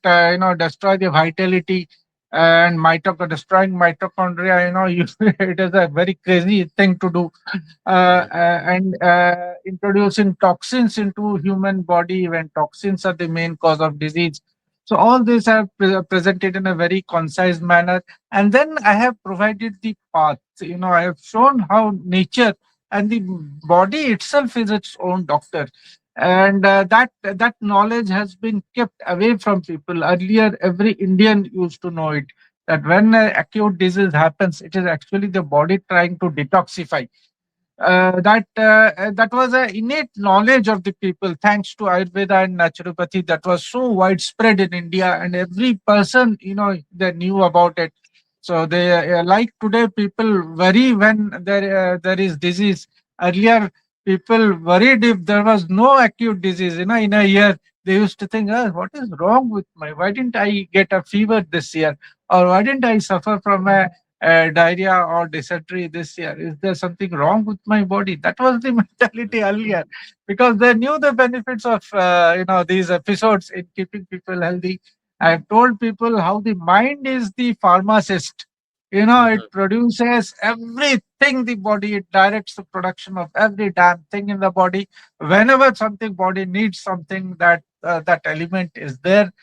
S5: destroy the vitality and destroying mitochondria. It is a very crazy thing to do,
S1: Right.
S5: and introducing toxins into human body when toxins are the main cause of disease. So all this I have presented in a very concise manner, and then I have provided the path. I have shown how nature and the body itself is its own doctor, and that knowledge has been kept away from people. Earlier, every Indian used to know it, that when acute disease happens, it is actually the body trying to detoxify. That was an innate knowledge of the people, thanks to Ayurveda and naturopathy, that was so widespread in India, and every person, they knew about it. So they, like today, people worry when there is disease. Earlier, people worried if there was no acute disease, in a year. They used to think, what is wrong with why didn't I get a fever this year? Or why didn't I suffer from a diarrhea or dysentery this year. Is there something wrong with my body? That was the mentality earlier, because they knew the benefits of these episodes in keeping people healthy. I've told people how the mind is the pharmacist. It
S1: Mhm.
S5: produces everything the body. It directs the production of every damn thing in the body. Whenever something body needs something, that element is there.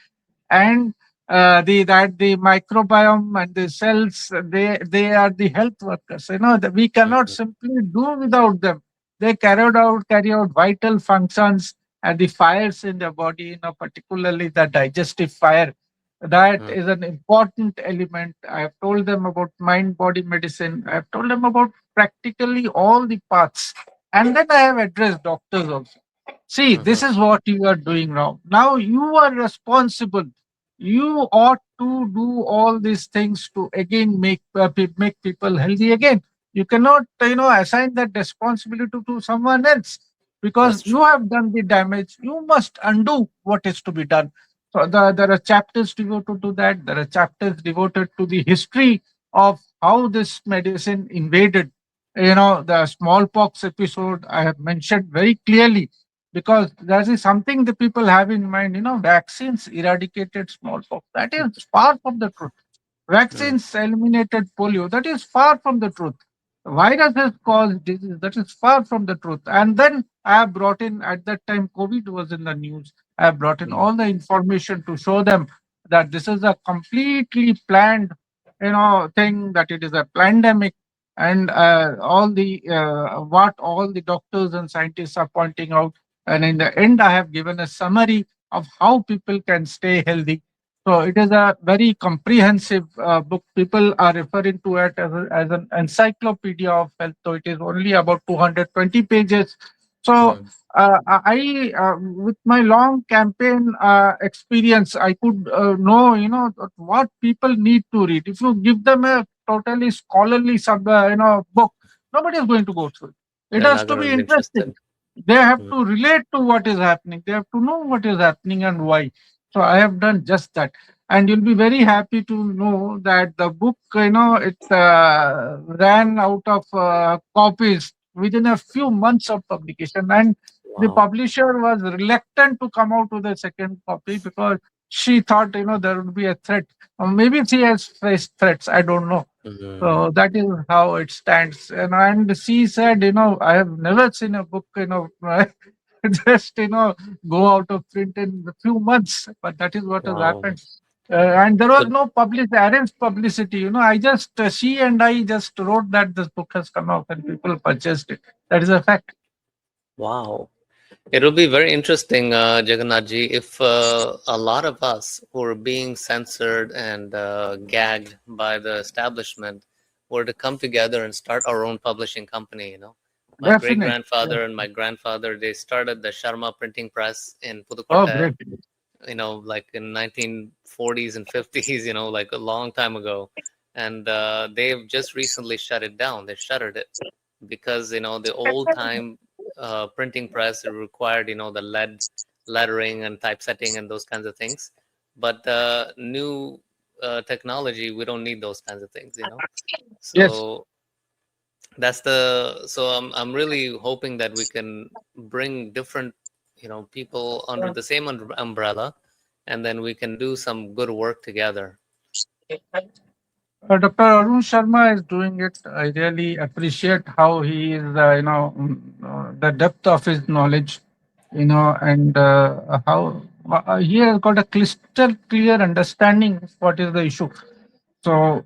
S5: And the microbiome and the cells, they are the health workers. That we cannot
S1: Mhm.
S5: simply do without them. They carry out vital functions, and the fires in the body, particularly the digestive fire, that
S1: Mhm.
S5: is an important element. I have told them about mind body medicine. I have told them about practically all the paths. And then I have addressed doctors also. See, this
S1: Mhm.
S5: is what you are doing wrong. Now you are responsible. You ought to do all these things to again make people healthy again. You cannot, assign that responsibility to someone else, because
S1: That's
S5: you
S1: true.
S5: have done the damage. You must undo what is to be done. So there are chapters devoted to that. There are chapters devoted to the history of how this medicine invaded. The smallpox episode I have mentioned very clearly, because that is something the people have in mind. Vaccines eradicated smallpox. That is far from the truth.
S1: Mm.
S5: Vaccines eliminated polio. That is far from the truth. Viruses cause disease. That is far from the truth. And then I have brought in, at that time, COVID was in the news. I have brought in
S1: Mm.
S5: all the information to show them that this is a completely planned, thing, that it is a pandemic. And all the what all the doctors and scientists are pointing out. And in the end, I have given a summary of how people can stay healthy. So it is a very comprehensive book. People are referring to it as an encyclopedia of health. So it is only about 220 pages. So
S1: Mm.
S5: with my long campaign experience, I could know, what people need to read. If you give them a totally scholarly book, nobody is going to go through it. It
S1: They're
S5: has
S1: not
S5: to
S1: going to
S5: be
S1: be
S5: interesting.
S1: interested.
S5: They have
S1: Mm.
S5: to relate to what is happening. They have to know what is happening and why. So I have done just that. And you'll be very happy to know that the book, it ran out of copies within a few months of publication. And the
S1: Wow.
S5: publisher was reluctant to come out with a second copy, because she thought, there would be a threat. Or maybe she has faced threats. I don't know.
S1: Mm.
S5: So that is how it stands. And she said, I have never seen a book, just, go out of print in a few months. But that is what has
S1: Wow.
S5: happened. And there was
S1: So,
S5: no arranged publicity. I just, she and I just wrote that this book has come out and people purchased it. That is a fact.
S1: wow. It'll be very interesting, Jagannathji, if a lot of us who are being censored and gagged by the establishment were to come together and start our own publishing company. My great
S5: Definitely. Yes.
S1: grandfather and my grandfather, they started the Sharma printing press in
S5: Oh,
S1: Pudukkottai,
S5: great.
S1: like in 1940s and 50s, like a long time ago. And they've just recently shut it down. They shuttered it because, the old time printing press required, the lead lettering and typesetting and those kinds of things. But new technology, we don't need those kinds of things.
S5: Yes.
S1: So I'm really hoping that we can bring different people under the same umbrella, and then we can do some good work together.
S5: Dr. Arun Sharma is doing it. I really appreciate how he is, the depth of his knowledge, and how he has got a crystal clear understanding of what is the issue. So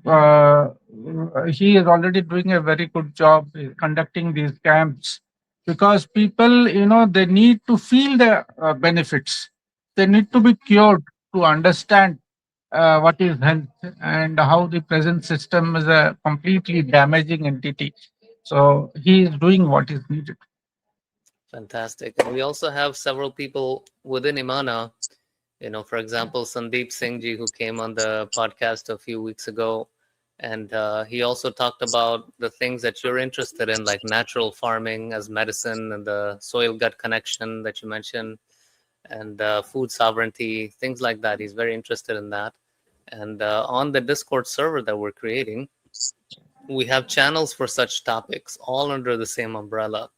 S5: he is already doing a very good job conducting these camps, because people, they need to feel the benefits. They need to be cured to understand what is health and how the present system is a completely damaging entity. So he is doing what is needed.
S1: Fantastic. And we also have several people within Imana, for example, Sandeep Singh ji, who came on the podcast a few weeks ago. And he also talked about the things that you're interested in, like natural farming as medicine and the soil gut connection that you mentioned, and food sovereignty, things like that. He's very interested in that. And on the Discord server that we're creating, we have channels for such topics, all under the same umbrella.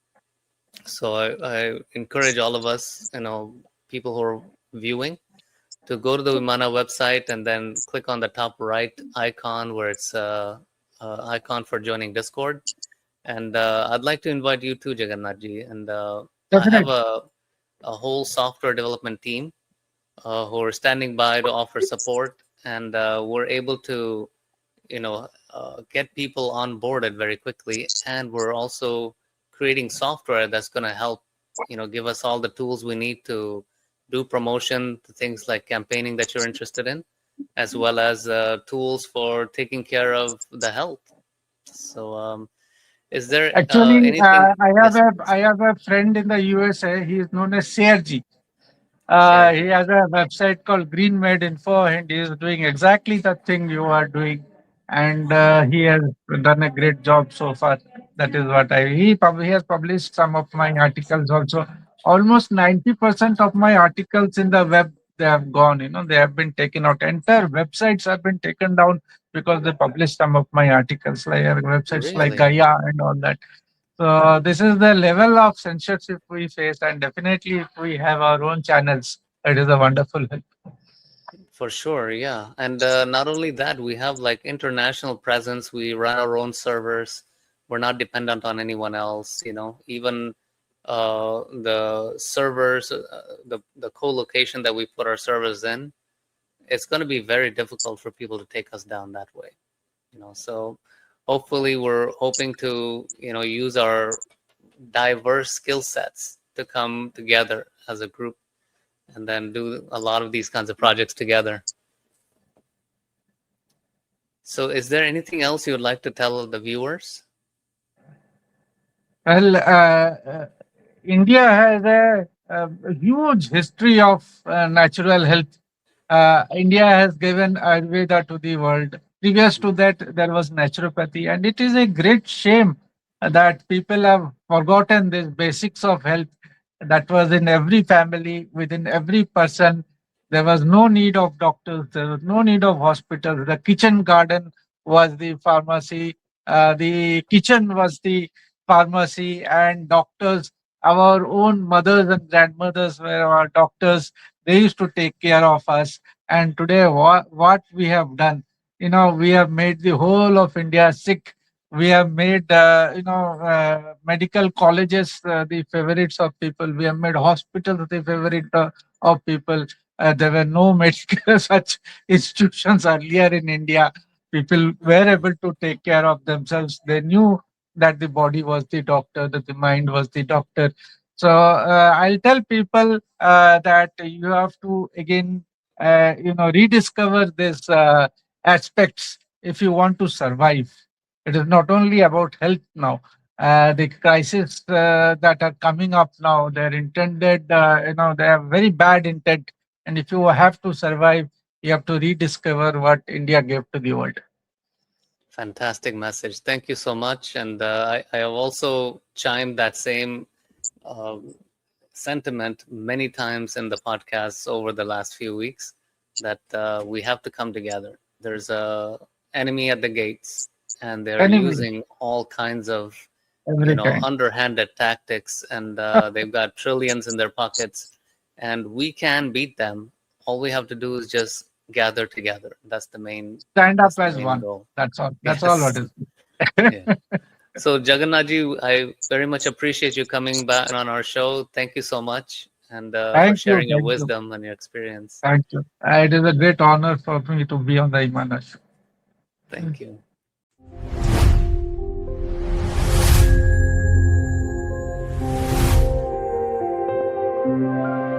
S1: So I encourage all of us, people who are viewing, to go to the IMANAH website and then click on the top right icon where it's icon for joining Discord. And I'd like to invite you too, Jagannathji. And I have
S5: Definitely.
S1: a whole software development team who are standing by to offer support, and we're able to, get people onboarded very quickly. And we're also creating software that's going to help, give us all the tools we need to do promotion to things like campaigning that you're interested in, as well as tools for taking care of the health. So, is there
S5: Actually,
S1: anything? Yes,
S5: I have a friend in the USA. He is known as Sergi. He
S1: Sherji.
S5: has a website called Green Made Info, and he is doing exactly the thing you are doing, and he has done a great job so far. That is what he has published some of my articles also. Almost 90% of my articles in the web, they have gone. They have been taken out. Entire websites have been taken down because they published some of my articles, like websites like
S1: Really?
S5: Gaia and all that. So this is the level of censorship we face, and definitely if we have our own channels, it is a wonderful help.
S1: For sure, yeah. And not only that, we have like international presence. We run our own servers. We're not dependent on anyone else, Even the servers, the co-location that we put our servers in, it's going to be very difficult for people to take us down that way, So hopefully we're hoping to, use our diverse skill sets to come together as a group and then do a lot of these kinds of projects together. So is there anything else you would like to tell the viewers?
S5: Well, India has a huge history of natural health. India has given Ayurveda to the world. Previous to that, there was naturopathy, and it is a great shame that people have forgotten these basics of health that was in every family, within every person. There was no need of doctors, there was no need of hospitals. The kitchen garden was the pharmacy, the kitchen was the pharmacy, and doctors, our own mothers and grandmothers were our doctors. They used to take care of us. And today, what we have done, we have made the whole of India sick. We have made, medical colleges the favorites of people. We have made hospitals the favorite of people. There were no medical such institutions earlier in India. People were able to take care of themselves. They knew that the body was the doctor, that the mind was the doctor. So I'll tell people that you have to again, rediscover these aspects if you want to survive. It is not only about health now. The crises that are coming up now, they're intended, they have very bad intent. And if you have to survive, you have to rediscover what India gave to the world.
S1: Fantastic message. Thank you so much. And I have also chimed that same um, sentiment many times in the podcasts over the last few weeks, that we have to come together. There's a enemy at the gates, and they're
S5: Anyway,
S1: using all kinds of,
S5: every kind.
S1: underhanded tactics, and they've got trillions in their pockets, and we can beat them. All we have to do is just gather together. That's the main.
S5: Stand up
S1: That's the
S5: as
S1: main
S5: one.
S1: goal.
S5: That's all. That's all what
S1: Yes.
S5: is.
S1: Yeah. So Jagannathji, I very much appreciate you coming back on our show. Thank you so much, and for
S5: Thank you.
S1: sharing your
S5: Thank you.
S1: wisdom and your experience.
S5: Thank you. It is a great honor for me to be on the IMANAH show.
S1: Thank you.